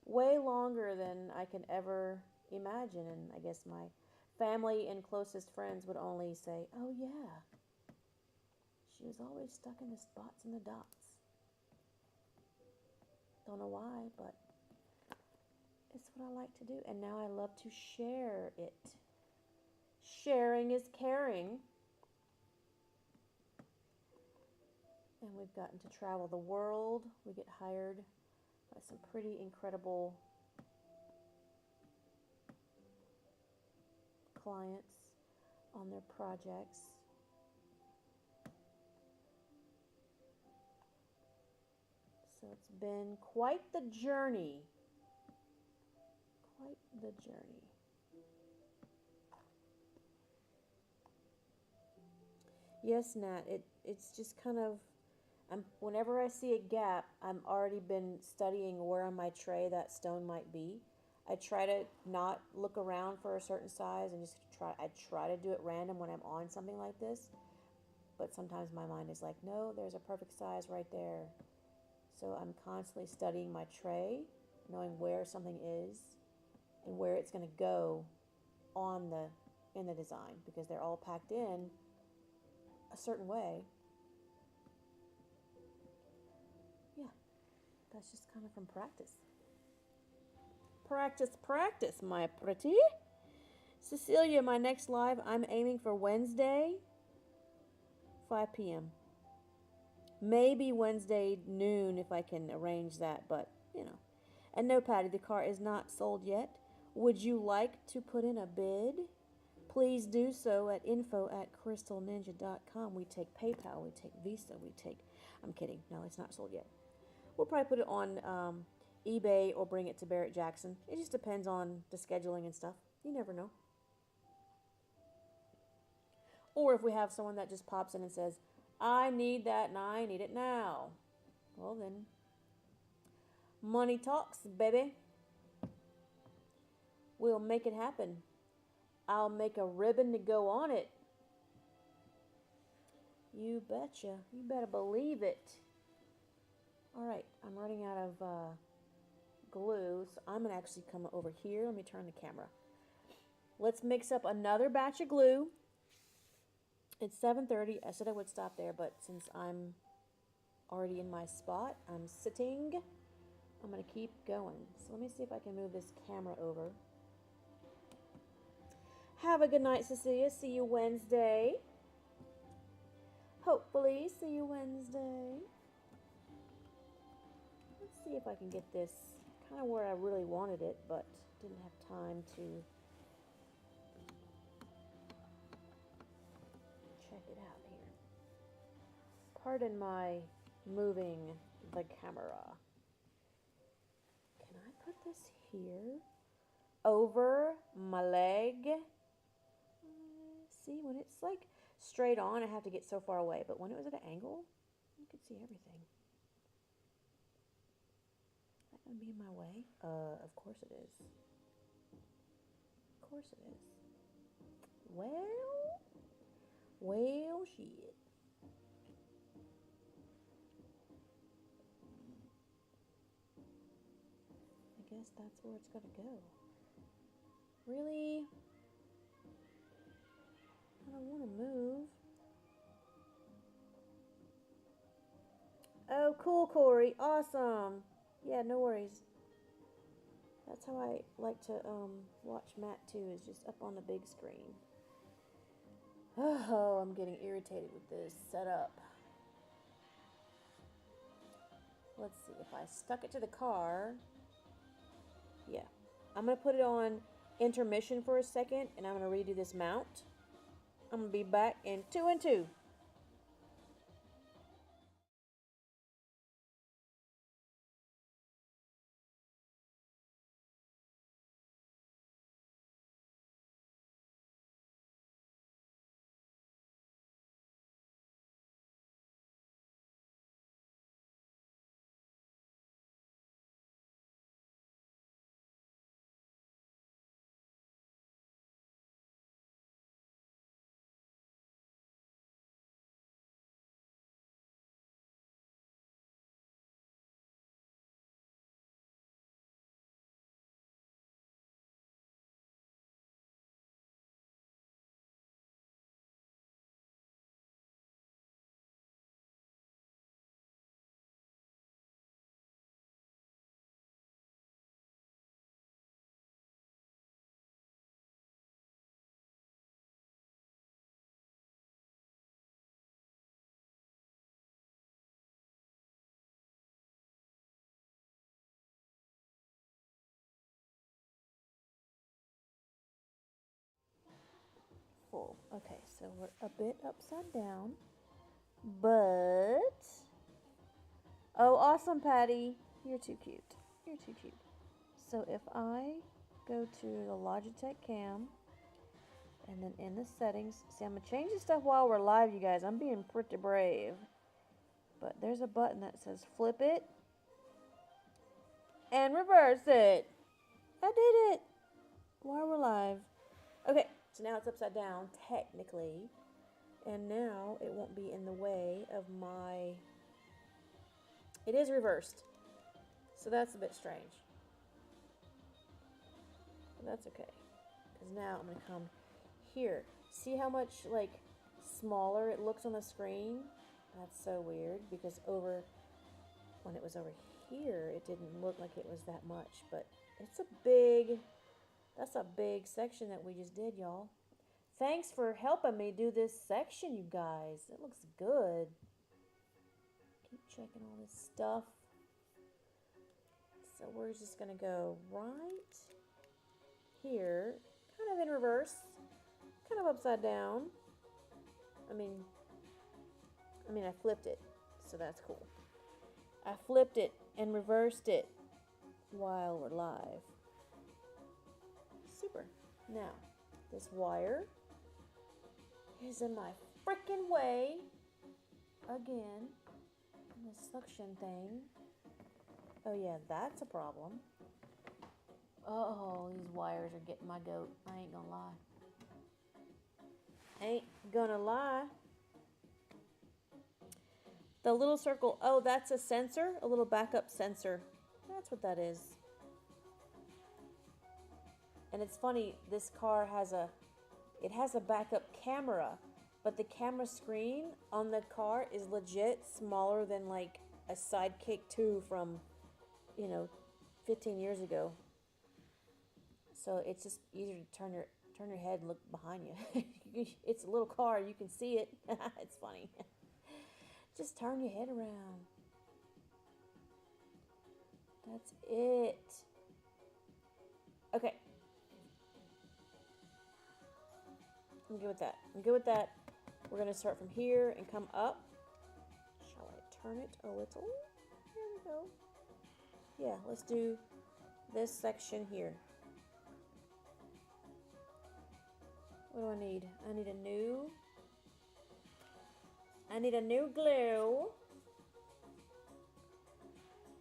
way longer than I can ever imagine, and I guess my family and closest friends would only say, "Oh yeah, she was always stuck in the spots and the dots." Don't know why, but it's what I like to do, and now I love to share it. Sharing is caring. And we've gotten to travel the world. We get hired by some pretty incredible clients on their projects. So it's been quite the journey. Quite the journey. Yes, Nat, it's just kind of, whenever I see a gap, I'm already been studying where on my tray that stone might be. I try to not look around for a certain size and I try to do it random when I'm on something like this. But sometimes my mind is like, no, there's a perfect size right there. So I'm constantly studying my tray, knowing where something is and where it's going to go in the design, because they're all packed in a certain way. Yeah, that's just kind of from practice. Practice, my pretty. Cecilia, my next live, I'm aiming for Wednesday, 5 p.m. Maybe Wednesday noon if I can arrange that, but, And no, Patty, the car is not sold yet. Would you like to put in a bid? Please do so at info@crystalninja.com. We take PayPal, we take Visa, I'm kidding. No, it's not sold yet. We'll probably put it on eBay or bring it to Barrett Jackson. It just depends on the scheduling and stuff. You never know. Or if we have someone that just pops in and says, I need that and I need it now. Well then, money talks, baby. We'll make it happen. I'll make a ribbon to go on it. You betcha. You better believe it. Alright, I'm running out of glue, so I'm going to actually come over here. Let me turn the camera. Let's mix up another batch of glue. It's 7:30. I said I would stop there, but since I'm already in my spot, I'm sitting. I'm going to keep going. So let me see if I can move this camera over. Have a good night, Cecilia. See you Wednesday. Hopefully, see you Wednesday. Let's see if I can get this kind of where I really wanted it, but didn't have time to check it out here. Pardon my moving the camera. Can I put this here? Over my leg. See, when it's like straight on, I have to get so far away. But when it was at an angle, you could see everything. Is that going to be in my way? Of course it is. course it is. Well, shit. I guess that's where it's gonna go. Really? I don't want to move. Oh, cool, Corey. Awesome. Yeah, no worries. That's how I like to watch Matt too, is just up on the big screen. Oh, I'm getting irritated with this setup. Let's see, if I stuck it to the car. Yeah. I'm going to put it on intermission for a second, and I'm going to redo this mount. I'm going to be back in 2 and 2. Full. Okay, so we're a bit upside down, but... Oh, awesome, Patty. You're too cute. You're too cute. So if I go to the Logitech cam, and then in the settings, see, I'm going to change the stuff while we're live, you guys. I'm being pretty brave. But there's a button that says flip it and reverse it. I did it while we're live. Okay, so now it's upside down, technically. And now it won't be in the way of my... It is reversed. So that's a bit strange. But that's okay. Because now I'm going to come here. See how much, like, smaller it looks on the screen? That's so weird, because when it was over here, it didn't look like it was that much, but it's that's a big section that we just did, y'all. Thanks for helping me do this section, you guys. It looks good. Keep checking all this stuff. So we're just gonna go right here, kind of in reverse, kind of upside down. I mean, I flipped it, so that's cool. I flipped it and reversed it while we're live. Super. Now, this wire is in my freaking way again. This suction thing. Oh yeah, that's a problem. Oh, these wires are getting my goat. I ain't gonna lie. Ain't gonna lie. The little circle, oh, that's a sensor, a little backup sensor. That's what that is. And it's funny, this car has a backup camera, but the camera screen on the car is legit smaller than like a Sidekick 2 from, 15 years ago. So it's just easier to turn your head and look behind you. It's a little car, you can see it. It's funny. Just turn your head around. That's it. Okay. I'm good with that. I'm good with that. We're going to start from here and come up. Shall I turn it a little? There we go. Yeah, let's do this section here. What do I need? I need a new glue.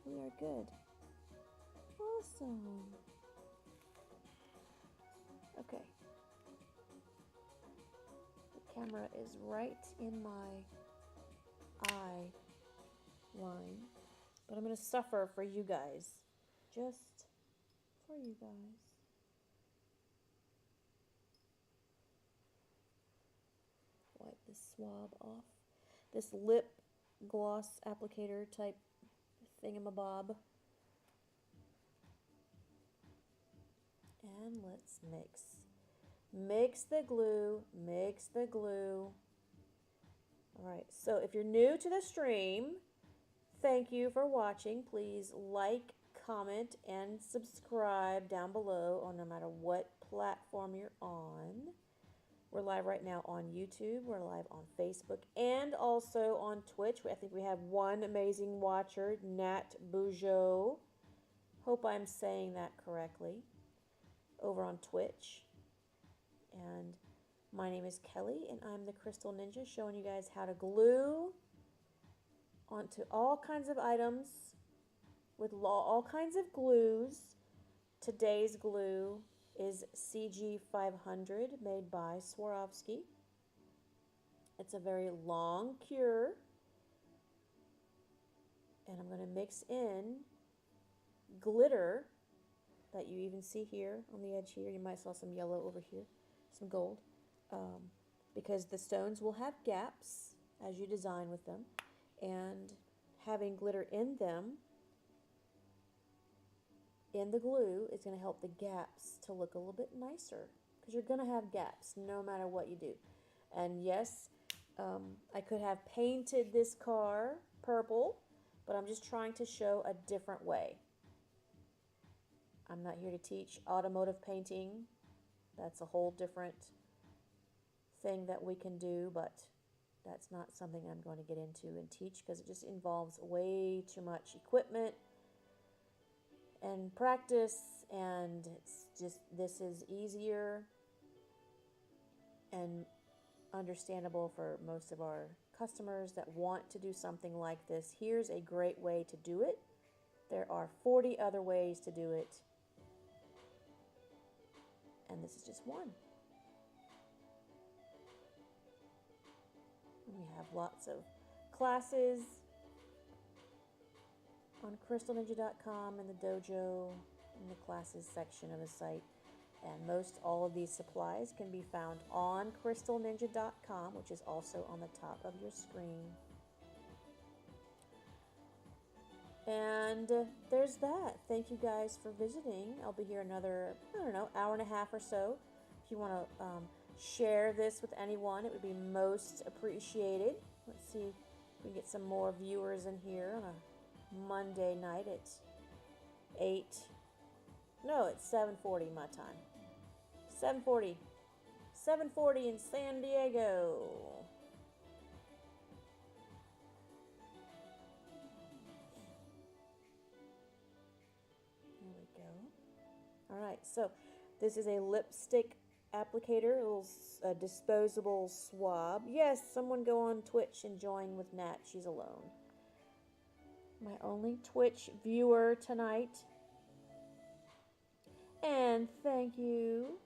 We are good. Awesome. Okay. The camera is right in my eye line, but I'm going to suffer for you guys. Just for you guys. Wipe this swab off. This lip gloss applicator type thingamabob. And let's mix. Mix the glue, mix the glue. Alright, so if you're new to the stream, thank you for watching. Please like, comment, and subscribe down below on no matter what platform you're on. We're live right now on YouTube, we're live on Facebook, and also on Twitch. I think we have one amazing watcher, Nat Bougeot. Hope I'm saying that correctly. Over on Twitch. And my name is Kelly, and I'm the Crystal Ninja, showing you guys how to glue onto all kinds of items with all kinds of glues. Today's glue is CG500, made by Swarovski. It's a very long cure, and I'm going to mix in glitter that you even see here on the edge here. You might saw some yellow over here, some gold, because the stones will have gaps as you design with them, and having glitter in them, in the glue, is going to help the gaps to look a little bit nicer, because you're going to have gaps no matter what you do. And yes, I could have painted this car purple, but I'm just trying to show a different way. I'm not here to teach automotive painting. That's a whole different thing that we can do, but that's not something I'm going to get into and teach, because it just involves way too much equipment and practice, and it's just, this is easier and understandable for most of our customers that want to do something like this. Here's a great way to do it. There are 40 other ways to do it, and this is just one. And we have lots of classes on CrystalNinja.com in the dojo, in the classes section of the site. And most all of these supplies can be found on CrystalNinja.com, which is also on the top of your screen. And there's that. Thank you guys for visiting. I'll be here another, I don't know, hour and a half or so. If you want to share this with anyone, it would be most appreciated. Let's see if we can get some more viewers in here on a Monday night at 8. No, it's 7:40 my time. 7:40. 7:40 in San Diego. There we go. Alright, so this is a lipstick applicator, a little disposable swab. Yes, someone go on Twitch and join with Nat. She's alone. My only Twitch viewer tonight. And thank you.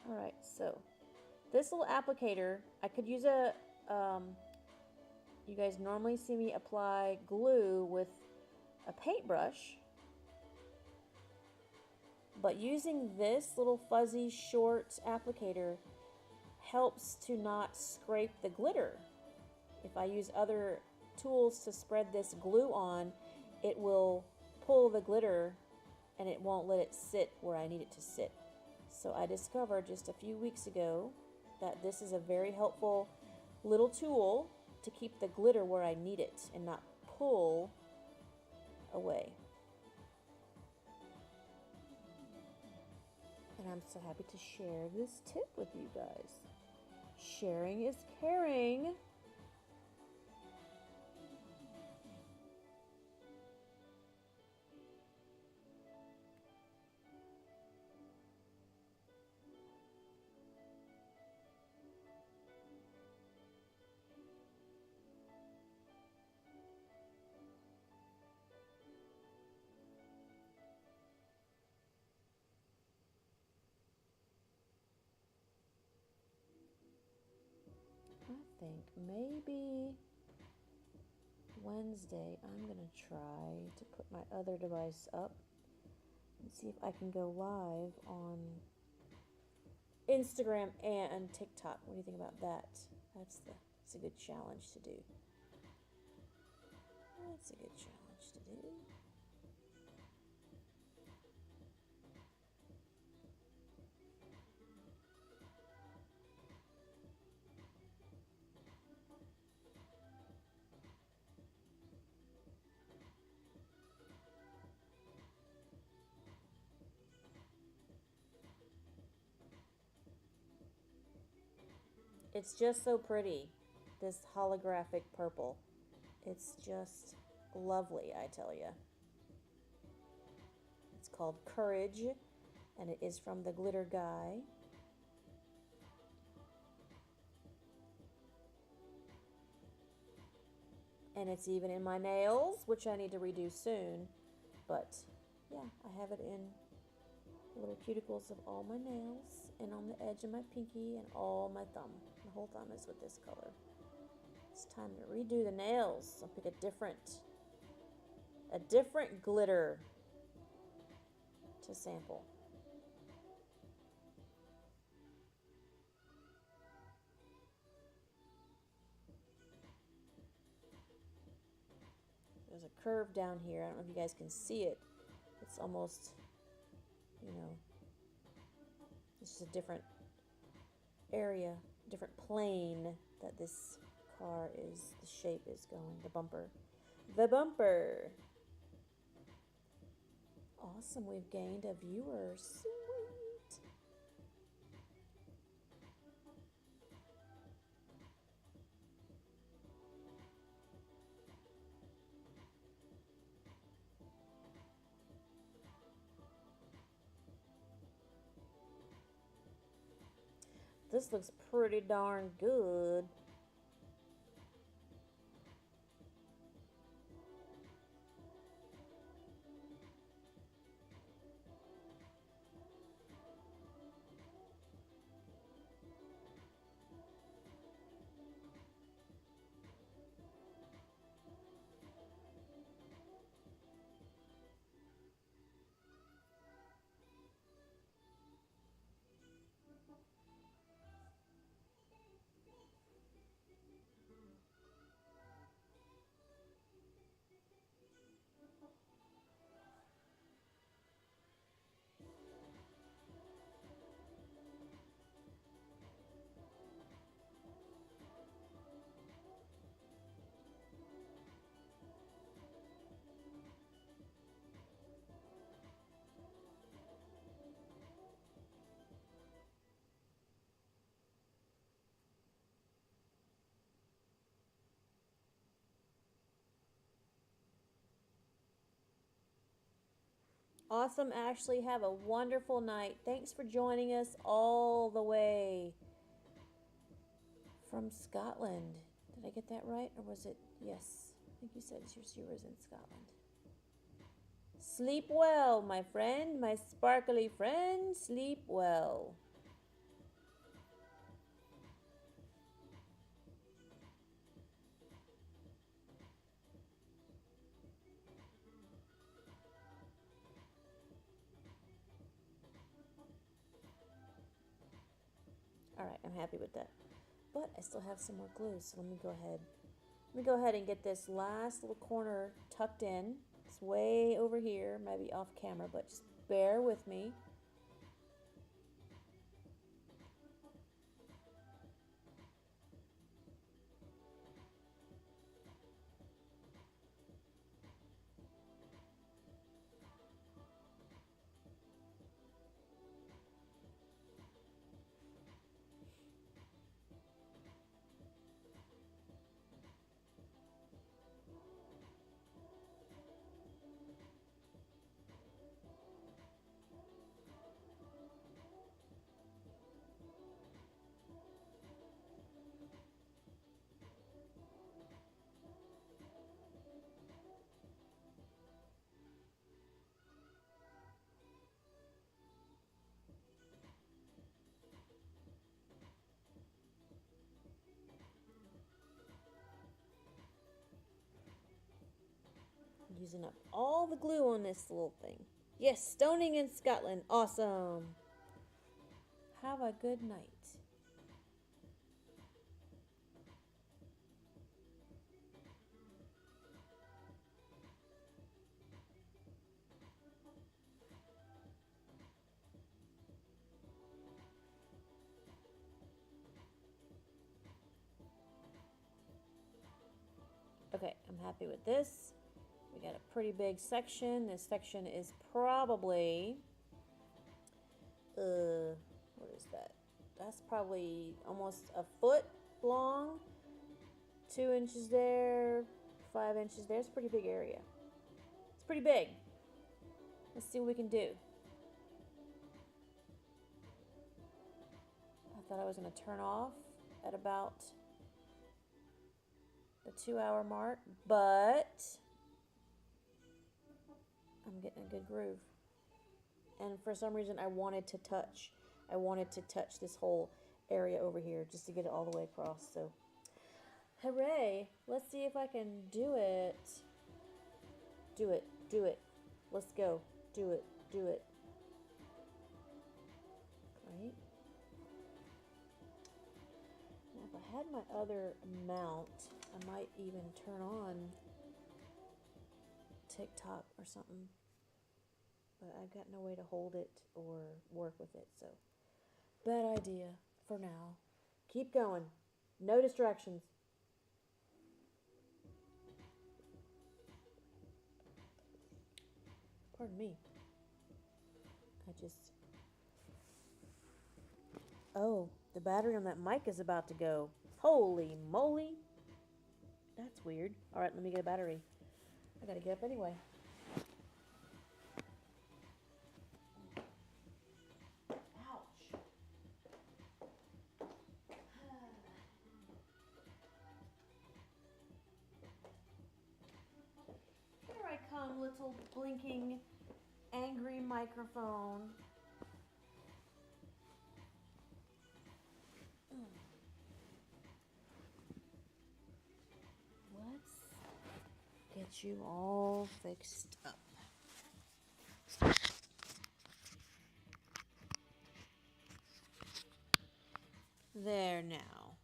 Alright, so this little applicator, I could use a, you guys normally see me apply glue with a paintbrush, but using this little fuzzy short applicator helps to not scrape the glitter. If I use other tools to spread this glue on, it will pull the glitter and it won't let it sit where I need it to sit. So I discovered just a few weeks ago that this is a very helpful little tool to keep the glitter where I need it and not pull away. And I'm so happy to share this tip with you guys. Sharing is caring. maybe Wednesday I'm going to try to put my other device up and see if I can go live on Instagram and TikTok. What do you think about that? That's a good challenge to do. That's a good challenge to do. It's just so pretty, this holographic purple. It's just lovely, I tell you. It's called Courage, and it is from the Glitter Guy. And it's even in my nails, which I need to redo soon. But yeah, I have it in the little cuticles of all my nails, and on the edge of my pinky, and all my thumb. The whole thumb is with this color. It's time to redo the nails. I'll pick a different glitter to sample. There's a curve down here. I don't know if you guys can see it. It's almost, it's just a different area, different plane that this car is, the shape is going, the bumper. The bumper. Awesome, we've gained a viewer. Sweet. This looks pretty darn good. Awesome, Ashley. Have a wonderful night. Thanks for joining us all the way from Scotland. Did I get that right? Or was it? Yes. I think you said you was in Scotland. Sleep well, my friend, my sparkly friend. Sleep well. Alright, I'm happy with that. But I still have some more glue, so let me go ahead and get this last little corner tucked in. It's way over here, maybe off camera, but just bear with me. Using up all the glue on this little thing. Yes, stoning in Scotland. Awesome. Have a good night. Okay, I'm happy with this. We got a pretty big section. This section is probably, what is that? That's probably almost a foot long. 2 inches there, 5 inches there. It's a pretty big area. It's pretty big. Let's see what we can do. I thought I was going to turn off at about the 2-hour mark, but I'm getting a good groove. And for some reason I wanted to touch this whole area over here just to get it all the way across. So hooray. Let's see if I can do it. Do it. Do it. Let's go. Do it. Do it. Right. Now if I had my other mount, I might even turn on TikTok or something. But I've got no way to hold it or work with it, so bad idea for now. Keep going. No distractions. Pardon me. Oh, the battery on that mic is about to go. Holy moly. That's weird. All right, let me get a battery. I gotta get up anyway. Little blinking angry microphone. Let's get you all fixed up. There now.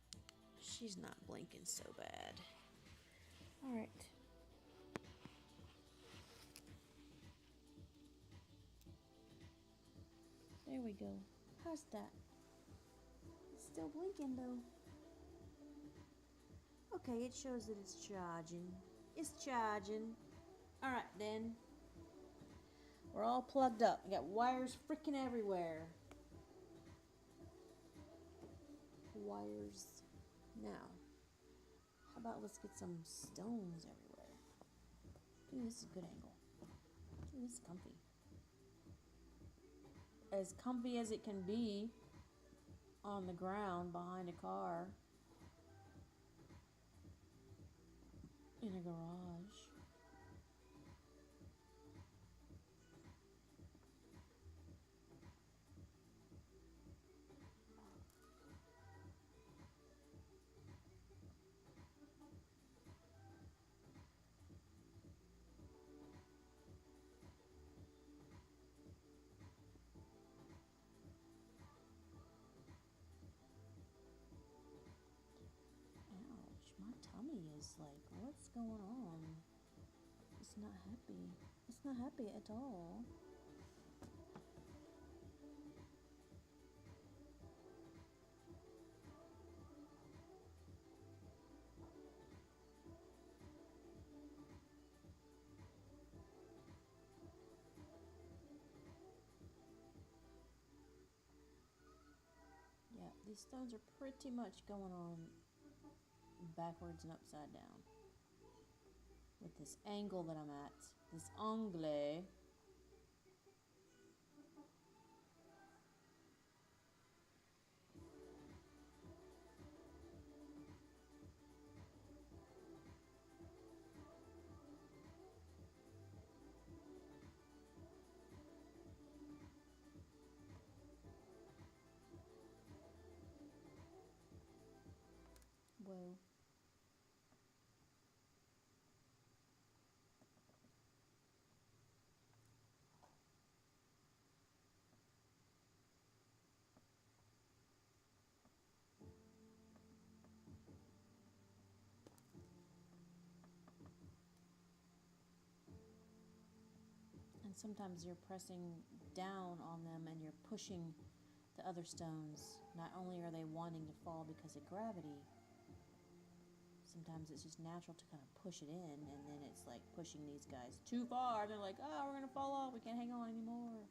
She's not blinking so bad. All right. There we go. How's that? It's still blinking though. Okay, it shows that it's charging. It's charging. Alright then. We're all plugged up. We got wires freaking everywhere. Wires. Now, how about let's get some stones everywhere. Ooh, this is a good angle. Ooh, this is comfy. As comfy as it can be on the ground behind a car in a garage. My tummy is like, what's going on? It's not happy. It's not happy at all. Yeah, these stones are pretty much going on backwards and upside down with this angle that I'm at, this angle. Whoa. sometimes you're pressing down on them and you're pushing the other stones. Not only are they wanting to fall because of gravity, sometimes it's just natural to kind of push it in, and then it's like pushing these guys too far. They're like, oh, we're going to fall off. We can't hang on anymore.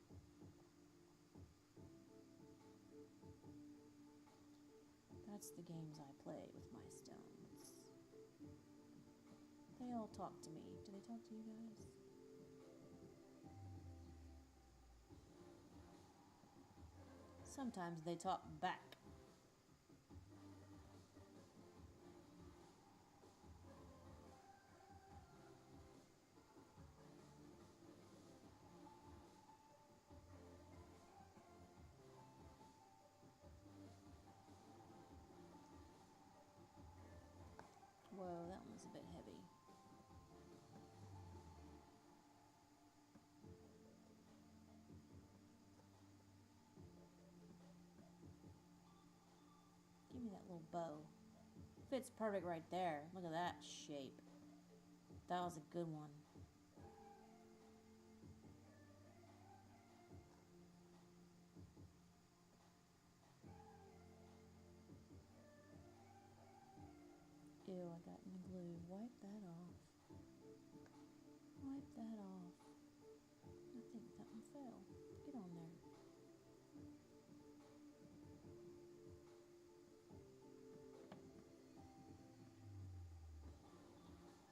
That's the games I play with my stones. They all talk to me. Do they talk to you guys? Sometimes they talk back. Whoa, that one was a bit heavy. Give me that little bow. Fits perfect right there. Look at that shape. That was a good one. Ew, I got in the glue. Wipe that off. Wipe that off. I think that one fell. Get on there.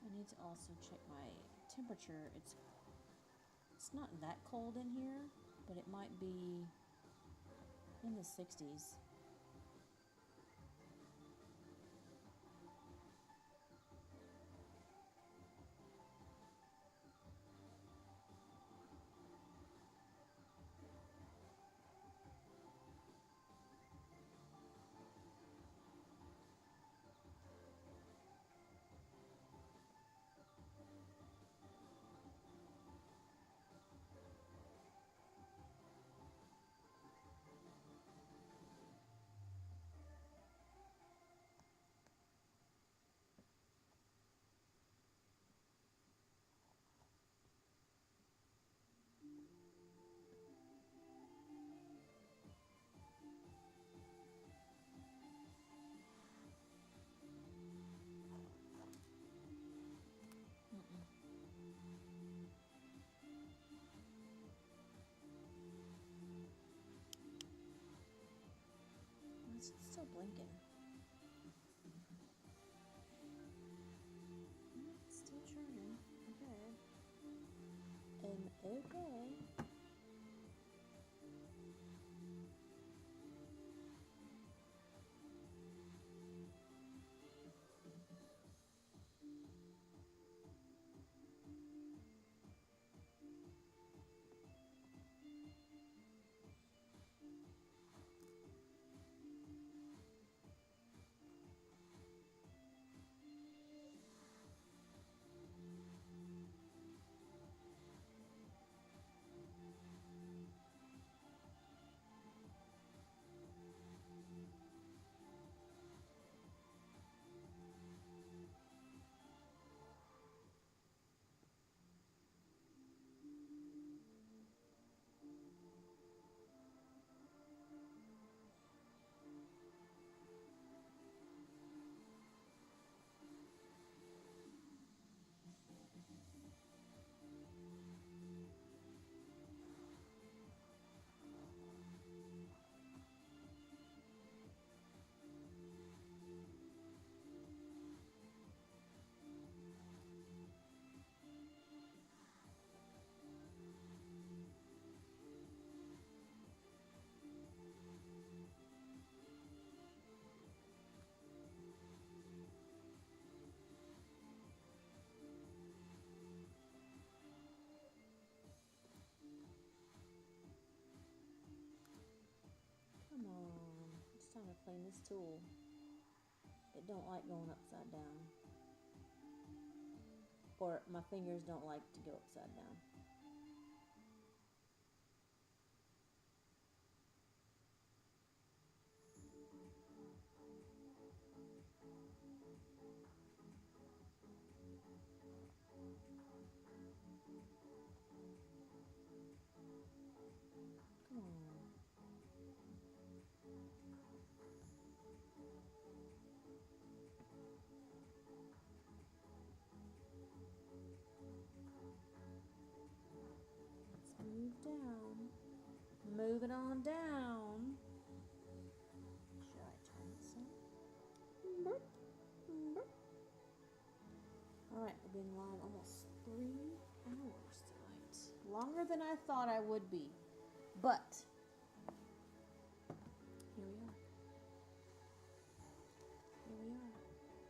I need to also check my temperature. It's not that cold in here, but it might be in the 60s. It's still blinking. It's still churning. Okay. Okay. Come on. It's time to clean this tool. It don't like going upside down. Or my fingers don't like to go upside down. Come on. Let's move down. Move it on down. Should I turn this on? Alright, I've been live almost 3 hours tonight. Longer than I thought I would be. But, here we are. Here we are.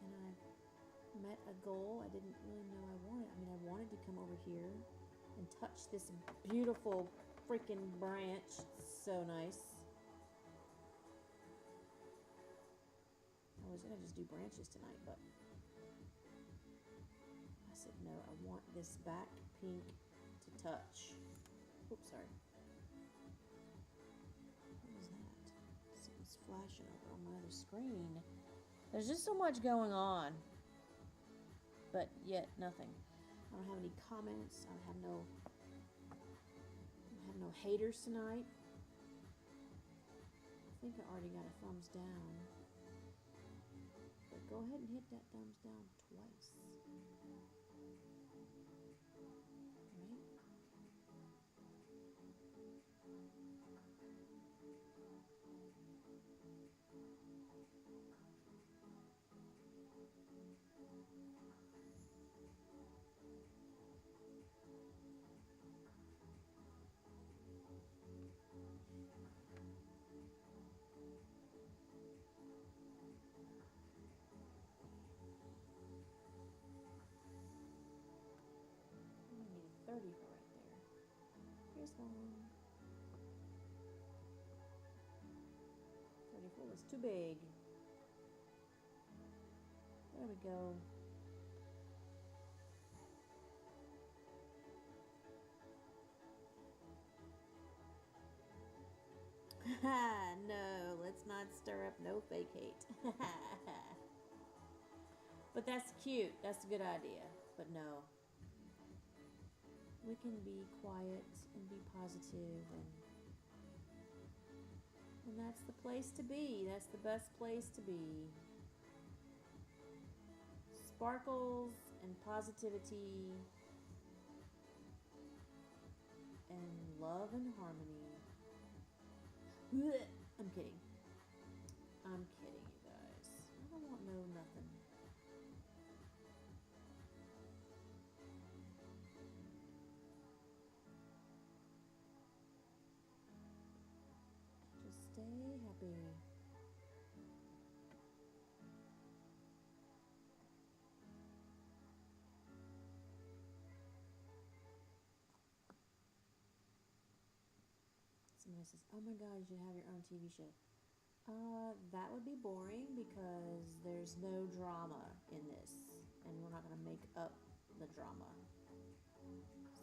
And I've met a goal I didn't really know I wanted. I mean, I wanted to come over here and touch this beautiful freaking branch. It's so nice. I was going to just do branches tonight, but I said no, I want this back pink to touch. Oops, sorry. What was that? Something's flashing over on my other screen. There's just so much going on, but yet nothing. I don't have any comments. I have no haters tonight. I think I already got a thumbs down. But go ahead and hit that thumbs down twice. Right? I need a 30 for right there. Here's one. 34 was too big. There we go. No, let's not stir up no fake hate. But that's cute. That's a good idea. But no. We can be quiet and be positive, and that's the place to be. That's the best place to be. Sparkles and positivity and love and harmony. I'm kidding. I'm kidding, you guys. I don't want no nothing. Just stay happy. Somebody says, oh my god, you should have your own TV show. That would be boring because there's no drama in this. And we're not going to make up the drama.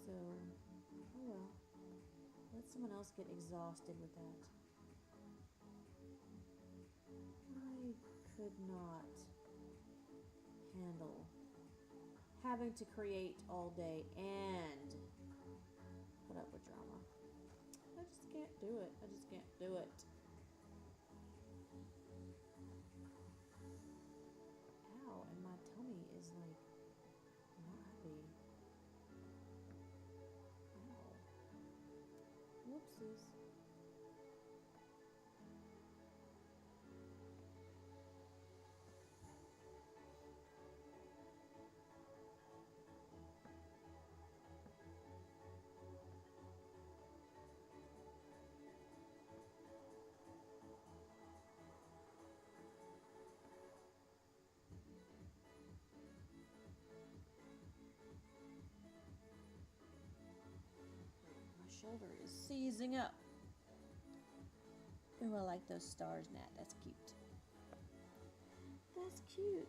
So, oh well. Let someone else get exhausted with that. I could not handle having to create all day and put up with drama. I just can't do it. I just can't do it. Ow, and my tummy is like not happy. Ow. Whoopsies. Shoulder is seizing up. Ooh, I like those stars, Nat. That's cute. That's cute.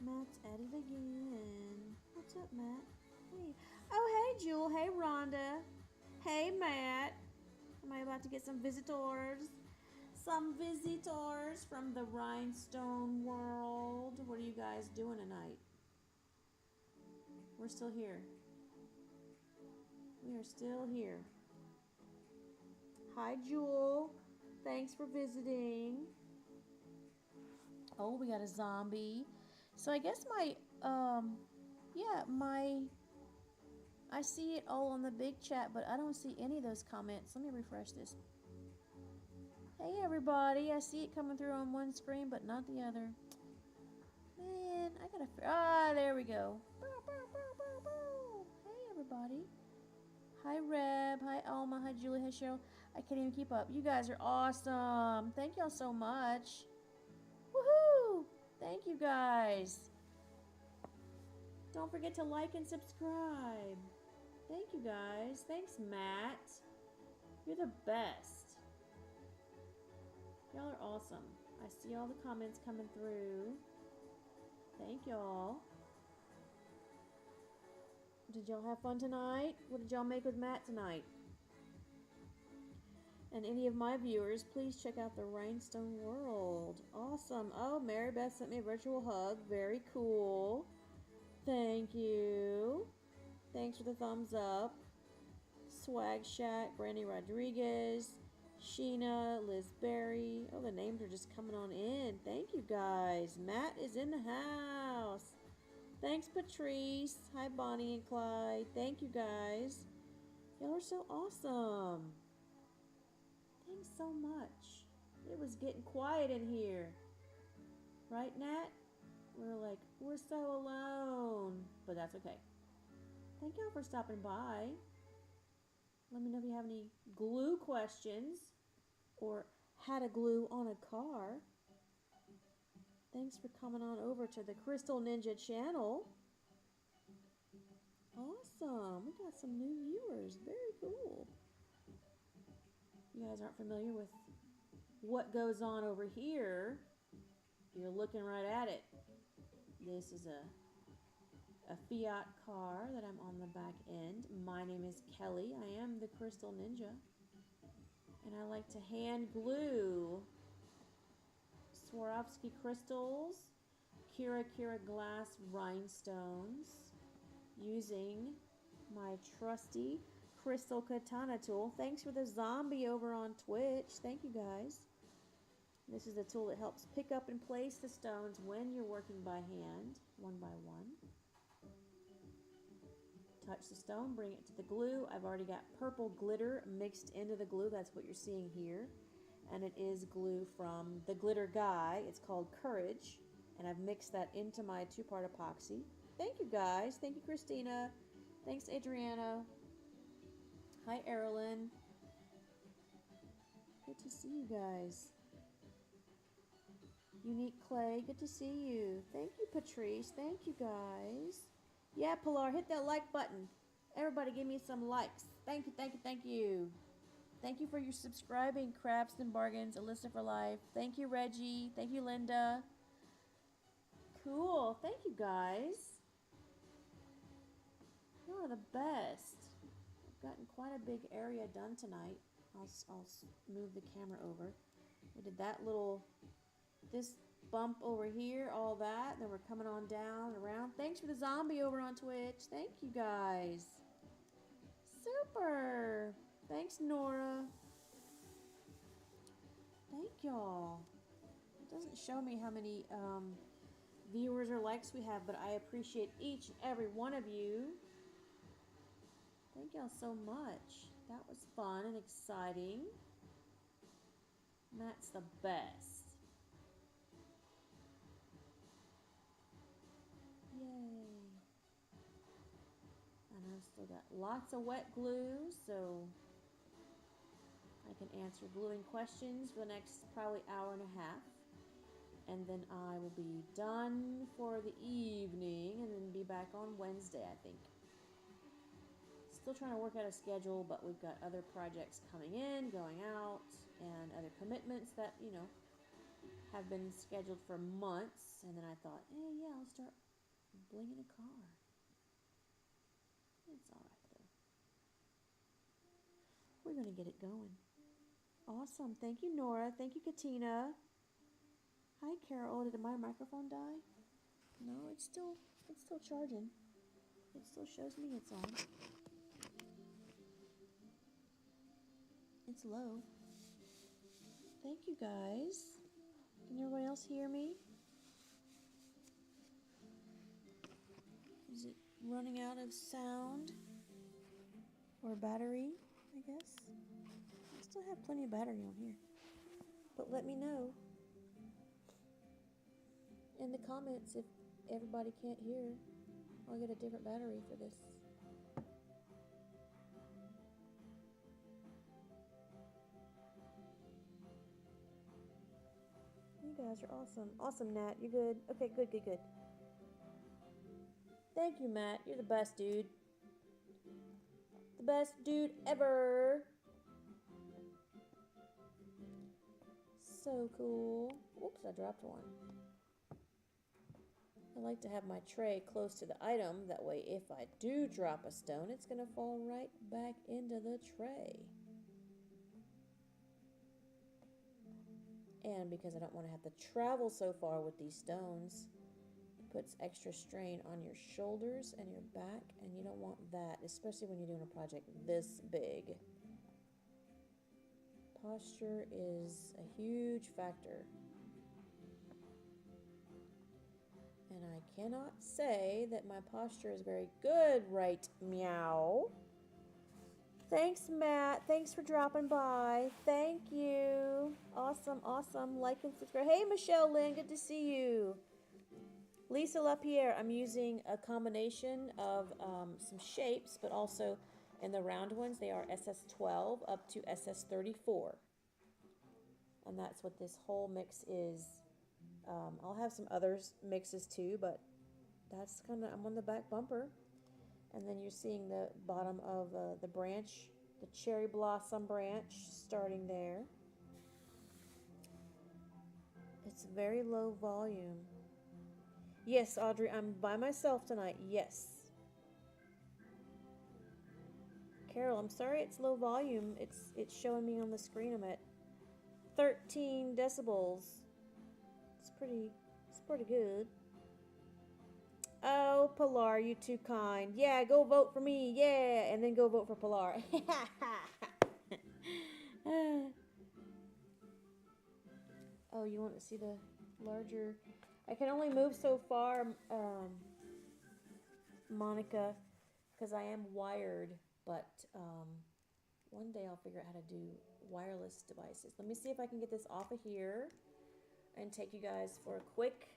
Matt's at it again. What's up, Matt? Hey. Oh, hey, Jewel. Hey, Rhonda. Hey, Matt. Am I about to get some visitors? Some visitors from the rhinestone world. What are you guys doing tonight? We're still here. We are still here. Hi, Jewel. Thanks for visiting. Oh, we got a zombie. So I guess I see it all on the big chat, but I don't see any of those comments. Let me refresh this. Hey, everybody. I see it coming through on one screen, but not the other. Man, I gotta... there we go. Hey, everybody. Hi, Reb. Hi, Alma. Hi, Julie. Hi, Cheryl. I can't even keep up. You guys are awesome. Thank y'all so much. Woohoo! Thank you, guys. Don't forget to like and subscribe. Thank you, guys. Thanks, Matt. You're the best. Y'all are awesome. I see all the comments coming through. Thank y'all. Did y'all have fun tonight? What did y'all make with Matt tonight? And any of my viewers, please check out the Rhinestone World. Awesome. Oh, Mary Beth sent me a virtual hug. Very cool. Thank you. Thanks for the thumbs up. Swag Shack, Brandy Rodriguez, Sheena, Liz Berry. Oh, the names are just coming on in. Thank you, guys. Matt is in the house. Thanks, Patrice. Hi, Bonnie and Clyde. Thank you, guys. Y'all are so awesome. Thanks so much. It was getting quiet in here. Right, Nat? We're so alone. But that's okay. Thank y'all for stopping by. Let me know if you have any glue questions or how to glue on a car. Thanks for coming on over to the CrystalNinja channel. Awesome. We got some new viewers. Very cool. You guys aren't familiar with what goes on over here. You're looking right at it. This is a Fiat car that I'm on the back end. My name is Kelly. I am the Crystal Ninja. And I like to hand glue Swarovski crystals, Kira glass rhinestones using my trusty Crystal Katana tool. Thanks for the zombie over on Twitch. Thank you, guys. This is a tool that helps pick up and place the stones when you're working by hand, one by one. Touch the stone, bring it to the glue. I've already got purple glitter mixed into the glue. That's what you're seeing here. And it is glue from the glitter guy. It's called Courage. And I've mixed that into my 2-part epoxy. Thank you, guys. Thank you, Christina. Thanks, Adriana. Hi, Erilyn. Good to see you guys. Unique Clay, good to see you. Thank you, Patrice. Thank you, guys. Yeah, Pilar, hit that like button. Everybody give me some likes. Thank you, thank you, thank you. Thank you for your subscribing, Crafts and Bargains, Alyssa for Life. Thank you, Reggie. Thank you, Linda. Cool. Thank you, guys. You are the best. I've gotten quite a big area done tonight. I'll move the camera over. We did that this bump over here, all that. Then we're coming on down, around. Thanks for the zombie over on Twitch. Thank you, guys. Super. Thanks, Nora. Thank y'all. It doesn't show me how many viewers or likes we have, but I appreciate each and every one of you. Thank y'all so much. That was fun and exciting. Matt's the best. Yay. And I've still got lots of wet glue, so I can answer gluing questions for the next probably hour and a half. And then I will be done for the evening and then be back on Wednesday, I think. Still trying to work out a schedule, but we've got other projects coming in, going out, and other commitments that, have been scheduled for months. And then I thought, hey, yeah, I'll start blinging a car. It's all right, though. We're going to get it going. Awesome. Thank you, Nora. Thank you, Katina. Hi, Carol. Did my microphone die? No, it's still charging. It still shows me it's on. It's low. Thank you guys. Can everybody else hear me? Is it running out of sound? Or battery, I guess? I still have plenty of battery on here. But let me know in the comments if everybody can't hear. I'll get a different battery for this. You guys are awesome. Awesome, Nat. You good? Okay, good, good, good. Thank you, Matt. You're the best, dude. The best dude ever. So cool. Oops, I dropped one. I like to have my tray close to the item. That way, if I do drop a stone, it's going to fall right back into the tray. And because I don't want to have to travel so far with these stones, it puts extra strain on your shoulders and your back, and you don't want that, especially when you're doing a project this big. Posture is a huge factor. And I cannot say that my posture is very good right meow. Thanks, Matt. Thanks for dropping by. Thank you. Awesome, awesome. Like and subscribe. Hey, Michelle Lynn. Good to see you. Lisa LaPierre. I'm using a combination of some shapes, but also in the round ones, they are SS12 up to SS34. And that's what this whole mix is. I'll have some other mixes too, but that's kind of, I'm on the back bumper. And then you're seeing the bottom of the branch, the cherry blossom branch starting there. It's very low volume. Yes, Audrey, I'm by myself tonight. Yes. Carol, I'm sorry it's low volume. It's showing me on the screen I'm at 13 decibels. It's pretty good. Oh, Pilar, you too kind. Yeah, go vote for me. Yeah, and then go vote for Pilar. Oh, you want to see the larger? I can only move so far, Monica, because I am wired. But one day I'll figure out how to do wireless devices. Let me see if I can get this off of here and take you guys for a quick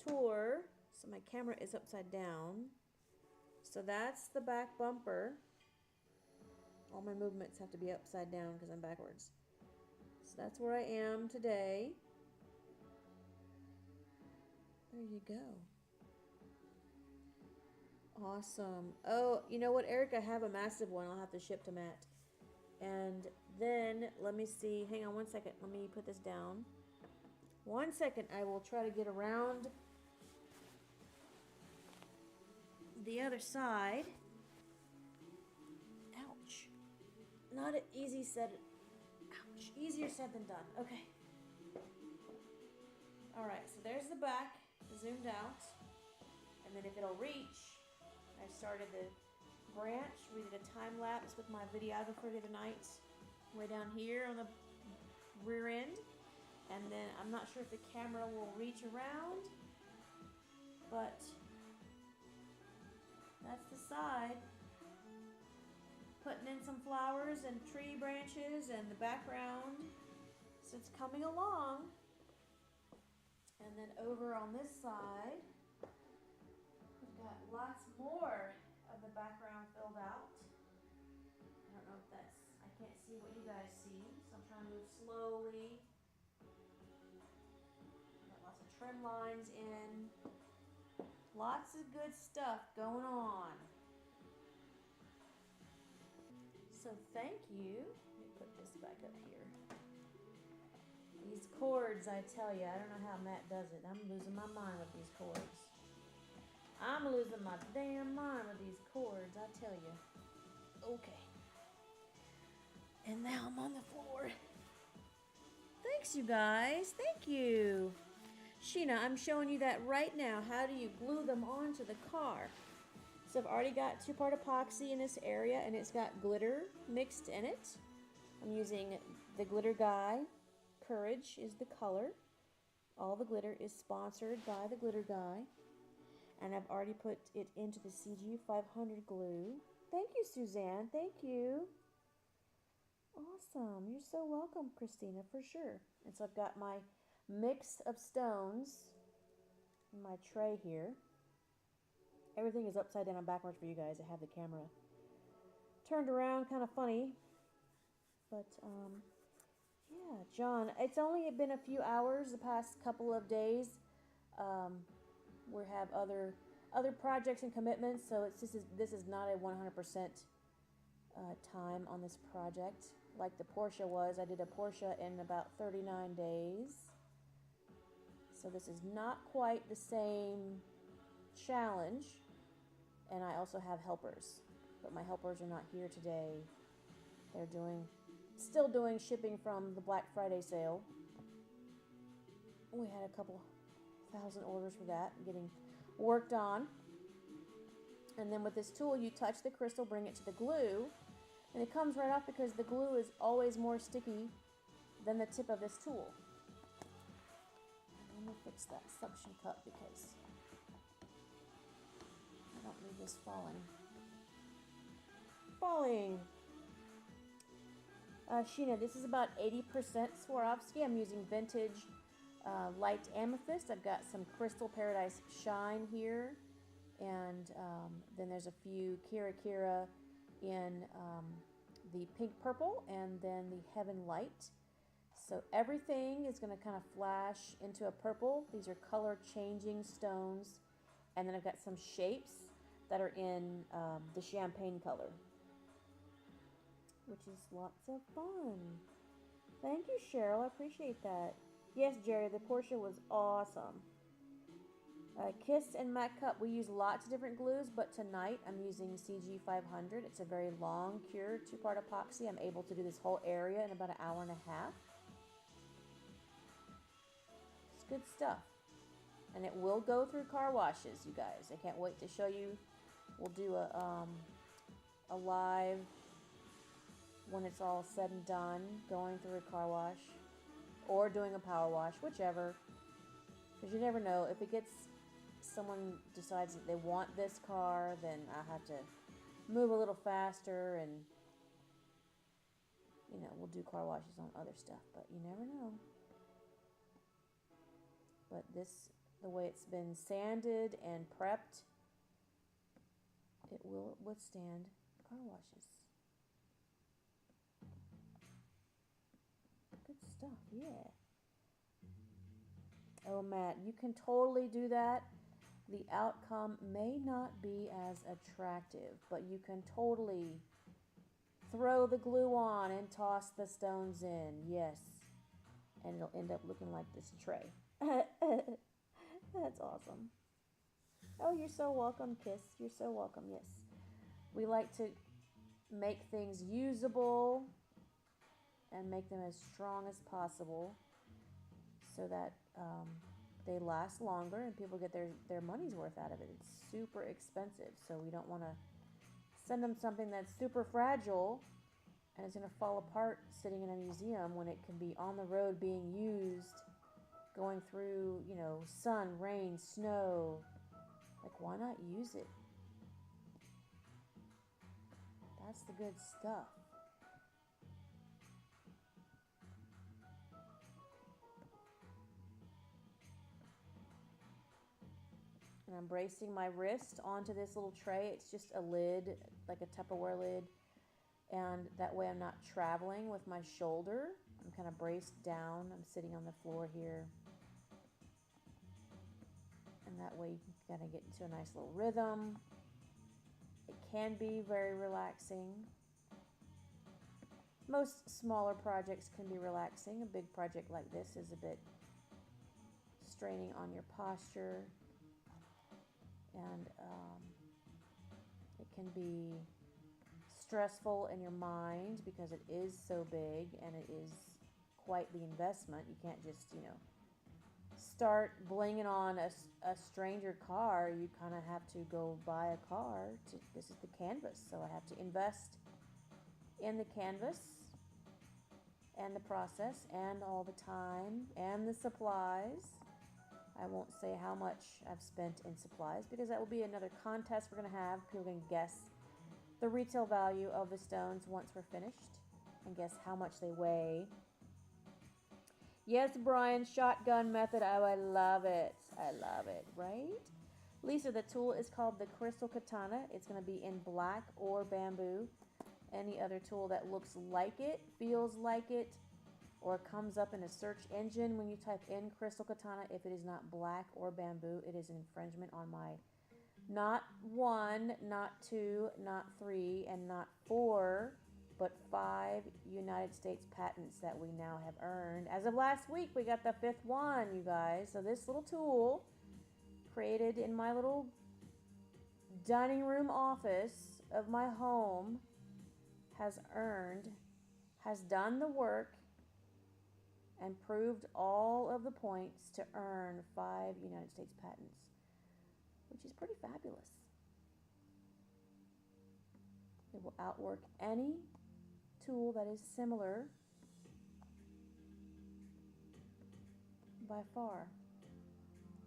tour. So my camera is upside down. So that's the back bumper. All my movements have to be upside down because I'm backwards. So that's where I am today. There you go. Awesome. Oh, you know what, Eric? I have a massive one I'll have to ship to Matt. And then, let me see. Hang on one second. Let me put this down. 1 second. I will try to get around the other side. Ouch. Not an easy said. Ouch. Easier said than done. Okay. Alright, so there's the back, zoomed out. And then if it'll reach, I started the branch. We did a time lapse with my videographer the other night. Way down here on the rear end. And then I'm not sure if the camera will reach around, but that's the side. Putting in some flowers and tree branches and the background. So it's coming along. And then over on this side, we've got lots more of the background filled out. I don't know if that's, I can't see what you guys see, so I'm trying to move slowly. Got lots of trim lines in. Lots of good stuff going on. So thank you. Let me put this back up here. These cords, I tell you, I don't know how Matt does it. I'm losing my mind with these cords. I'm losing my damn mind with these cords, I tell you. Okay. And now I'm on the floor. Thanks, you guys. Thank you. Sheena, I'm showing you that right now. How do you glue them onto the car? So I've already got two-part epoxy in this area, and it's got glitter mixed in it. I'm using the Glitter Guy. Courage is the color. All the glitter is sponsored by the Glitter Guy. And I've already put it into the CG 500 glue. Thank you, Suzanne. Thank you. Awesome. You're so welcome, Christina, for sure. And so I've got my mix of stones in my tray here. Everything is upside down and backwards for you guys. I have the camera turned around, kind of funny. But, yeah, John, it's only been a few hours the past couple of days. We have other projects and commitments, so this is not a 100% time on this project like the Porsche was. I did a Porsche in about 39 days. So this is not quite the same challenge. And I also have helpers, but my helpers are not here today. They're still doing shipping from the Black Friday sale. We had a couple thousand orders for that, getting worked on. And then with this tool, you touch the crystal, bring it to the glue, and it comes right off because the glue is always more sticky than the tip of this tool. Let me fix that suction cup because I don't need this falling. Sheena, this is about 80% Swarovski. I'm using vintage light amethyst. I've got some Crystal Paradise Shine here. And then there's a few Kira Kira in the pink purple and then the Heaven Light. So everything is going to kind of flash into a purple. These are color changing stones. And then I've got some shapes that are in the champagne color, which is lots of fun. Thank you, Cheryl. I appreciate that. Yes, Jerry, the Porsche was awesome. Kiss and Mac Cup, we use lots of different glues, but tonight I'm using CG 500. It's a very long cure, 2-part epoxy. I'm able to do this whole area in about an hour and a half. It's good stuff. And it will go through car washes, you guys. I can't wait to show you. We'll do a live when it's all said and done, going through a car wash or doing a power wash, whichever. Because you never know. If it gets, someone decides that they want this car, then I have to move a little faster and, you know, we'll do car washes on other stuff, but you never know. But this, the way it's been sanded and prepped, it will withstand car washes. Good stuff, yeah. Oh, Matt, you can totally do that. The outcome may not be as attractive, but you can totally throw the glue on and toss the stones in. Yes. And it'll end up looking like this tray. That's awesome. Oh, you're so welcome, Kiss. You're so welcome, yes. We like to make things usable and make them as strong as possible so that they last longer and people get their money's worth out of it. It's super expensive, so we don't want to send them something that's super fragile and it's going to fall apart sitting in a museum when it can be on the road being used, going through, you know, sun, rain, snow. Like, why not use it? That's the good stuff. And I'm bracing my wrist onto this little tray. It's just a lid, like a Tupperware lid. And that way I'm not traveling with my shoulder. I'm kind of braced down. I'm sitting on the floor here. And that way you can kind of get into a nice little rhythm. It can be very relaxing. Most smaller projects can be relaxing. A big project like this is a bit straining on your posture. And it can be stressful in your mind because it is so big and it is quite the investment. You can't just, you know, start blinging on a stranger car. You kind of have to go buy a car. This is the canvas, so I have to invest in the canvas. and the process and all the time and the supplies. I won't say how much I've spent in supplies because that will be another contest we're going to have. People can guess the retail value of the stones once we're finished and guess how much they weigh. Yes, Brian, shotgun method. Oh, I love it. I love it, right? Lisa, the tool is called the Crystal Katana. It's going to be in black or bamboo. Any other tool that looks like it, feels like it, or comes up in a search engine when you type in Crystal Katana, if it is not black or bamboo, it is an infringement on my not 1, not 2, not 3, and not 4, but 5 United States patents that we now have earned. As of last week, we got the 5th one, you guys. So this little tool, created in my little dining room office of my home, has done the work and proved all of the points to earn 5 United States patents, which is pretty fabulous. It will outwork any tool that is similar by far.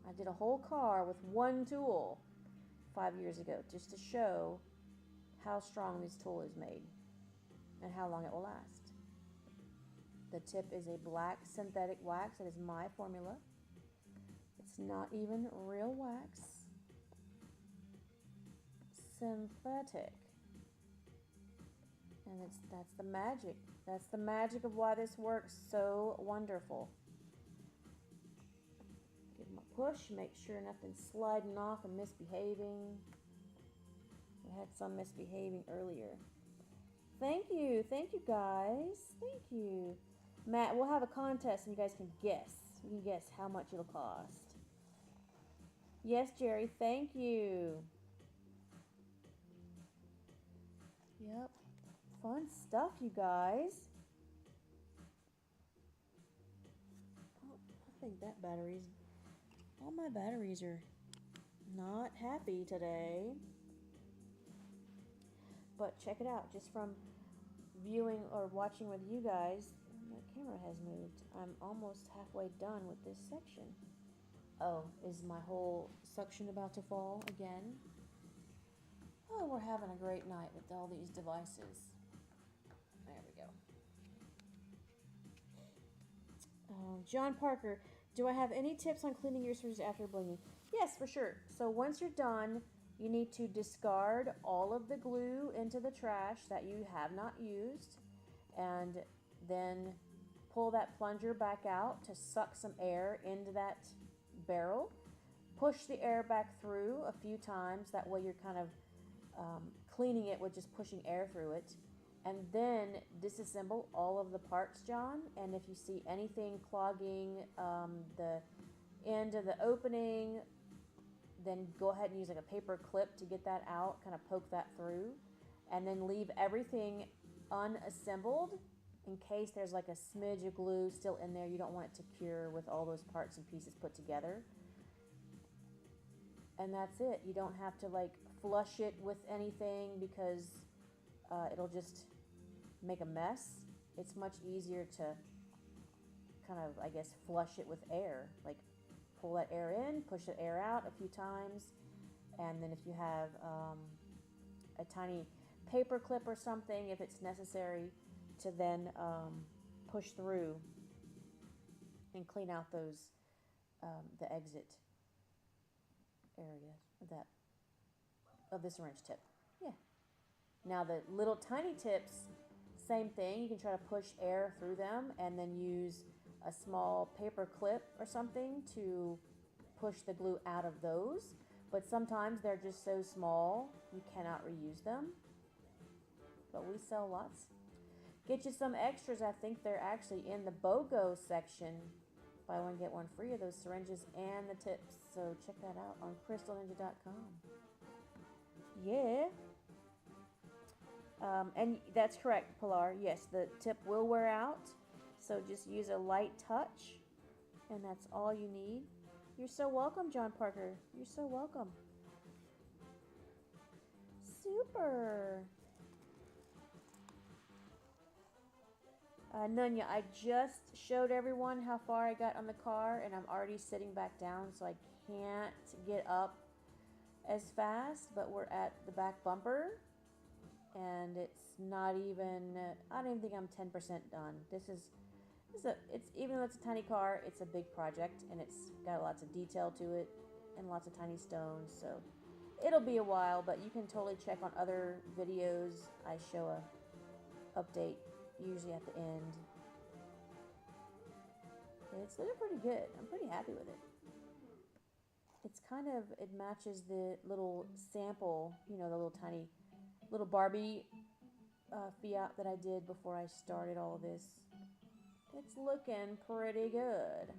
I did a whole car with one tool 5 years ago just to show how strong this tool is made and how long it will last. The tip is a black synthetic wax. It is my formula. It's not even real wax. Synthetic. And that's the magic. That's the magic of why this works so wonderful. Give them a push, make sure nothing's sliding off and misbehaving. We had some misbehaving earlier. Thank you guys. Thank you. Matt, we'll have a contest and you guys can guess. You can guess how much it'll cost. Yes, Jerry, thank you. Yep. Fun stuff, you guys. Oh, I think that all my batteries are not happy today. But check it out, just from viewing or watching with you guys, my camera has moved. I'm almost halfway done with this section. Oh, is my whole suction about to fall again? Oh, we're having a great night with all these devices. There we go. John Parker, do I have any tips on cleaning your syringes after blinging? Yes, for sure. So once you're done, you need to discard all of the glue into the trash that you have not used, and then pull that plunger back out to suck some air into that barrel. Push the air back through a few times. That way you're kind of cleaning it with just pushing air through it. And then disassemble all of the parts, John. And if you see anything clogging the end of the opening, then go ahead and use like a paper clip to get that out, kind of poke that through, and then leave everything unassembled in case there's like a smidge of glue still in there. You don't want it to cure with all those parts and pieces put together. And that's it. You don't have to like flush it with anything because it'll just make a mess. It's much easier to kind of, I guess, flush it with air. Like pull that air in, push the air out a few times, and then if you have a tiny paper clip or something, if it's necessary, to then push through and clean out those the exit area of the syringe tip. Yeah. Now the little tiny tips, same thing. You can try to push air through them and then use a small paper clip or something to push the glue out of those. But sometimes they're just so small you cannot reuse them. But we sell lots. Get you some extras. I think they're actually in the BOGO section. Buy one, get one free of those syringes and the tips. So check that out on CrystalNinja.com. Yeah. And that's correct, Pilar. Yes, the tip will wear out. So just use a light touch. And that's all you need. You're so welcome, John Parker. You're so welcome. Super. Nunya, I just showed everyone how far I got on the car, and I'm already sitting back down, so I can't get up as fast, but we're at the back bumper, and it's not even, I don't even think I'm 10% done. It's even though it's a tiny car, it's a big project, and it's got lots of detail to it, and lots of tiny stones, so it'll be a while, but you can totally check on other videos. I show a update usually at the end. It's looking pretty good. I'm pretty happy with it. It's kind of, it matches the little sample, you know, the little tiny, little Barbie Fiat that I did before I started all of this. It's looking pretty good.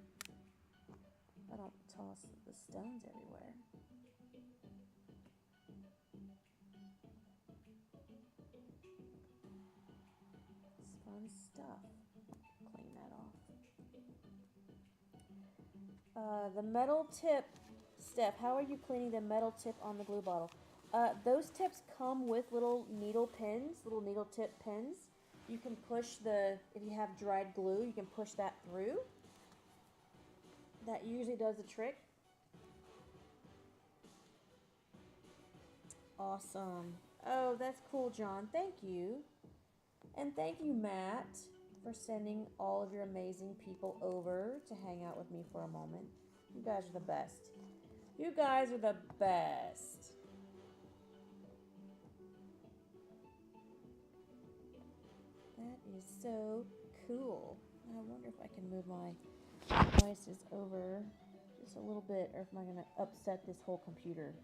I don't toss the stones everywhere. It's fun stuff. Clean that off. The metal tip, Steph, how are you cleaning the metal tip on the glue bottle? Those tips come with little needle pins, little needle tip pins. You can push if you have dried glue, you can push that through. That usually does the trick. Awesome. Oh, that's cool, John. Thank you. And thank you, Matt, for sending all of your amazing people over to hang out with me for a moment. You guys are the best. You guys are the best. That is so cool. I wonder if I can move my devices over just a little bit, or if I'm going to upset this whole computer.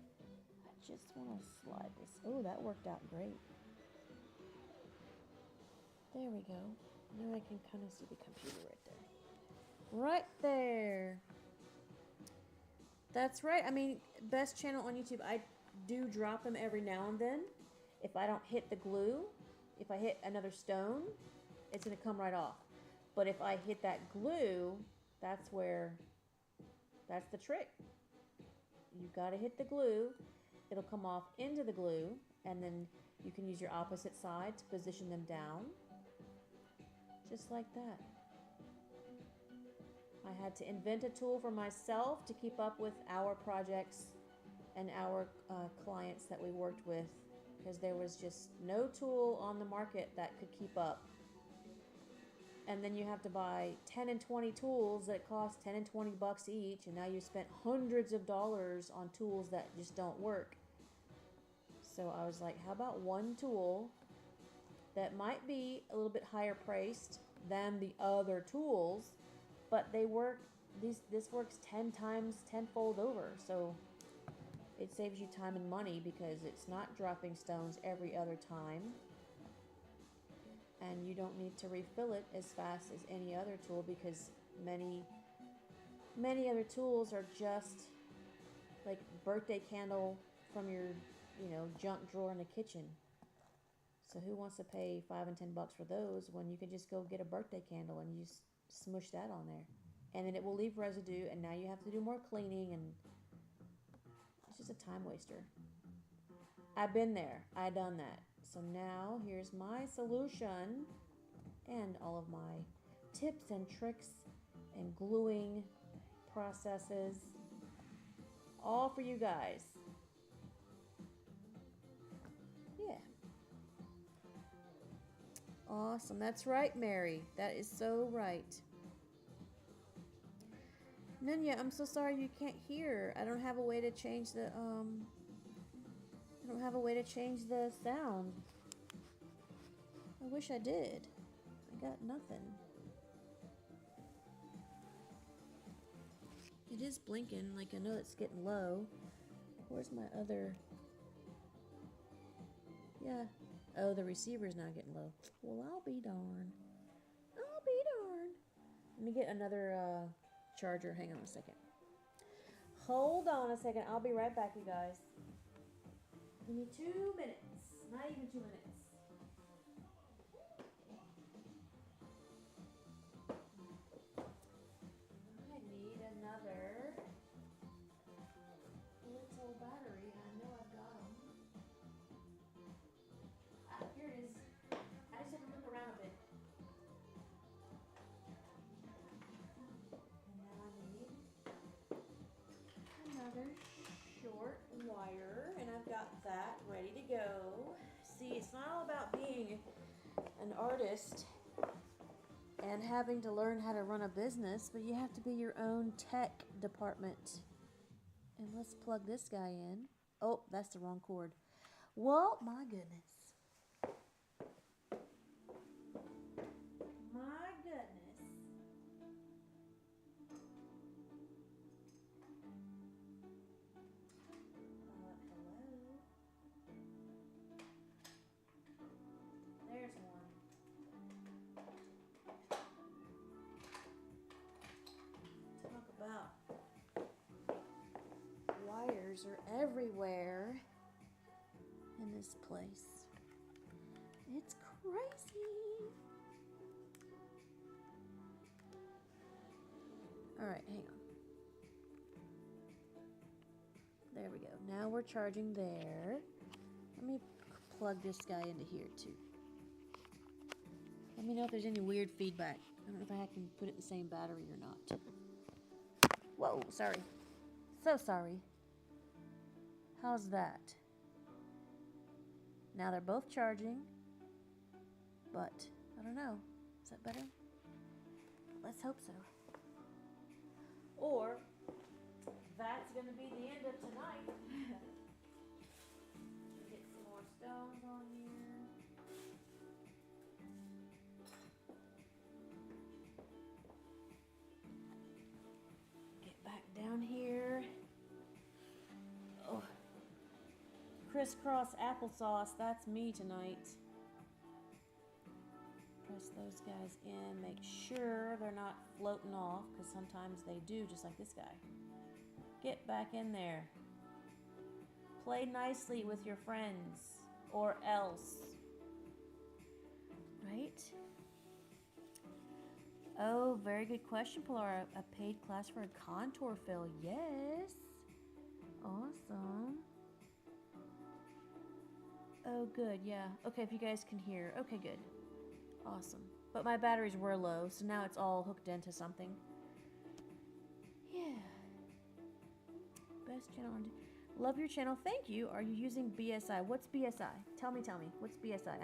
I just want to slide this. Oh, that worked out great. There we go. Now I can kind of see the computer right there. Right there. That's right. I mean, best channel on YouTube. I do drop them every now and then. If I don't hit the glue, if I hit another stone, it's going to come right off. But if I hit that glue, that's the trick. You've got to hit the glue. It'll come off into the glue, and then you can use your opposite side to position them down. Just like that. I had to invent a tool for myself to keep up with our projects and our clients that we worked with, because there was just no tool on the market that could keep up. And then you have to buy 10 and 20 tools that cost 10 and 20 bucks each, and now you spent hundreds of dollars on tools that just don't work. So I was like, how about one tool that might be a little bit higher priced than the other tools, but they work, this works 10 times, tenfold over. So it saves you time and money, because it's not dropping stones every other time. And you don't need to refill it as fast as any other tool, because many other tools are just like birthday candle from your, junk drawer in the kitchen. So who wants to pay $5 and $10 for those when you can just go get a birthday candle and you smush that on there, and then it will leave residue, and now you have to do more cleaning, and it's just a time waster. I've been there. I've done that. So now here's my solution and all of my tips and tricks and gluing processes, all for you guys. Yeah. Awesome. That's right, Mary. That is so right. Nunya, I'm so sorry you can't hear. I don't have a way to change the sound. I wish I did. I got nothing. It is blinking, like I know it's getting low. Where's my other? Yeah. Oh, the receiver's not getting low. Well, I'll be darned. I'll be darned. Let me get another charger. Hang on a second. Hold on a second. I'll be right back, you guys. Give me 2 minutes. Not even 2 minutes. I need another little battery. I know I've got them. Ah, here it is. I just have to look around a bit. that ready to go. See, it's not all about being an artist and having to learn how to run a business, but you have to be your own tech department. And let's plug this guy in. Oh, that's the wrong cord. Well, my goodness. My goodness. Hello. There's one. Talk about wires are everywhere in this place. It's crazy. All right, hang on. There we go. Now we're charging there. Let me plug this guy into here too. Let me know if there's any weird feedback. I don't know if I can put it in the same battery or not. Whoa, sorry. So sorry. How's that? Now they're both charging, but I don't know. Is that better? Let's hope so. Or that's going to be the end of tonight. Get some more stones on here. Get back down here. Oh, crisscross applesauce. That's me tonight. Press those guys in. Make sure they're not floating off, because sometimes they do, just like this guy. Get back in there. Play nicely with your friends, or else. Right? Oh, very good question, Pilar. A paid class for a contour fill. Yes. Awesome. Oh, good. Yeah. Okay, if you guys can hear. Okay, good. Awesome. But my batteries were low, so now it's all hooked into something. Yeah. Best channel on... Love your channel. Thank you. Are you using BSI? What's BSI? Tell me. What's BSI?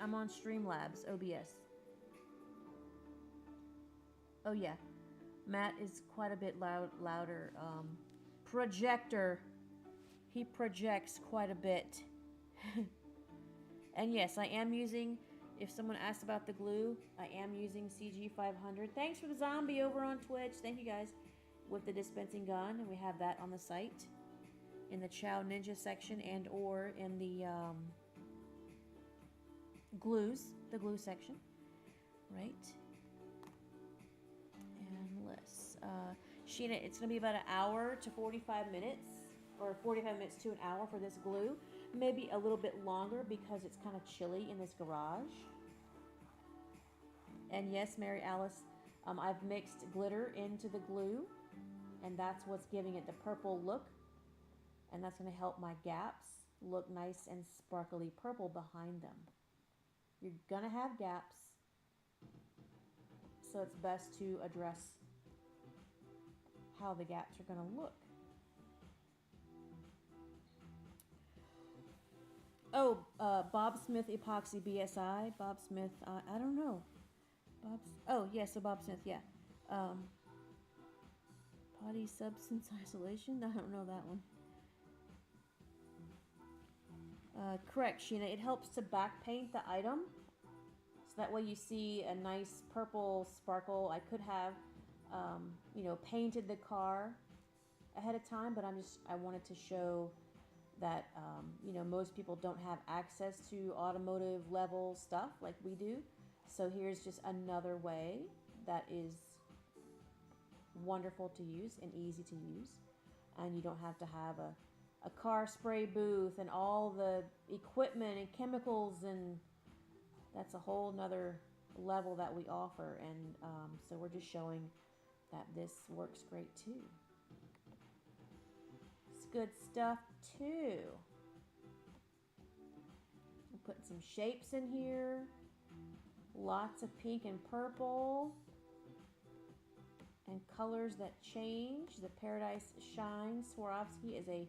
I'm on Streamlabs OBS. Oh yeah. Matt is quite a bit louder. Projector. He projects quite a bit. And yes, I am using, if someone asked about the glue, I am using CG500. Thanks for the zombie over on Twitch. Thank you guys. With the dispensing gun, and we have that on the site in the CrystalNinja section and or in the glue section, right? And let's Sheena, it's gonna be about an hour to 45 minutes, or 45 minutes to an hour for this glue. Maybe a little bit longer because it's kind of chilly in this garage. And yes, Mary Alice, I've mixed glitter into the glue, and that's what's giving it the purple look, and that's going to help my gaps look nice and sparkly purple behind them. You're going to have gaps, so it's best to address how the gaps are going to look. Oh, Bob Smith Epoxy BSI. Bob Smith, I don't know. So Bob Smith, yeah. Body substance isolation? I don't know that one. Correct, Sheena. It helps to back paint the item, so that way you see a nice purple sparkle. I could have, painted the car ahead of time, but I wanted to show that, most people don't have access to automotive level stuff like we do. So here's just another way that is wonderful to use and easy to use. And you don't have to have a car spray booth and all the equipment and chemicals, and that's a whole nother level that we offer. And so we're just showing that this works great too. It's good stuff too. I'm putting some shapes in here. Lots of pink and purple. And colors that change. The Paradise Shine Swarovski is a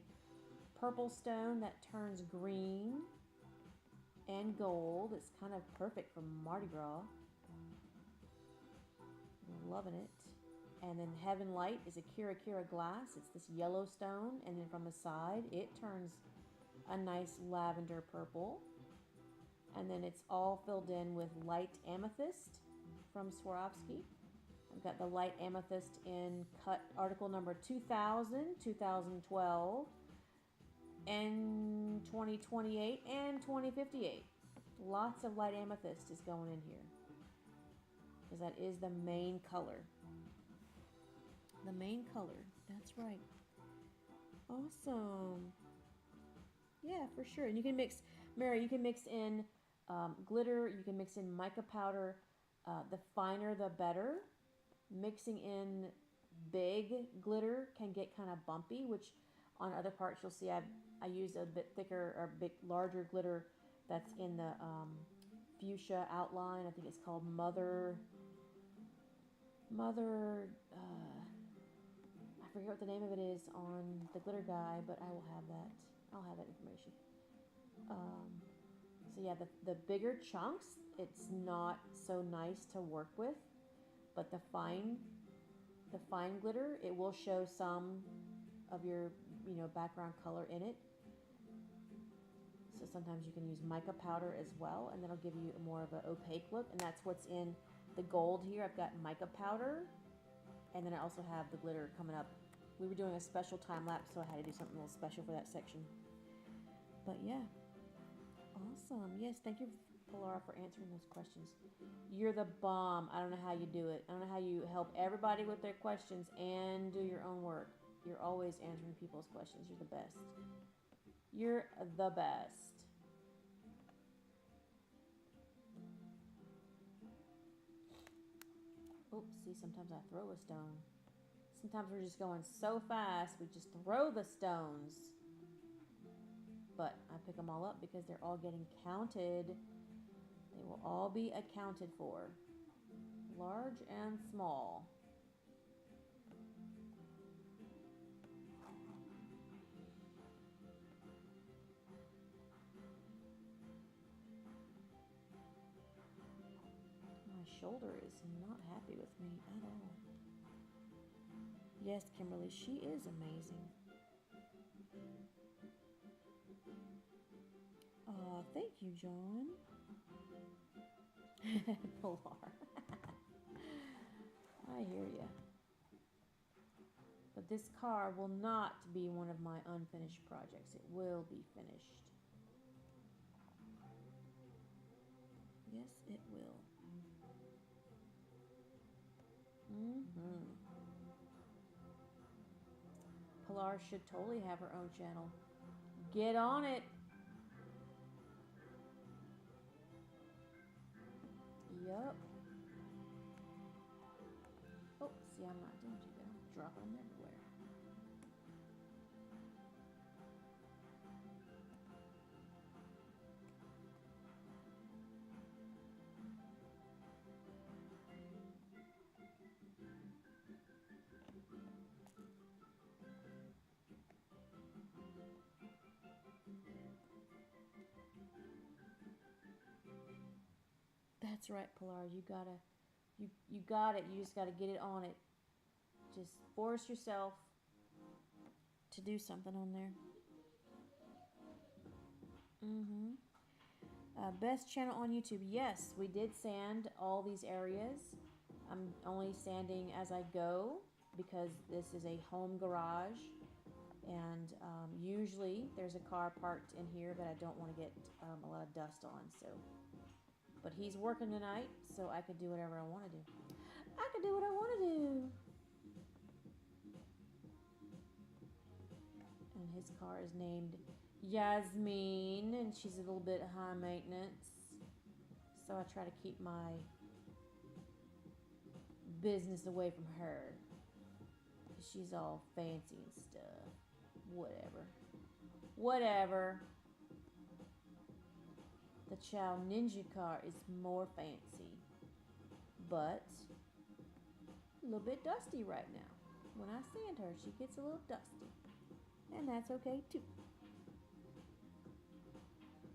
purple stone that turns green and gold. It's kind of perfect for Mardi Gras. Loving it. And then Heaven Light is a Kira Kira glass. It's this yellow stone, and then from the side it turns a nice lavender purple. And then it's all filled in with light amethyst from Swarovski. I've got the light amethyst in cut article number 2000, 2012, and 2028 and 2058. Lots of light amethyst is going in here because that is the main color. The main color, that's right. Awesome. Yeah, for sure. And you can mix, Mary, you can mix in glitter, you can mix in mica powder. The finer the better. Mixing in big glitter can get kind of bumpy, which on other parts you'll see I use a bit thicker or bit larger glitter that's in the fuchsia outline. I think it's called Mother. I forget what the name of it is on the glitter guy, but I will have that. I'll have that information. So yeah, the bigger chunks, it's not so nice to work with, but the fine glitter, it will show some of your background color in it. So sometimes you can use mica powder as well, and that'll give you more of an opaque look, and that's what's in the gold here. I've got mica powder, and then I also have the glitter coming up. We were doing a special time lapse, so I had to do something a little special for that section. But yeah, awesome. Yes, thank you, Polara, for answering those questions. You're the bomb. I don't know how you do it. I don't know how you help everybody with their questions and do your own work. You're always answering people's questions. You're the best. You're the best. Oh, see, sometimes I throw a stone. Sometimes we're just going so fast, we just throw the stones. But I pick them all up because they're all getting counted. They will all be accounted for, large and small. My shoulder is not happy with me at all. Yes, Kimberly, she is amazing. Thank you, John. Pilar. I hear you. But this car will not be one of my unfinished projects. It will be finished. Yes, it will. Pilar should totally have her own channel. Get on it. Yup. Oh, see, I'm not doing too good. I'm dropping them everywhere. That's right, Pilar. You got it. You just gotta get it on it. Just force yourself to do something on there. Best channel on YouTube. Yes, we did sand all these areas. I'm only sanding as I go because this is a home garage, and usually there's a car parked in here that I don't want to get a lot of dust on. So, but he's working tonight, so I could do whatever I want to do. I could do what I want to do. And his car is named Yasmin, and she's a little bit high maintenance. So I try to keep my business away from her. She's all fancy and stuff. Whatever. The CrystalNinja car is more fancy, but a little bit dusty right now. When I sand her, she gets a little dusty, and that's okay too.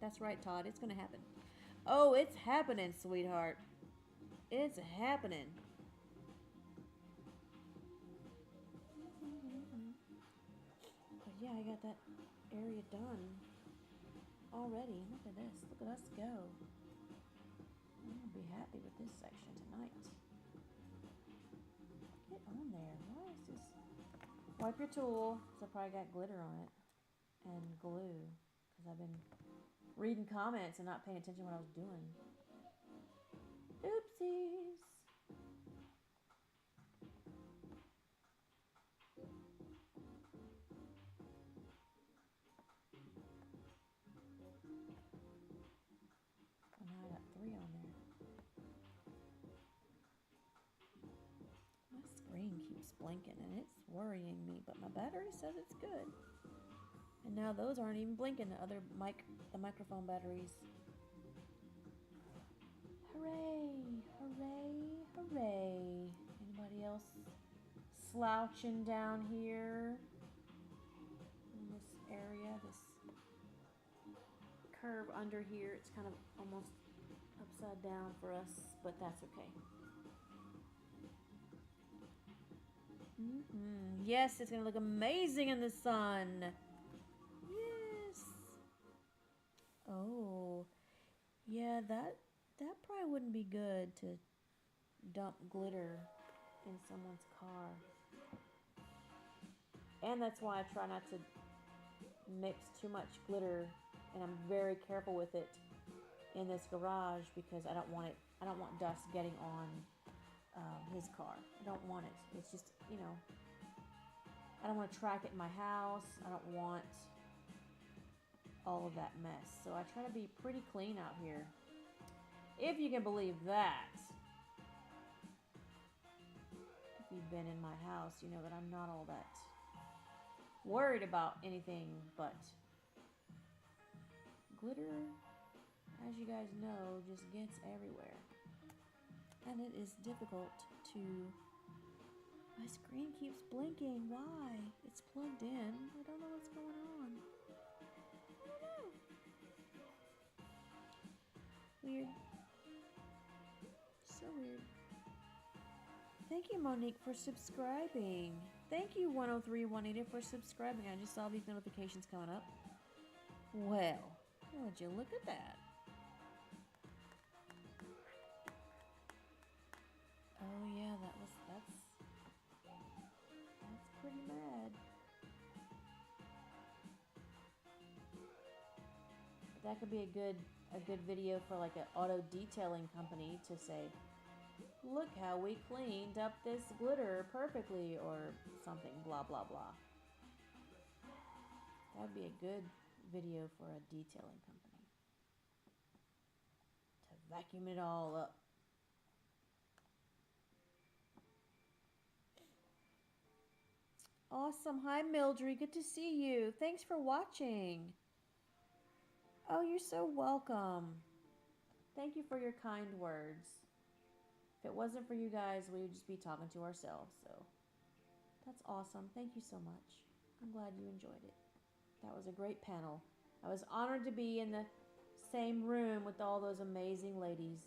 That's right, Todd. It's gonna happen. Oh, it's happening, sweetheart. It's happening. But yeah, I got that area done already. Look at this. Look at us go. I'm gonna be happy with this section tonight. Get on there. Why is this? Wipe your tool, because I probably got glitter on it. And glue, because I've been reading comments and not paying attention to what I was doing. Oopsies. Oh, now I got 3 on there. My screen keeps blinking and it's worrying me, but my battery says it's good. And now those aren't even blinking, the microphone batteries. Hooray, hooray, hooray. Anybody else slouching down here in this area, this curve under here? It's kind of almost upside down for us, but that's okay. Yes, it's gonna look amazing in the sun. Yes. Oh, yeah, that probably wouldn't be good to dump glitter in someone's car. And that's why I try not to mix too much glitter, and I'm very careful with it in this garage because I don't want dust getting on his car. I don't want it. It's just, you know, I don't want to track it in my house. I don't want all of that mess. So I try to be pretty clean out here. If you can believe that. If you've been in my house, you know that I'm not all that worried about anything but glitter, as you guys know, just gets everywhere. And it is difficult to... My screen keeps blinking. Why? It's plugged in. I don't know what's going on. I don't know. Weird. So weird. Thank you, Monique, for subscribing. Thank you, 103-180, for subscribing. I just saw these notifications coming up. Well, would you look at that? Oh yeah, that's pretty mad. That could be a good video for like an auto detailing company to say, look how we cleaned up this glitter perfectly, or something, blah blah blah. That would be a good video for a detailing company to vacuum it all up. Awesome. Hi, Mildred. Good to see you. Thanks for watching. Oh, you're so welcome. Thank you for your kind words. If it wasn't for you guys, we would just be talking to ourselves. So that's awesome. Thank you so much. I'm glad you enjoyed it. That was a great panel. I was honored to be in the same room with all those amazing ladies.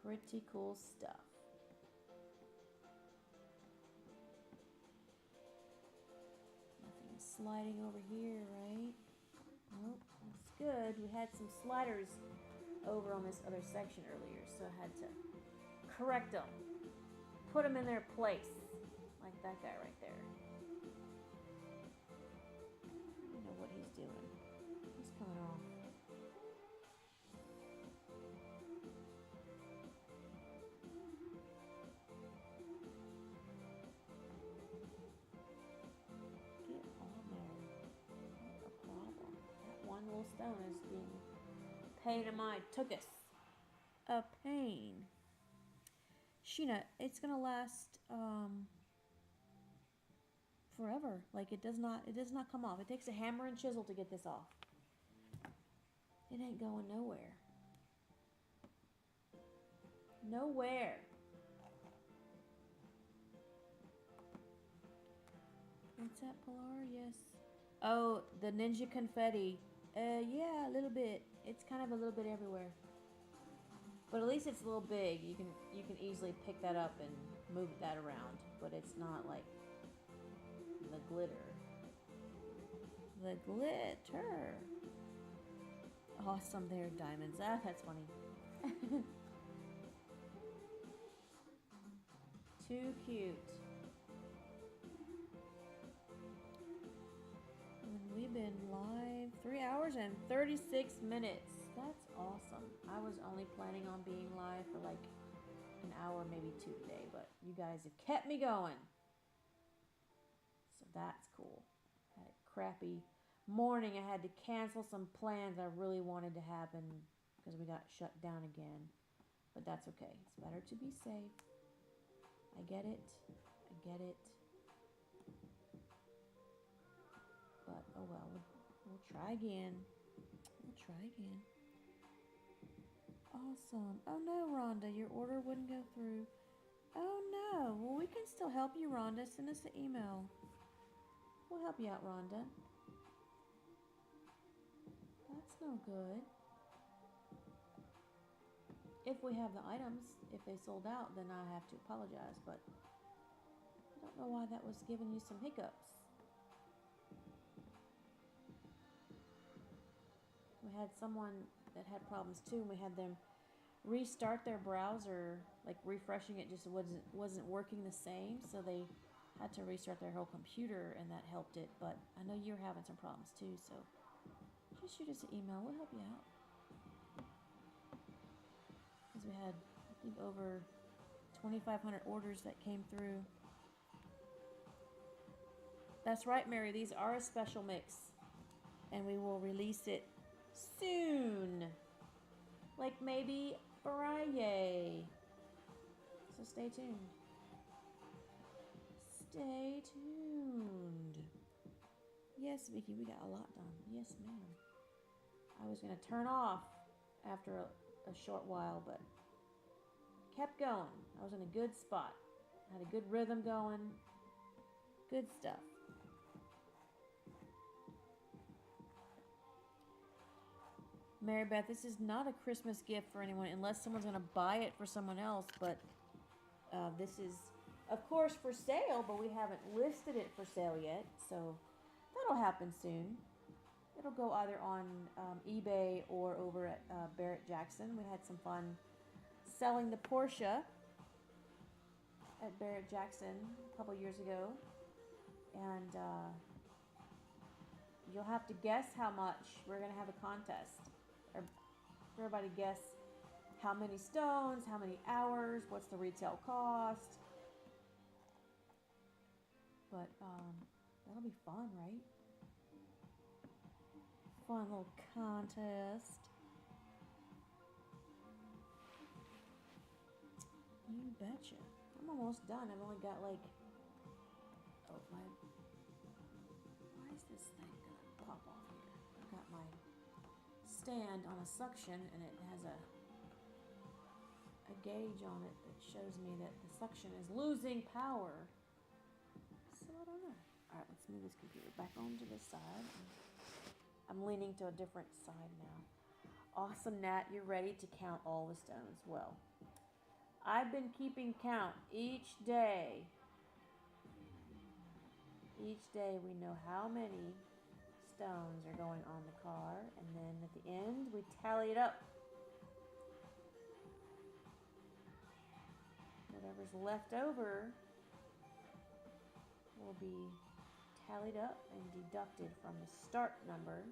Pretty cool stuff. Sliding over here, right? Nope, that's good. We had some sliders over on this other section earlier, so I had to correct them. Put them in their place, like that guy right there. I don't know what he's doing. He's coming off. Little stone is being a pain in my tuchus. A pain. Sheena, it's gonna last forever. Like it does not come off. It takes a hammer and chisel to get this off. It ain't going nowhere. Nowhere. What's that, Pilar? Yes. Oh, the ninja confetti. Yeah, a little bit. It's kind of a little bit everywhere. But at least it's a little big. You can easily pick that up and move that around. But it's not like the glitter. The glitter. Awesome there, diamonds. Ah, that's funny. Too cute. And we've been live 3 hours and 36 minutes. That's awesome. I was only planning on being live for like an hour, maybe 2 today, but you guys have kept me going. So that's cool. Had a crappy morning. I had to cancel some plans I really wanted to happen because we got shut down again. But that's okay. It's better to be safe. I get it. I get it. But oh well, we'll try again. We'll try again. Awesome. Oh no, Rhonda, your order wouldn't go through. Oh no. Well, we can still help you, Rhonda. Send us an email. We'll help you out, Rhonda. That's no good. If we have the items, if they sold out, then I have to apologize, but I don't know why that was giving you some hiccups. We had someone that had problems too, and we had them restart their browser, like refreshing it just wasn't working the same, so they had to restart their whole computer, and that helped it. But I know you're having some problems too, so just shoot us an email. We'll help you out. Because we had, I think, over 2,500 orders that came through. That's right, Mary. These are a special mix, and we will release it soon, like maybe Friday. So stay tuned. Stay tuned. Yes, Vicky, we got a lot done. Yes, ma'am. I was gonna turn off after a short while, but kept going. I was in a good spot. Had a good rhythm going. Good stuff. Mary Beth, this is not a Christmas gift for anyone unless someone's going to buy it for someone else, but this is, of course, for sale, but we haven't listed it for sale yet, so that'll happen soon. It'll go either on eBay or over at Barrett Jackson. We had some fun selling the Porsche at Barrett Jackson a couple years ago, and you'll have to guess how much. We're going to have a contest. Everybody guess how many stones, how many hours, what's the retail cost. But that'll be fun, right? Fun little contest. You betcha. I'm almost done. I've only got like, oh my, why is this thing gonna pop off here? I've got my stand on a suction, and it has a gauge on it that shows me that the suction is losing power. So I don't know. All right, let's move this computer back onto this side. I'm leaning to a different side now. Awesome, Nat. You're ready to count all the stones. Well, I've been keeping count each day. Each day we know how many stones are going on the car, and then at the end we tally it up. Whatever's left over will be tallied up and deducted from the start number.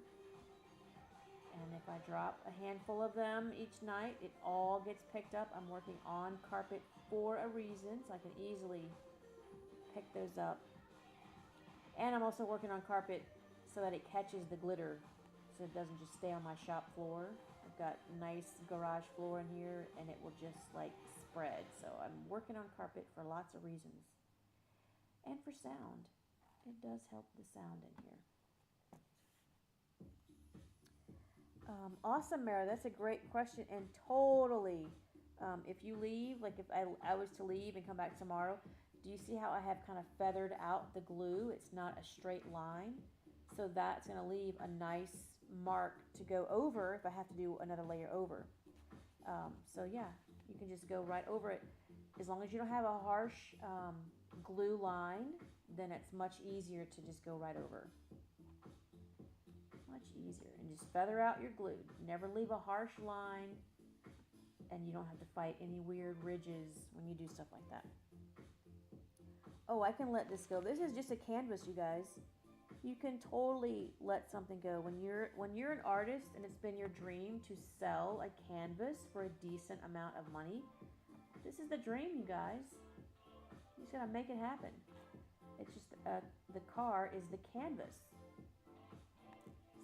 And if I drop a handful of them each night, it all gets picked up. I'm working on carpet for a reason, so I can easily pick those up. And I'm also working on carpet so that it catches the glitter, so it doesn't just stay on my shop floor. I've got a nice garage floor in here, and it will just like spread. So I'm working on carpet for lots of reasons. And for sound. It does help the sound in here. Awesome, Mara. That's a great question. And totally, if you leave, like if I was to leave and come back tomorrow, do you see how I have kind of feathered out the glue? It's not a straight line. So that's going to leave a nice mark to go over if I have to do another layer over. So yeah, you can just go right over it. As long as you don't have a harsh glue line, then it's much easier to just go right over. Much easier. And just feather out your glue. Never leave a harsh line, and you don't have to fight any weird ridges when you do stuff like that. Oh, I can let this go. This is just a canvas, you guys. You can totally let something go. When you're an artist and it's been your dream to sell a canvas for a decent amount of money, this is the dream, you guys. You just gotta make it happen. It's just the car is the canvas.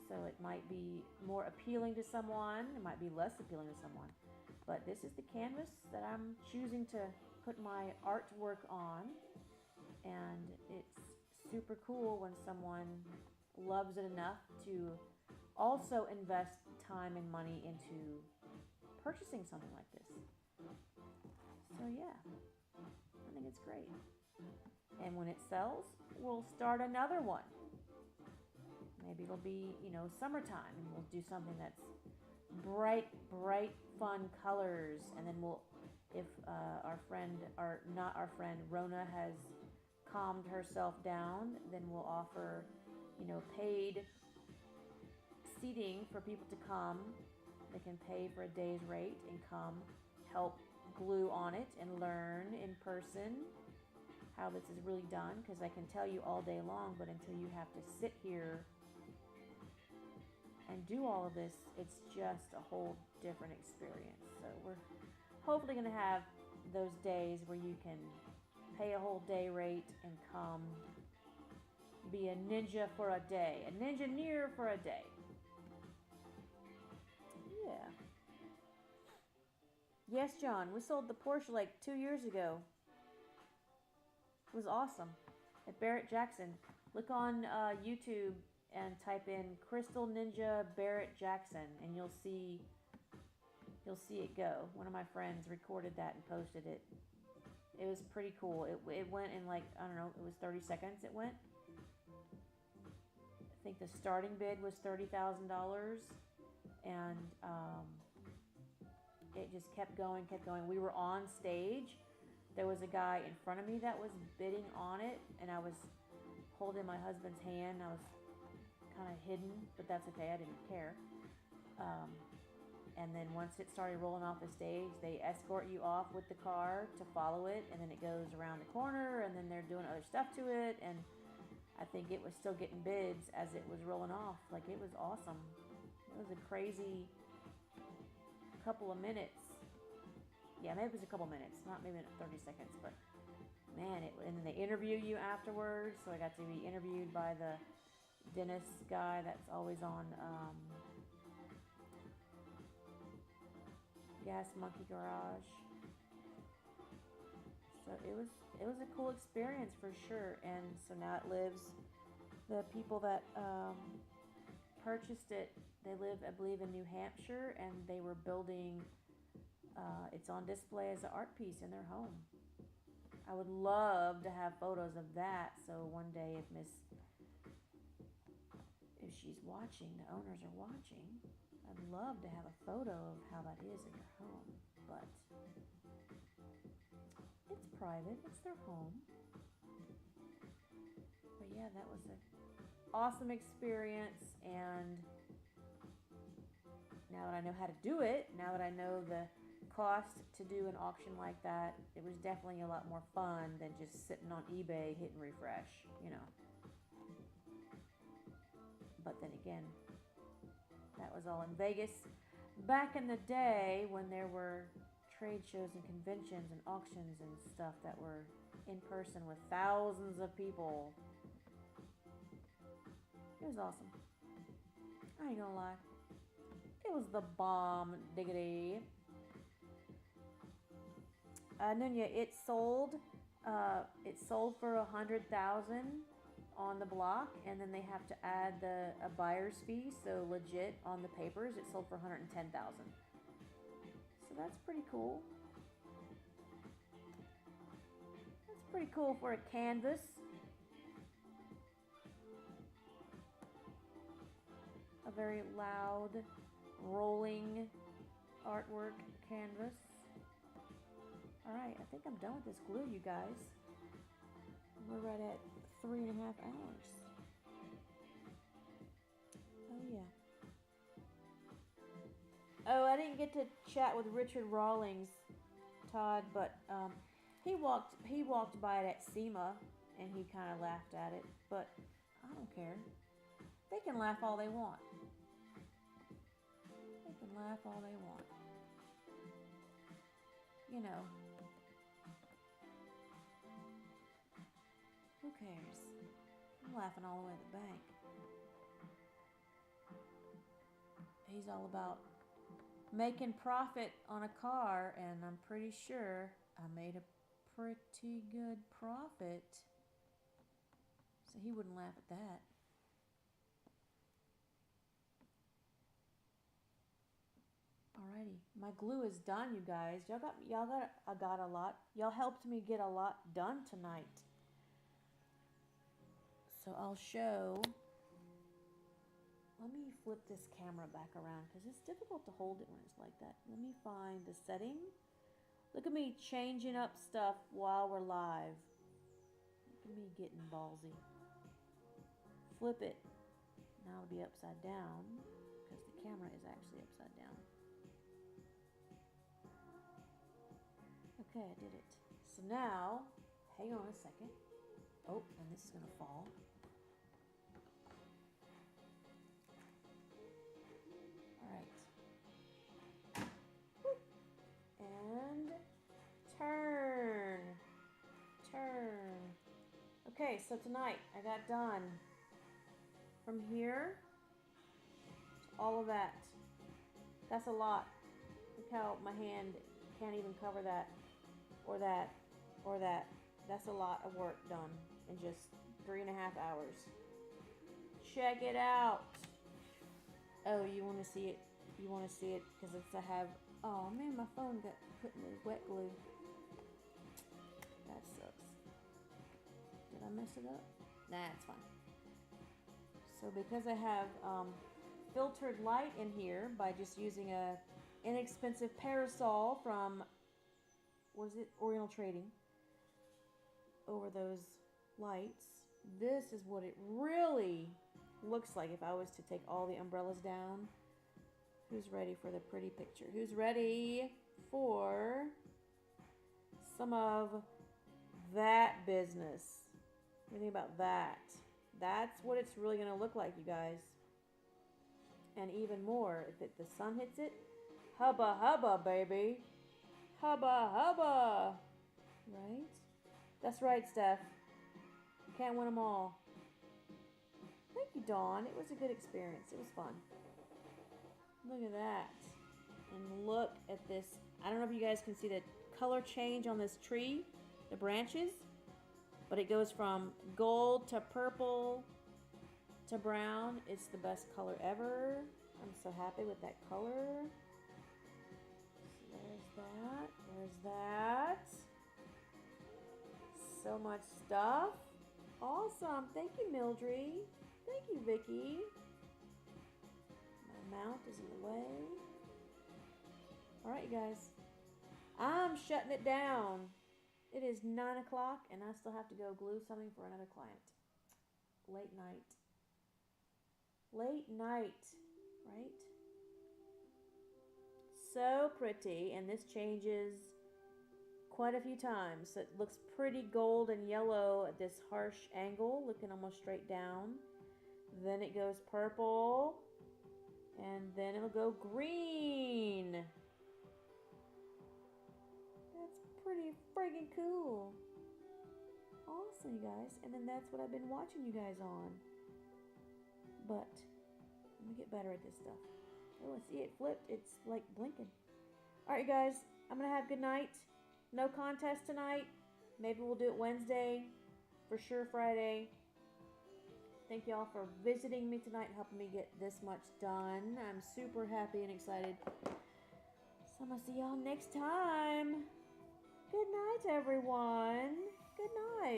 So it might be more appealing to someone. It might be less appealing to someone. But this is the canvas that I'm choosing to put my artwork on. And it's super cool when someone loves it enough to also invest time and money into purchasing something like this. So yeah, I think it's great. And when it sells, we'll start another one. Maybe it'll be, summertime, and we'll do something that's bright, fun colors. And then if our friend Rona has calmed herself down, then we'll offer, paid seating for people to come. They can pay for a day's rate and come help glue on it and learn in person how this is really done, because I can tell you all day long, but until you have to sit here and do all of this, it's just a whole different experience. So we're hopefully going to have those days where you can pay a whole day rate and come be a ninja for a day, a ninja-neer for a day. Yeah. Yes, John, we sold the Porsche like 2 years ago. It was awesome. At Barrett Jackson. Look on YouTube and type in CrystalNinja Barrett Jackson, and you'll see it go. One of my friends recorded that and posted it. It was pretty cool. It went in like, I don't know, it was 30 seconds it went. I think the starting bid was $30,000, and it just kept going. We were on stage. There was a guy in front of me that was bidding on it, and I was holding my husband's hand. I was kind of hidden, but that's okay. I didn't care. And then once it started rolling off the stage, they escort you off with the car to follow it, and then it goes around the corner, and then they're doing other stuff to it, and I think it was still getting bids as it was rolling off. Like, it was awesome. It was a crazy couple of minutes. Yeah, maybe it was a couple minutes, not maybe 30 seconds, but man, and then they interview you afterwards, so I got to be interviewed by the Dennis guy that's always on Gas Monkey Garage. So it was a cool experience for sure. And so now it lives. The people that purchased it, they live, I believe, in New Hampshire, and they were building. It's on display as an art piece in their home. I would love to have photos of that. So one day, if she's watching, the owners are watching, I'd love to have a photo of how that is in your home, but it's private. It's their home. But yeah, that was an awesome experience, and now that I know how to do it, now that I know the cost to do an auction like that, it was definitely a lot more fun than just sitting on eBay hitting refresh, But then again, that was all in Vegas back in the day when there were trade shows and conventions and auctions and stuff that were in person with thousands of people. It was awesome. I ain't gonna lie. It was the bomb diggity. Nunya, it sold for $100,000 on the block, and then they have to add a buyer's fee. So legit on the papers, it sold for $110,000. So that's pretty cool. That's pretty cool for a canvas. very loud, rolling artwork canvas. Alright, I think I'm done with this glue, you guys. We're right at 3.5 hours. Oh yeah. Oh, I didn't get to chat with Richard Rawlings, Todd, but he walked by it at SEMA and he kind of laughed at it, but I don't care. They can laugh all they want. They can laugh all they want. You know. Who cares? I'm laughing all the way to the bank. He's all about making profit on a car, and I'm pretty sure I made a pretty good profit. So he wouldn't laugh at that. Alrighty, my glue is done, you guys. I got a lot. Y'all helped me get a lot done tonight. So I'll show. Let me flip this camera back around because it's difficult to hold it when it's like that. Let me find the setting. Look at me changing up stuff while we're live. Look at me getting ballsy. Flip it. Now it'll be upside down because the camera is actually upside down. Okay, I did it. So now, hang on a second. Oh, and this is going to fall. Alright. And turn. Turn. Okay, so tonight I got done from here to all of that. That's a lot. Look how my hand can't even cover that or that or that. That's a lot of work done in just 3.5 hours. Check it out. Oh, you want to see it? You want to see it because I have. Oh man, my phone got put in the wet glue. That sucks. Did I mess it up? Nah, it's fine. So because I have filtered light in here by just using a inexpensive parasol from, what is it, Oriental Trading, over those lights, this is what it really looks like if I was to take all the umbrellas down. Who's ready for the pretty picture? Who's ready for some of that business? What do you think about that? That's what it's really going to look like, you guys. And even more, if the sun hits it, hubba hubba, baby. Hubba hubba. Right? That's right, Steph. You can't win them all. Thank you, Dawn. It was a good experience. It was fun. Look at that. And look at this. I don't know if you guys can see the color change on this tree, the branches, but it goes from gold to purple to brown. It's the best color ever. I'm so happy with that color. So there's that. There's that. So much stuff. Awesome. Thank you, Mildred. Thank you, Vicky. My mount is in the way. Alright, you guys. I'm shutting it down. It is 9 o'clock and I still have to go glue something for another client. Late night. Late night, right? So pretty, and this changes quite a few times. So it looks pretty gold and yellow at this harsh angle, looking almost straight down. Then it goes purple, and then it'll go green. That's pretty friggin' cool. Awesome, you guys. And then that's what I've been watching you guys on. But I'm gonna get better at this stuff. Oh, I see it flipped. It's like blinking. Alright, you guys. I'm gonna have good night. No contest tonight. Maybe we'll do it Wednesday. For sure Friday. Thank y'all for visiting me tonight and helping me get this much done. I'm super happy and excited. So I'm gonna see y'all next time. Good night, everyone. Good night.